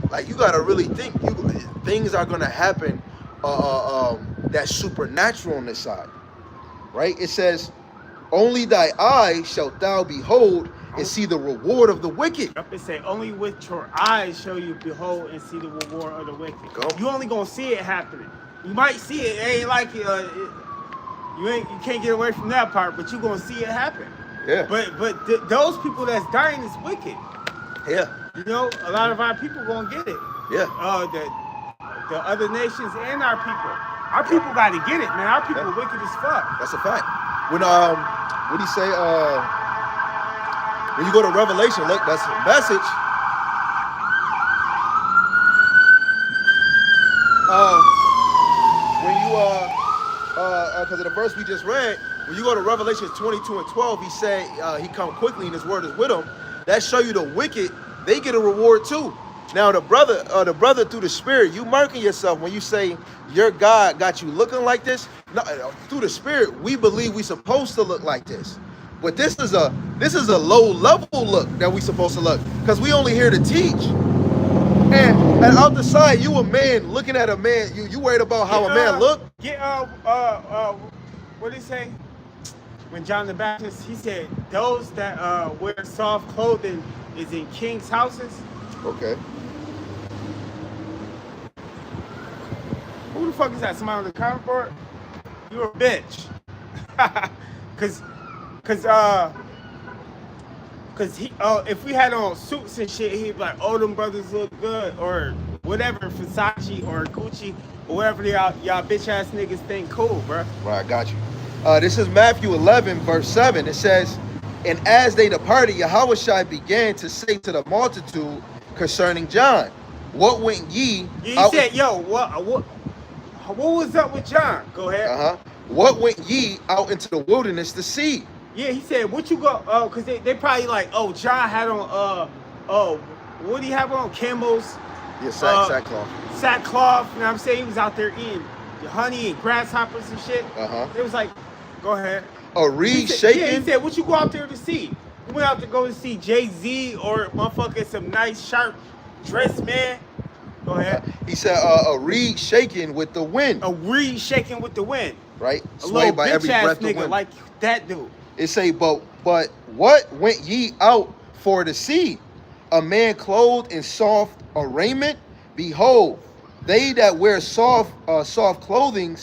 Like, you got to really think. Things are going to happen that's supernatural on this side, right? It says, only thy eye shalt thou behold and see the reward of the wicked. It say, only with your eyes shall you behold and see the reward of the wicked. You only going to see it happening. You might see it. It ain't like you can't get away from that part, but you going to see it happen. Yeah. But those people that's dying is wicked. Yeah. You know, a lot of our people gonna get it. Yeah. The other nations and our people. Our people got to get it, man. Our people wicked as fuck. That's a fact. When what do you say? When you go to Revelation, look, that's a message. When you because of the verse we just read, when you go to Revelation 22 and 12, he said he come quickly and his word is with him. That show you the wicked, they get a reward too. Now the brother through the spirit, you marking yourself when you say your God got you looking like this. No, through the spirit, we believe we supposed to look like this. But this is a low level look that we supposed to look, because we only here to teach. And out the side, you a man looking at a man. You worried about how a man look? What did he say? When John the Baptist, he said, those that wear soft clothing is in king's houses. Okay. Who the fuck is that? Somebody on the comment board? You're a bitch. Cause he if we had on suits and shit, he'd be like, oh, them brothers look good, or whatever, Versace or Gucci or whatever y'all bitch ass niggas think cool, bro. Right, I got you. This is Matthew 11, verse 7. It says, and as they departed, Yahushua began to say to the multitude concerning John, what went ye? He said, yo, what was up with John? Go ahead. What went ye out into the wilderness to see? Yeah, he said, what you go, cause they probably like, oh, John had on, what do he have on? Camels? Yeah, sackcloth. Sackcloth, you know what I'm saying? He was out there eating honey and grasshoppers and shit. It was like, go ahead. A reed shaking? Yeah, he said, what you go out there to see? You went out to go to see Jay-Z or motherfucking some nice, sharp dress man? Go ahead. He said, a reed shaking with the wind. A reed shaking with the wind. Right? A Swayed by bitch every ass breath of nigga wind. like that dude. It say, but what went ye out for to see? A man clothed in soft raiment? Behold, they that wear soft clothing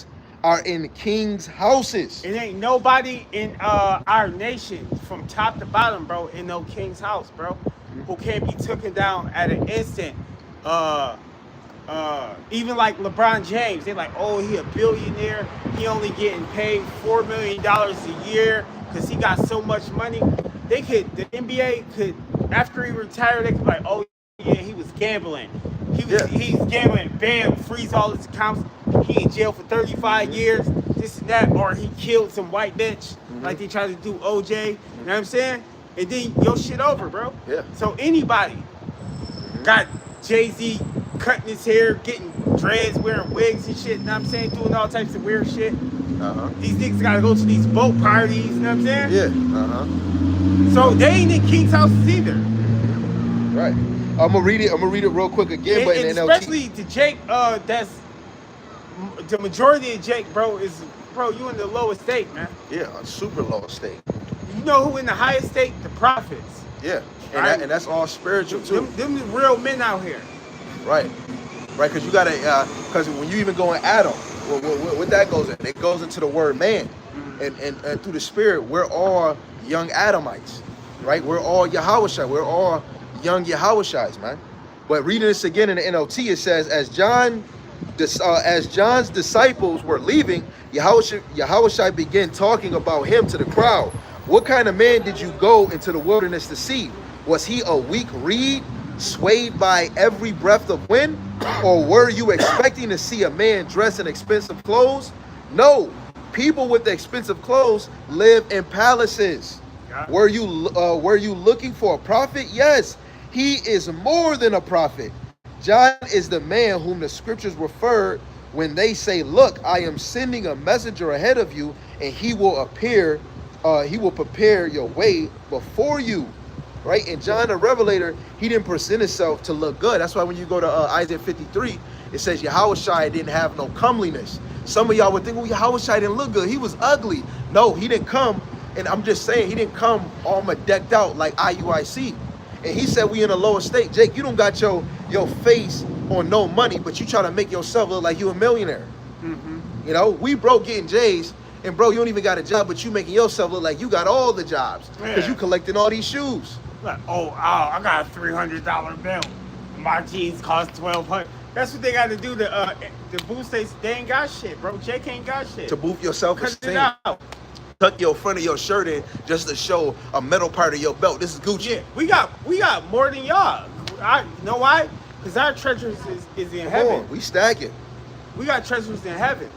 are in king's houses. It ain't nobody in our nation from top to bottom, bro, in no king's house, bro, who can't be taken down at an instant. Even like LeBron James, they're like, oh, he a billionaire. He only getting paid $4 million a year because he got so much money. The NBA could, after he retired, they could be like, oh yeah, he was gambling. He's gambling, bam, freeze all his accounts. He in jail for 35 years, this and that, or he killed some white bitch like they tried to do OJ. You know what I'm saying? And then your shit over, bro. Yeah. So anybody got Jay-Z cutting his hair, getting dreads, wearing wigs and shit, you know what I'm saying? Doing all types of weird shit. These niggas gotta go to these boat parties, you know what I'm saying? Yeah. So they ain't in king's houses either. Right. I'm gonna read it real quick again, but in especially to Jake, that's the majority of Jake, bro, you in the lowest state, man. Yeah, a super low state. You know who in the highest state? The prophets. Yeah, and, right? and that's all spiritual too. Them the real men out here. Right, because you gotta, because when you even go in Adam, what that goes in? It goes into the word man, and through the spirit, we're all young Adamites, right? We're all Yahushua. We're all young Yahushuas, man. But reading this again in the NLT, it says, as John's disciples were leaving, Yahushua began talking about him to the crowd. What kind of man did you go into the wilderness to see? Was he a weak reed, swayed by every breath of wind? Or were you expecting to see a man dressed in expensive clothes? No, people with expensive clothes live in palaces. Were you looking for a prophet? Yes, he is more than a prophet. John is the man whom the scriptures refer when they say, look, I am sending a messenger ahead of you, and he will appear, he will prepare your way before you. Right? And John the Revelator, he didn't present himself to look good. That's why when you go to Isaiah 53, it says Yahushua didn't have no comeliness. Some of y'all would think, well, Yahushua didn't look good. He was ugly. No, he didn't come. And I'm just saying, he didn't come all decked out like IUIC. And he said we in a lower state. Jake, you don't got your face on no money, but you try to make yourself look like you a millionaire. You know, we broke getting J's, And bro, you don't even got a job, but you making yourself look like you got all the jobs because Yeah. you collecting all these shoes. Like, I got a $300 bill. My jeans cost $1,200. That's what they got to do to boost they ain't got shit, bro. Jake ain't got shit. To boost your Cut self-esteem. it out. Tuck your front of your shirt in just to show a metal part of your belt. This is Gucci. Yeah, we got more than y'all. You know why? Because our treasures is in Come heaven. on, we stacking. We got treasures in heaven.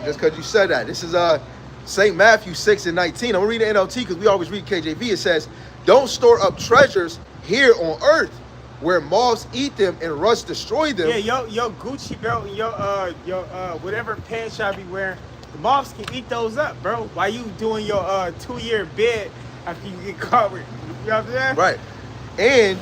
Just because you said that. This is St. Matthew 6:19. I'm going to read the NLT because we always read KJV. It says, don't store up treasures here on earth where moths eat them and rust destroy them. Yeah, your Gucci belt and your whatever pants y'all be wearing, the moths can eat those up, bro. While you doing your 2-year bid after you get caught with, you know what I'm saying? Right. And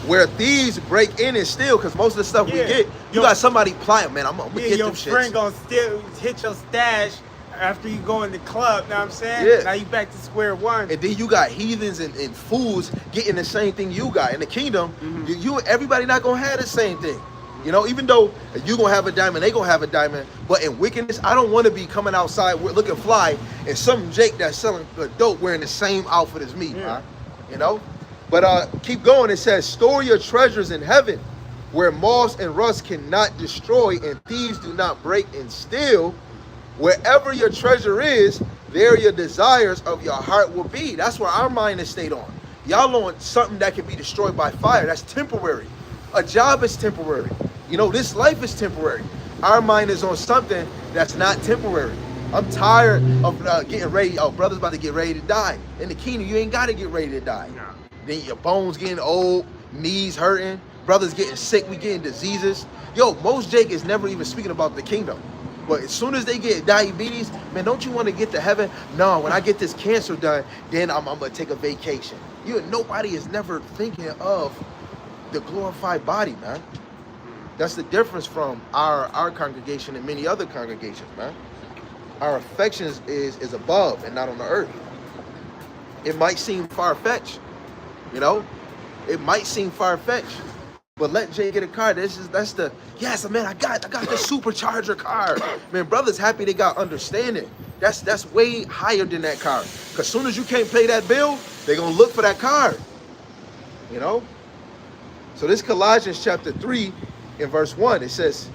where thieves break in and steal, because most of the stuff we get, you got somebody plotting, man, I'm gonna get your them friend shits. gonna still hit your stash after you go in the club, you know what I'm saying? Yeah. Now you back to square one. And then you got heathens and fools getting the same thing you got. In the kingdom, you everybody not gonna have the same thing. You know, even though you gonna have a diamond, they gonna have a diamond. But in wickedness, I don't want to be coming outside looking fly and some Jake that's selling dope wearing the same outfit as me, man. You know? But keep going. It says, store your treasures in heaven where moths and rust cannot destroy and thieves do not break and steal. Wherever your treasure is, there your desires of your heart will be. That's where our mind is stayed on. Y'all on something that can be destroyed by fire. That's temporary. A job is temporary. You know, this life is temporary. Our mind is on something that's not temporary. I'm tired of getting ready. Oh, brother's about to get ready to die. In the kingdom, you ain't got to get ready to die. No. Then your bones getting old, knees hurting, brothers getting sick, we getting diseases. Yo, most Jake is never even speaking about the kingdom. But as soon as they get diabetes, man, don't you want to get to heaven? No, when I get this cancer done, then I'm going to take a vacation. Nobody is never thinking of the glorified body, man. That's the difference from our congregation and many other congregations, man. Our affections is above and not on the earth. It might seem far-fetched, you know? It might seem far-fetched. But let Jay get a car. That's the yes, man. I got the supercharger car. Man, brothers happy they got understanding. That's way higher than that car. Cause soon as you can't pay that bill, they gonna look for that car. You know. So this Colossians chapter 3, in verse 1, it says,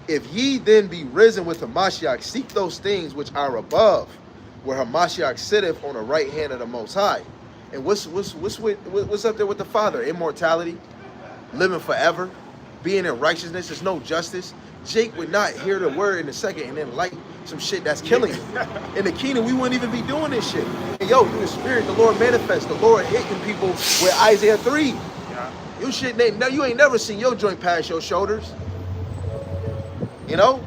"If ye then be risen with Hamashiach, seek those things which are above, where Hamashiach sitteth on the right hand of the Most High." And what's up there with the Father? Immortality. Living forever, being in righteousness, there's no justice. Jake would not hear the word in a second and then like some shit that's killing you. In the kingdom, we wouldn't even be doing this shit. And yo, through the spirit, the Lord manifests. The Lord hitting people with Isaiah 3. Yeah. You ain't never seen your joint past your shoulders. You know?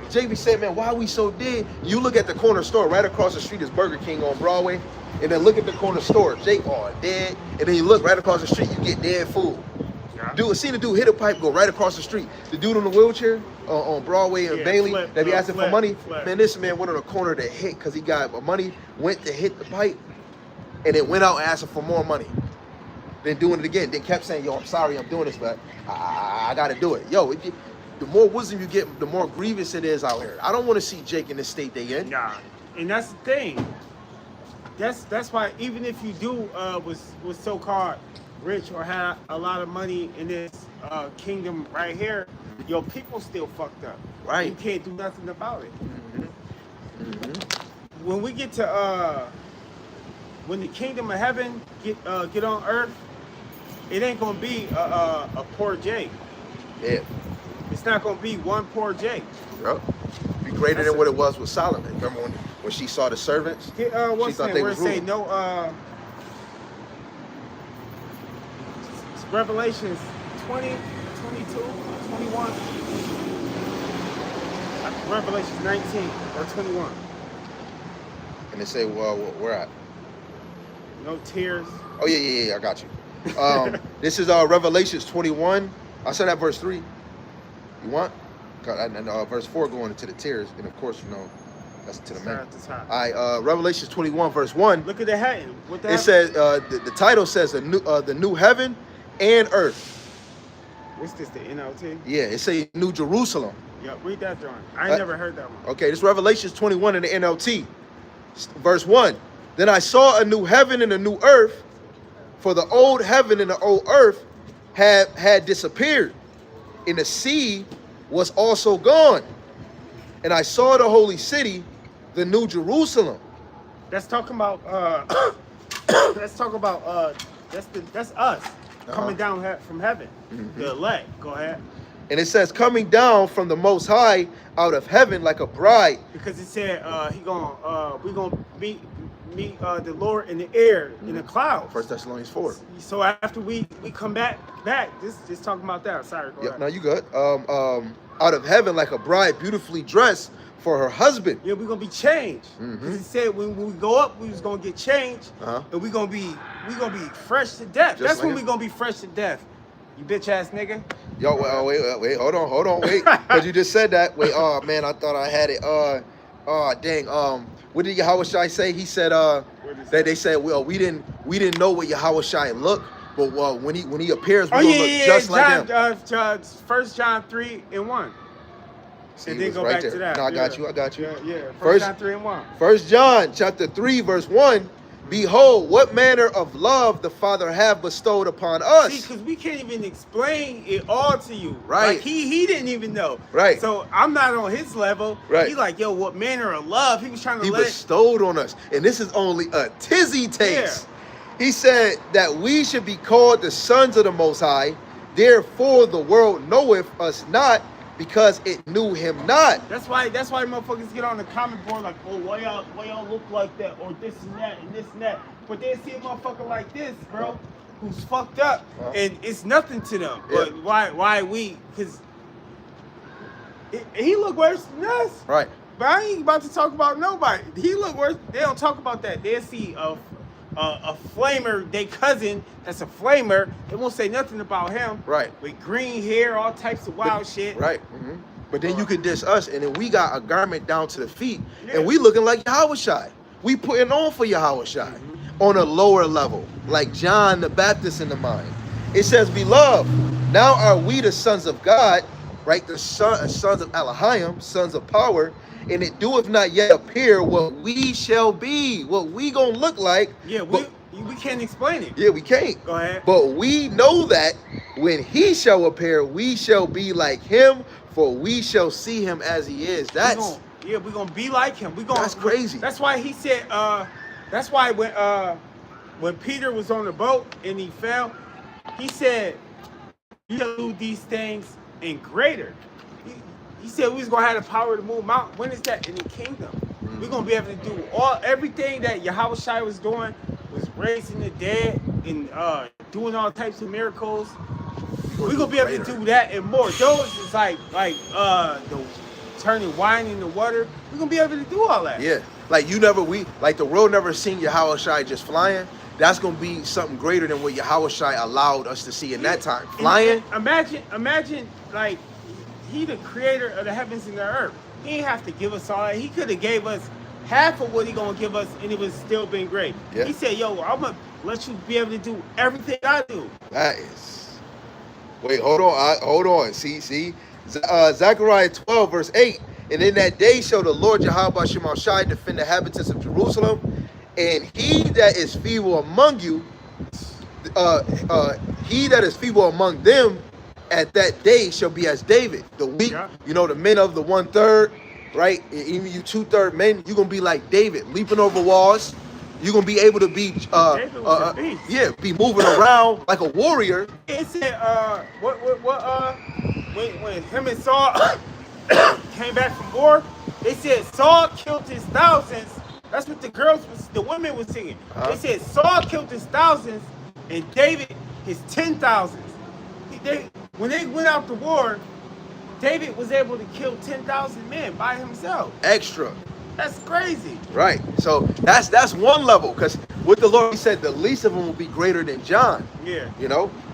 JB said, man, why are we so dead? You look at the corner store right across the street is Burger King on Broadway. And then look at the corner store, Jake dead. And then you look right across the street, you get dead food. Dude, seen the dude hit a pipe, go right across the street. The dude on the wheelchair on Broadway and Bailey that be asking for money. Man, this man went on the corner to hit because he got money, went to hit the pipe, and then went out and asked for more money. Then doing it again. Then kept saying, yo, I'm sorry I'm doing this, but I got to do it. Yo, the more wisdom you get, the more grievous it is out here. I don't want to see Jake in the state they in. Nah, and that's the thing. That's why even if you do was so-called rich or have a lot of money in this kingdom right here, your people still fucked up. Right. You can't do nothing about it. When we get to when the kingdom of heaven get on earth, it ain't gonna be a poor Jake. Yeah. It's not gonna be one poor Jake. Bro. Be greater than what it was with Solomon. Remember when she saw the servants? What's she thought that? they Where was it say ruling. no Revelations 20, 22, 21. Revelations 19 or 21. And they say, well, where at? No tears. Oh, yeah, I got you. This is Revelations 21. I said that verse 3. You want? And verse 4 going into the tears. And of course, that's to the men. All right, Revelations 21, verse 1. Look at the heading. What the It says, the title says the new heaven and earth. What's this, the NLT? Yeah, it say New Jerusalem Yeah, read that drawing. I ain't never heard that one. Okay, this is Revelations 21 in the NLT. Verse 1. Then I saw a new heaven and a new earth, for the old heaven and the old earth had disappeared, and the sea was also gone. And I saw the holy city, the new Jerusalem. Let's talk about let's talk about that's us coming down from heaven. The elect. Go ahead. And it says, coming down from the Most High out of heaven like a bride. Because it said we gonna meet the Lord in the air in the clouds. 1 Thessalonians 4. So after we come back, just talking about that. Sorry, go Yep, ahead. now you good. Out of heaven like a bride beautifully dressed for her husband. Yeah, we're gonna be changed. Because it said when we go up, we was gonna get changed, and we're gonna be fresh to death. Just That's like when him. we're gonna be fresh to death. You bitch ass nigga. Yo, wait, hold on, wait. Because you just said that. Wait, oh man, I thought I had it. Dang. What did Yahushua say? He said that they said, well, we didn't know what Yahushua looked, but when he appears, we're gonna look just like him. 1 John 3:1. See, And he then was go right back there. to that. No, I got you. Yeah. 1 First- John 3:1. 1 John chapter 3 verse 1. Behold, what manner of love the Father hath bestowed upon us. See, because we can't even explain it all to you. Right. Like he didn't even know. Right. So I'm not on his level. Right. He's like, yo, what manner of love? He was trying to He let bestowed on us. And this is only a tizzy taste. He said that we should be called the sons of the Most High. Therefore the world knoweth us not, because it knew him not. That's why motherfuckers get on the comment board like, oh, why y'all look like that, or this and that and this and that. But they see a motherfucker like this, bro, who's fucked up, and it's nothing to them. Yeah. But why we? Because he look worse than us. Right. But I ain't about to talk about nobody. He look worse. They don't talk about that. They see a flamer, they cousin that's a flamer. They won't say nothing about him. Right. With green hair, all types of wild shit. Right. But then you could diss us, and then we got a garment down to the feet, Yeah. and we looking like Yahushua. We putting on for Yahushua on a lower level, like John the Baptist in the mind. It says, beloved, now are we the sons of God, right? The sons of Elohim, sons of power, and it doeth not yet appear what we shall be, what we gonna look like. Yeah, we can't explain it. Yeah, we can't. Go ahead. But we know that when he shall appear, we shall be like him, for we shall see him as he is. We're gonna be like him. That's crazy. That's why he said. That's why when Peter was on the boat and he fell, he said, "You shall do these things and greater." He said we was gonna have the power to move mountains. When is that? In the kingdom. We're gonna be able to do everything that Yahushua was doing, was raising the dead and doing all types of miracles. We're gonna be able to do that and more. Those is like the turning wine into water. We're gonna be able to do all that. Yeah, like the world never seen Yahushua just flying. That's gonna be something greater than what Yahushua allowed us to see in that time. Flying. And imagine like he the creator of the heavens and the earth. He didn't have to give us all that. He could have gave us half of what he gonna give us, and it would still been great. Yeah. He said, "Yo, I'm gonna let you be able to do everything I do." That is. Wait, hold on. See. Zechariah 12 verse 8. And in that day shall the Lord Yahweh Shema Shai defend the inhabitants of Jerusalem, and he that is feeble among you, he that is feeble among them at that day shall be as David. The weak, the men of the 1/3, right? Even you 2/3 men, you're gonna be like David, leaping over walls. You're gonna be able to be be moving around like a warrior. It said when him and Saul came back from war, they said Saul killed his thousands. That's what the women was singing. They said Saul killed his thousands and David his 10,000s. When they went out to war, David was able to kill 10,000 men by himself. Extra. That's crazy. Right. So that's one level, because with the Lord, he said the least of them will be greater than John. Yeah.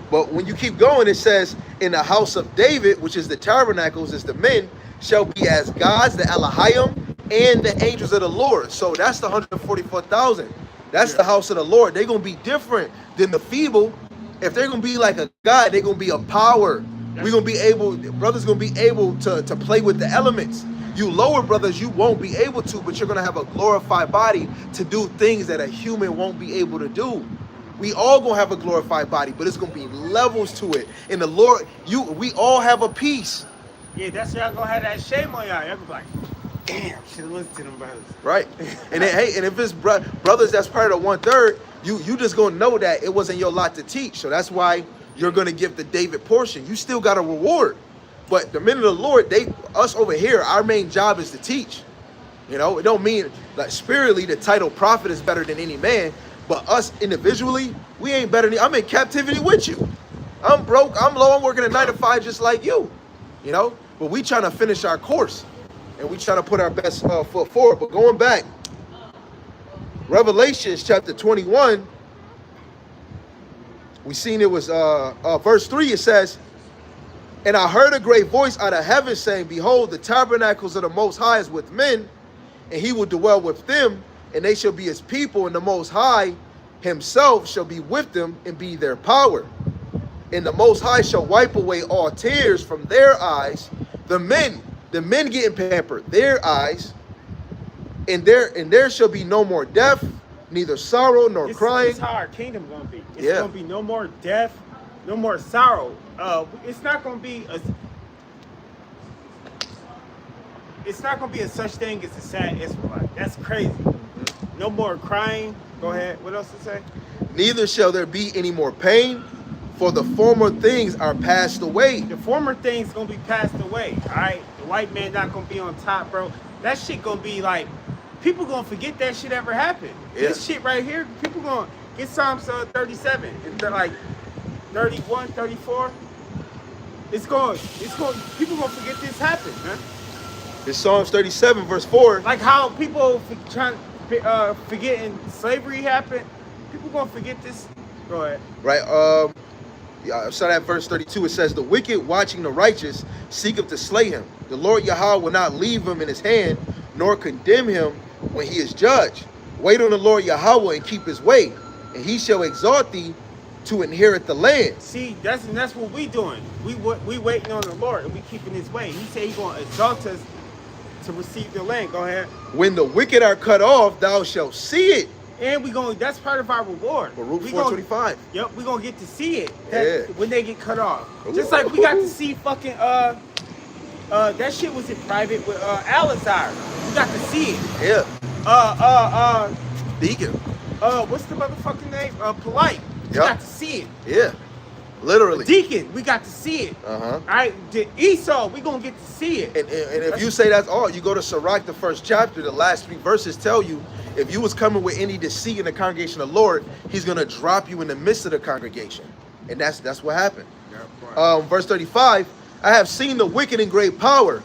But when you keep going, it says, in the house of David, which is the tabernacles, is the men, shall be as gods, the Elohim, and the angels of the Lord. So that's the 144,000. That's the house of the Lord. They're going to be different than the feeble. If they're going to be like a God, they're going to be a power. We're gonna be able, brothers gonna be able to play with the elements. You lower brothers, you won't be able to, but you're gonna have a glorified body to do things that a human won't be able to do. We all gonna have a glorified body, but it's gonna be levels to it. And the Lord, we all have a piece. Yeah, that's y'all gonna have that shame on y'all. Y'all gonna be like, damn, should have listened to them brothers. Right. And then, hey, and if it's brothers that's part of the 1/3, you just gonna know that it wasn't your lot to teach. So that's why you're gonna give the David portion. You still got a reward. But the men of the Lord, us over here, our main job is to teach. You know, it don't mean like spiritually the title prophet is better than any man, but us individually, we ain't better than, I'm in captivity with you. I'm broke, I'm low, I'm working a 9 to 5 just like you. You know, but we trying to finish our course and we trying to put our best foot forward. But going back, Revelations chapter 21, we seen it was verse 3, it says, and I heard a great voice out of heaven saying, behold, the tabernacles of the Most High is with men, and he will dwell with them, and they shall be his people, and the Most High himself shall be with them and be their power. And the Most High shall wipe away all tears from their eyes. The men getting pampered, their eyes, and there shall be no more death, neither sorrow nor crying. This is how our kingdom gonna be. It's gonna be no more death, no more sorrow. It's not gonna be a such thing as a sad Israelite. That's crazy. No more crying. Go ahead. What else to say? Neither shall there be any more pain, for the former things are passed away. The former things gonna be passed away. All right. The white man not gonna be on top, bro. That shit gonna be like, people gonna forget that shit ever happened. Yeah. This shit right here, people gonna get Psalms 37. It's like 31, 34. People gonna forget this happened, man. It's Psalms 37 verse 4. Like how people forgetting slavery happened. People gonna forget this. Go ahead. Right. I saw that verse 32. It says, the wicked watching the righteous seeketh to slay him. The Lord Yahweh will not leave him in his hand, nor condemn him when he is judged. Wait on the Lord Yahweh and keep his way, and he shall exalt thee to inherit the land. See, that's what we doing. We waiting on the Lord and we keeping his way. He said he gonna exalt us to receive the land. Go ahead. When the wicked are cut off, thou shalt see it. And that's part of our reward. Baruch 4:25. Yep, we gonna get to see it. When they get cut off. Ooh. Just like we got to see fucking that shit was in private with Alizar. We got to see it. Yeah. Deacon. What's the motherfucking name? Polite. We got to see it. Yeah. Literally. Deacon, we got to see it. Uh-huh. All right. The Esau, we gonna get to see it. And if you say that's all, you go to Sirach, the 1st chapter, the last 3 verses tell you, if you was coming with any deceit in the congregation of the Lord, he's gonna drop you in the midst of the congregation. And that's what happened. Verse 35, I have seen the wicked in great power,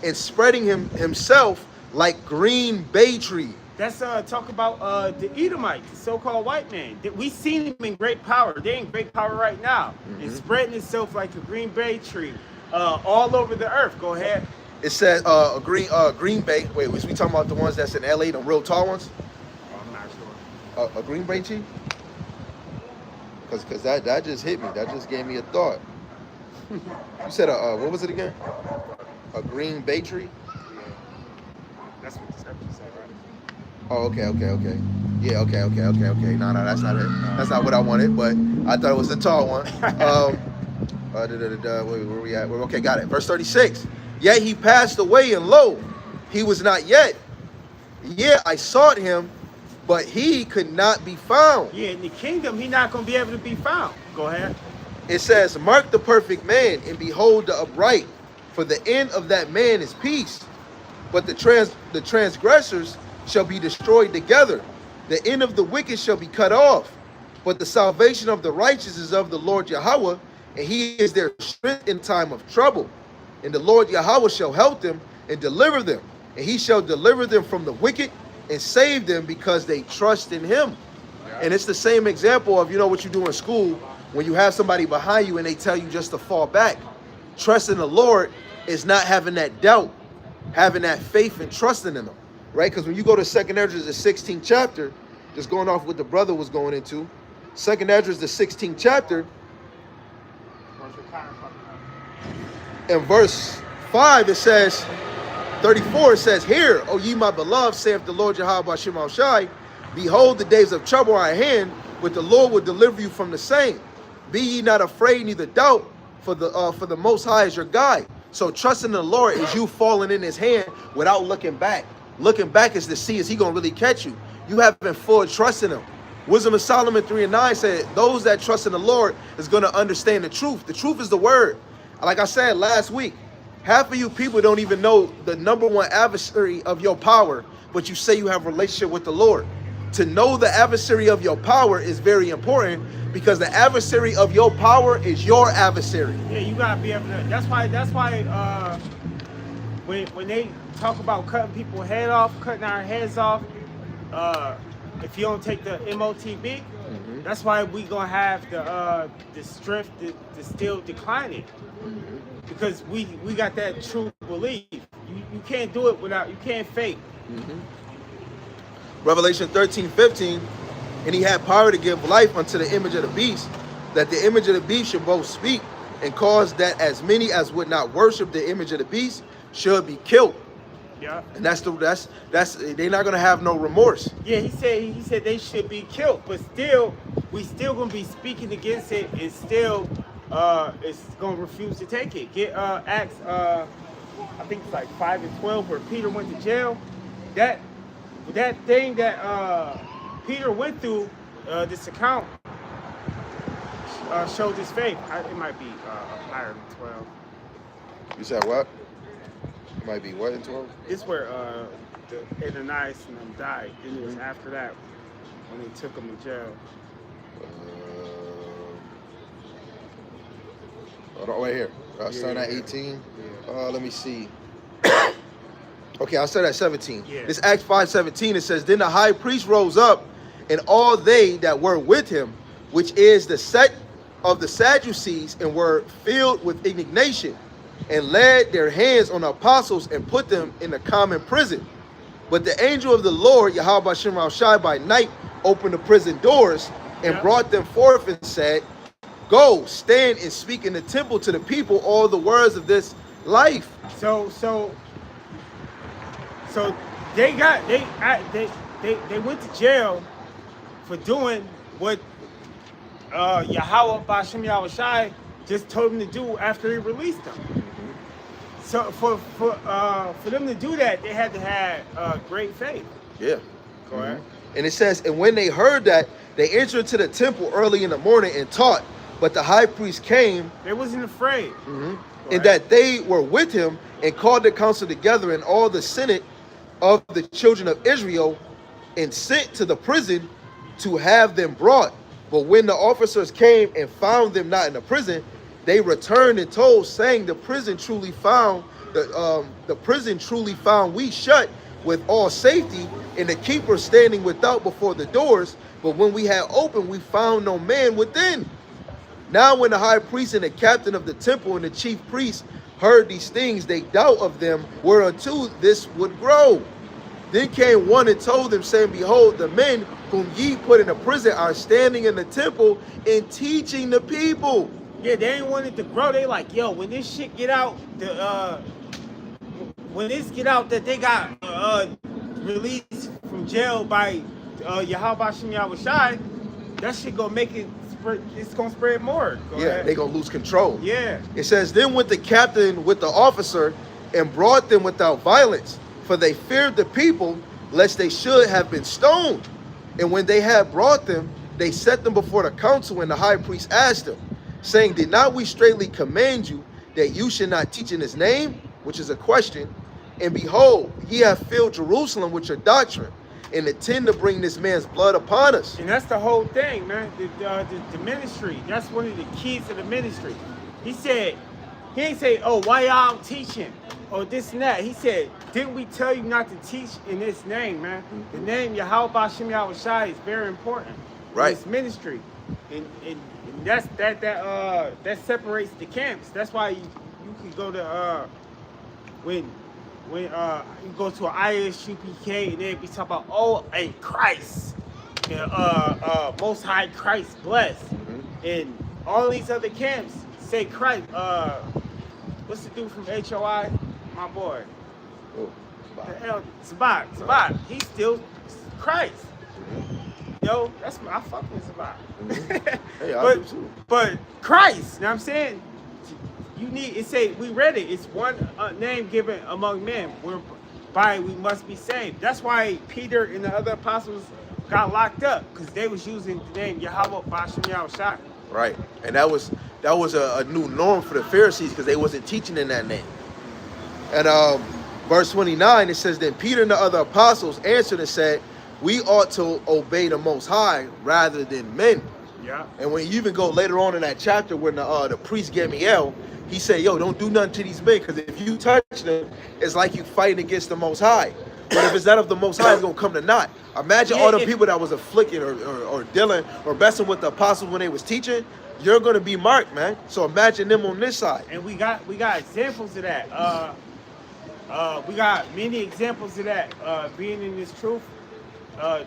and spreading himself like green bay tree. That's talk about the Edomites, the so-called white man. We seen him in great power. They're in great power right now. Mm-hmm. And spreading itself like a green bay tree all over the earth. Go ahead. It says a green bay. Wait, was we talking about the ones that's in LA, the real tall ones? Oh, I'm not sure. A green bay tree? Because that just hit me. That just gave me a thought. You said what was it again? A green bay tree? Yeah. That's what the scripture said, right? Oh, okay. Yeah, okay. No, that's not it. That's not what I wanted, but I thought it was the tall one. Wait, where we at? Okay, got it. Verse 36. Yet he passed away, and lo, he was not yet. Yeah, I sought him, but he could not be found. Yeah, in the kingdom, he's not going to be able to be found. Go ahead. It says, mark the perfect man, and behold the upright, for the end of that man is peace. But the transgressors shall be destroyed together. The end of the wicked shall be cut off. But the salvation of the righteous is of the Lord Yahweh, and he is their strength in time of trouble. And the Lord Yahweh shall help them and deliver them. And he shall deliver them from the wicked and save them because they trust in him. Yeah. And it's the same example of, what you do in school when you have somebody behind you and they tell you just to fall back. Trusting the Lord is not having that doubt, having that faith and trusting in him. Right? Because when you go to 2nd Esdras, the 16th chapter, just going off what the brother was going into, 2nd Esdras, the 16th chapter, in verse 5, it says, 34, it says, "Hear, O ye my beloved, saith the Lord Yahweh Shema Shai, behold, the days of trouble are at hand, but the Lord will deliver you from the same. Be ye not afraid, neither doubt, for the Most High is your guide." So trusting in the Lord is you falling in his hand without looking back. Looking back is to see, is he going to really catch you? You having full trust in him. Wisdom of Solomon 3:9 said, those that trust in the Lord is going to understand the truth. The truth is the word. Like I said last week, half of you people don't even know the number one adversary of your power, but you say you have a relationship with the Lord. To know the adversary of your power is very important, because the adversary of your power is your adversary. Yeah, you gotta be able to. That's why. When they talk about cutting people's head off, cutting our heads off, if you don't take the MOTB, that's why we gonna have the strength to still declining, because we got that true belief. You can't do it without. You can't fake. Revelation 13:15, and he had power to give life unto the image of the beast, that the image of the beast should both speak, and cause that as many as would not worship the image of the beast should be killed. Yeah. And that's they're not gonna have no remorse. Yeah, he said they should be killed, but still, we still gonna be speaking against it, and still, it's gonna refuse to take it. Get Acts, I think it's like 5 and 12, where Peter went to jail. That thing that Peter went through, this account showed his faith. It might be higher than 12. You said what? It might be what in 12? This is where the Ananias and them died. Then it was after that when they took him to jail. Hold on, right here. Starting at 18. Yeah. Let me see. Okay, I'll start at 17. Yeah. This Acts 5:17, it says, "Then the high priest rose up, and all they that were with him, which is the sect of the Sadducees, and were filled with indignation, and laid their hands on the apostles and put them in the common prison. But the angel of the Lord, Yahweh Shema Shai, by night opened the prison doors and brought them forth and said, Go, stand and speak in the temple to the people all the words of this life." So they went to jail for doing what Yahweh Bashem Yahushai just told them to do after he released them. So for them to do that, they had to have great faith. Yeah. Correct. And it says, "And when they heard that, they entered into the temple early in the morning and taught. But the high priest came, They wasn't afraid. and that they were with him, and called the council together and all the senate of the children of Israel, and sent to the prison to have them brought. But when the officers came and found them not in the prison, they returned and told, saying, the prison truly found we shut with all safety, and the keeper standing without before the doors. But when we had opened, we found no man within. Now when the high priest and the captain of the temple and the chief priests heard these things, they doubt of them whereunto this would grow. Then came one and told them, saying, Behold, the men whom ye put in the prison are standing in the temple and teaching the people. Yeah, they ain't wanted to grow. They like, yo, when this shit get out, that they got released from jail by Yahweh Shem Yahushai, that shit gonna make it spread. It's gonna spread more. Go ahead. They gonna lose control. Yeah. It says, then went the captain with the officer and brought them without violence, for they feared the people, lest they should have been stoned. And when they had brought them, they set them before the council, and the high priest asked them, saying, Did not we straitly command you that you should not teach in his name? Which is a question. And behold, ye have filled Jerusalem with your doctrine, and intend to bring this man's blood upon us. And that's the whole thing, man. The ministry. That's one of the keys to the ministry. He said, he ain't say, oh, why y'all teaching? Or this and that. He said, didn't we tell you not to teach in this name, man? The name Yahweh Shem Yahushai is very important. Right. It's ministry. And that separates the camps. That's why you can go to when you go to an ISUPK and they be talking about, oh, a Christ, Most High Christ blessed, and all these other camps say Christ, what's the dude from HOI? My boy. Oh, The hell, Sabat. He's still Christ. Yo, that's my, I fuck with Sabat. Hey, I do too. But Christ, you know what I'm saying? You need, it say, we read it, it's one name given among men, whereby we must be saved. That's why Peter and the other apostles got locked up, because they was using the name Yahweh Bashem Yahushua. Right, and that was a new norm for the Pharisees because they wasn't teaching in that name. And verse 29, it says, then Peter and the other apostles answered and said, we ought to obey the Most High rather than men. Yeah. And when you even go later on in that chapter when the priest Gamaliel, he said, yo, don't do nothing to these men, because if you touch them, it's like you fighting against the Most High. But if it's not of the Most High, it's going to come to naught. Imagine all the people that was afflicted or dealing or messing with the apostles when they was teaching. You're going to be marked, man. So imagine them on this side. And we got examples of that. We got many examples of that being in this truth. The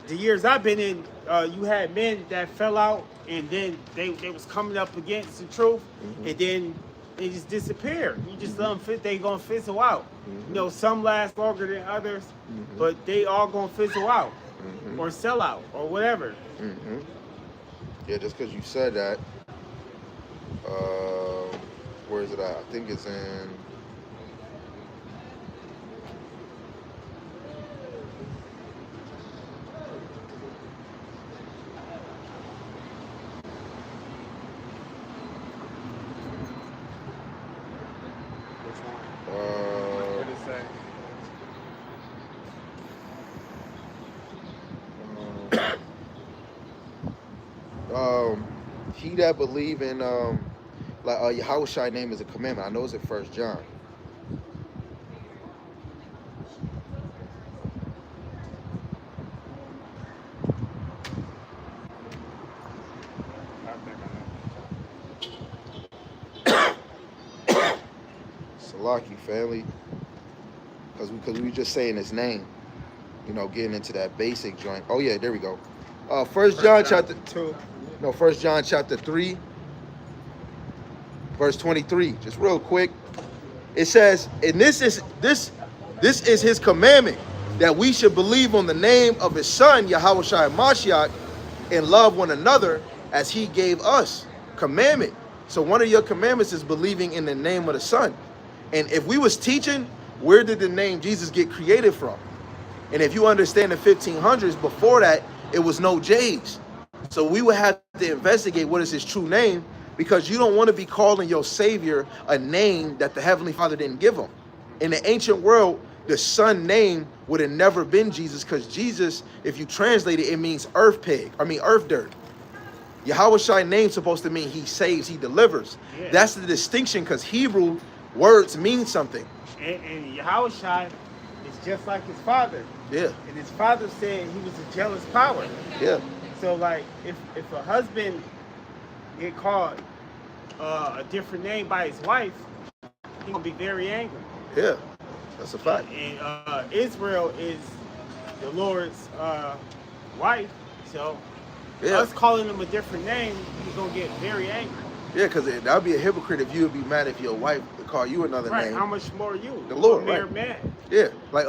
years I've been in, you had men that fell out, and then they was coming up against the truth, and then they just disappeared. You just let them fit, they gonna fizzle out. You know, some last longer than others, but they all gonna fizzle out or sell out or whatever. Yeah, just because you said that, where is it at? I think it's in... What did it say? He that believe in Yahushua name is a commandment. I know it's in 1 John. Salaki family, because we were just saying his name, you know, getting into that basic joint. Oh yeah, there we go. 1 John chapter 2. No, 1 John chapter 3, verse 23. Just real quick. It says, and this is his commandment, that we should believe on the name of his son, Yahushua Mashiach, and love one another as he gave us. Commandment. So one of your commandments is believing in the name of the son. And if we was teaching, where did the name Jesus get created from? And if you understand the 1500s, before that, it was no J's. So we would have to investigate what is his true name, because you don't want to be calling your Savior a name that the Heavenly Father didn't give him. In the ancient world, the son name would have never been Jesus, because Jesus, if you translate it, it means earth dirt. Yahushua name supposed to mean he saves, he delivers. Yeah. That's the distinction, because Hebrew words mean something. And Yahushua is just like his father. Yeah. And his father said he was a jealous power. Yeah. So like if a husband get called a different name by his wife, he's gonna be very angry. Yeah, that's a fact. And Israel is the Lord's wife, so us calling him a different name, he's gonna get very angry. Yeah, because that would be a hypocrite if you would be mad if your wife would call you another name. How much more you? The Lord, right? Man. Yeah, like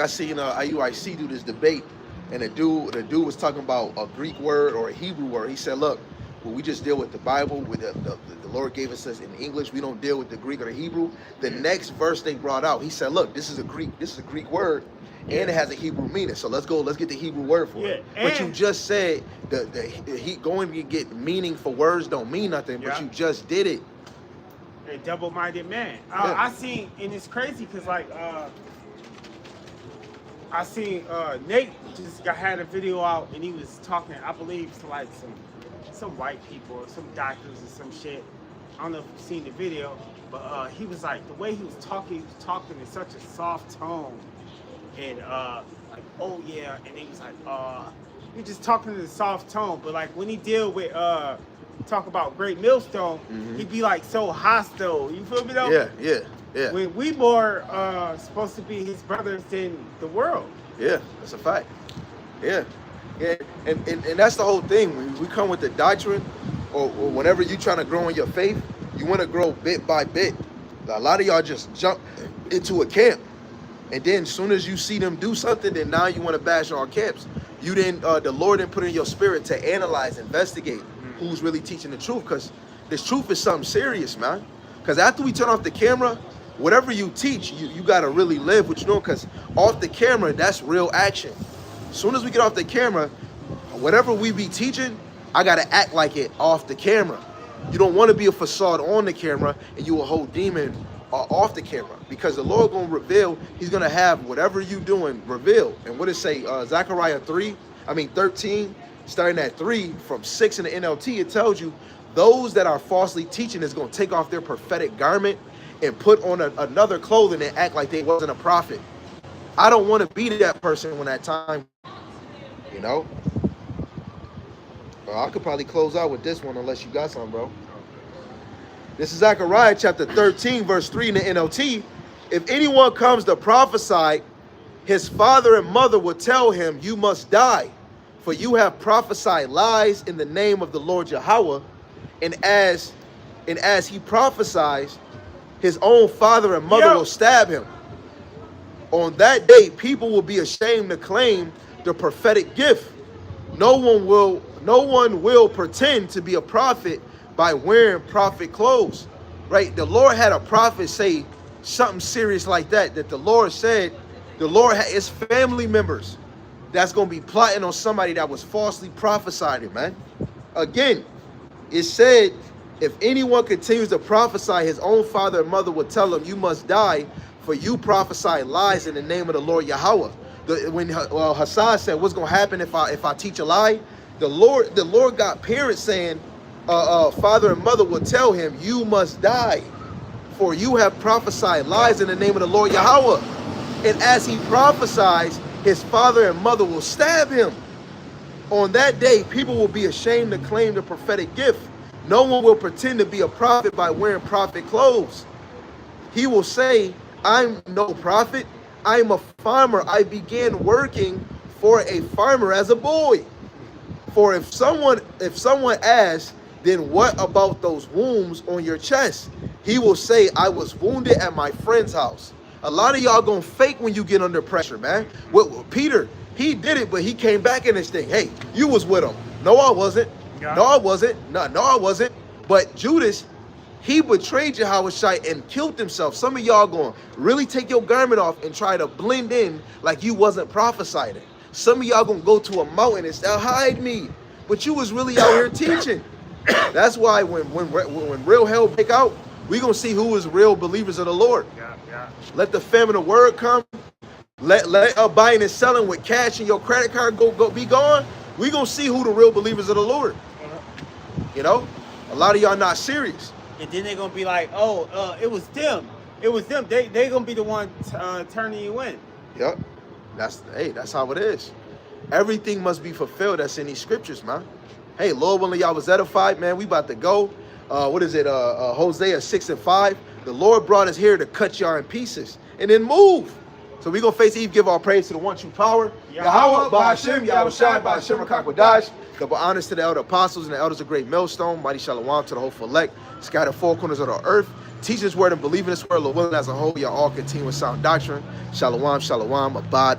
I seen IUIC do this debate, and the dude was talking about a Greek word or a Hebrew word. He said, look, well, we just deal with the Bible, with the Lord gave us in English. We don't deal with the Greek or the Hebrew. The next verse they brought out, he said, look, this is a Greek word, and it has a Hebrew meaning. So let's get the Hebrew word for it. But you just said he going to get meaning for words don't mean nothing, but you just did it. A double-minded man. I seen, and it's crazy because like I seen Nate just had a video out, and he was talking, I believe, to like some white people or some doctors or some shit. I don't know if you've seen the video, but he was like, the way he was talking in such a soft tone, and like, oh yeah, and he was like, he was just talking in a soft tone, but like when he deal with talk about Great Millstone, he'd be like so hostile. You feel me though? Yeah. When we more supposed to be his brothers than the world. Yeah, that's a fact. Yeah, and that's the whole thing. When we come with the doctrine, or whenever you're trying to grow in your faith, You want to grow bit by bit. A lot of y'all just jump into a camp, and then as soon as you see them do something, then now you want to bash all camps. You didn't. The Lord didn't put in your spirit to analyze, investigate who's really teaching the truth, because this truth is something serious, man. Because after we turn off the camera, whatever you teach, you got to really live what you're doing, because off the camera, that's real action. As soon as we get off the camera, whatever we be teaching, I got to act like it off the camera. You don't want to be a facade on the camera and you a whole demon off the camera, because the Lord going to reveal. He's going to have whatever you doing revealed. And what it say? Zechariah 13, starting at 3, from 6 in the NLT, it tells you those that are falsely teaching is going to take off their prophetic garment and put on another clothing and act like they wasn't a prophet. I don't want to be that person when that time, you know. I could probably close out with this one unless you got something, bro. This is Zechariah chapter 13, verse 3 in the NLT. If anyone comes to prophesy, his father and mother will tell him, you must die, for you have prophesied lies in the name of the Lord Yahweh. And as he prophesies, his own father and mother will stab him. On that day, people will be ashamed to claim the prophetic gift. No one will pretend to be a prophet by wearing prophet clothes, right? The Lord had a prophet say something serious like that the Lord said, the Lord had his family members that's going to be plotting on somebody that was falsely prophesying, man. Again, it said, if anyone continues to prophesy, his own father and mother will tell him, you must die, for you prophesy lies in the name of the Lord Yahweh. When Hassan said, what's going to happen if I teach a lie? The Lord got parents saying, father and mother will tell him, you must die, for you have prophesied lies in the name of the Lord Yahweh. And as he prophesies, his father and mother will stab him. On that day, people will be ashamed to claim the prophetic gift. No one will pretend to be a prophet by wearing prophet clothes. He will say, I'm no prophet. I'm a farmer. I began working for a farmer as a boy. For if someone asks, then what about those wounds on your chest? He will say, I was wounded at my friend's house. A lot of y'all gonna fake when you get under pressure, man. Peter, he did it, but he came back in this thing. Hey, you was with him. No, I wasn't. Yeah. No, I wasn't. No, I wasn't. But Judas, he betrayed Yahweh and killed himself. Some of y'all gonna really take your garment off and try to blend in like you wasn't prophesying. Some of y'all gonna go to a mountain and say, hide me. But you was really out here teaching. That's why when real hell break out, we gonna see who is real believers of the Lord. Yeah. Let the famine of word come. Let buying and selling with cash and your credit card go be gone. We gonna see who the real believers of the Lord. You know, a lot of y'all not serious. And then they're gonna be like, it was them. It was them. They gonna be the one turning you in. Yep. That's how it is. Everything must be fulfilled that's in these scriptures, man. Hey, Lord willing, y'all was edified, man. We about to go. What is it? Hosea 6:5. The Lord brought us here to cut y'all in pieces and then move. So we gonna face Eve, give our praise to the one true power. Yahweh, Ba'ashem, Yahweh Shai, Ba'ashem, Rakakwadash. Double honors to the elder apostles and the elders of great millstone. Mighty shalom to the whole elect. Scattered four corners of the earth. Teach this word and believe in this word. Lord willing, as a whole, y'all all continue with sound doctrine. Shalom, shalom, abad.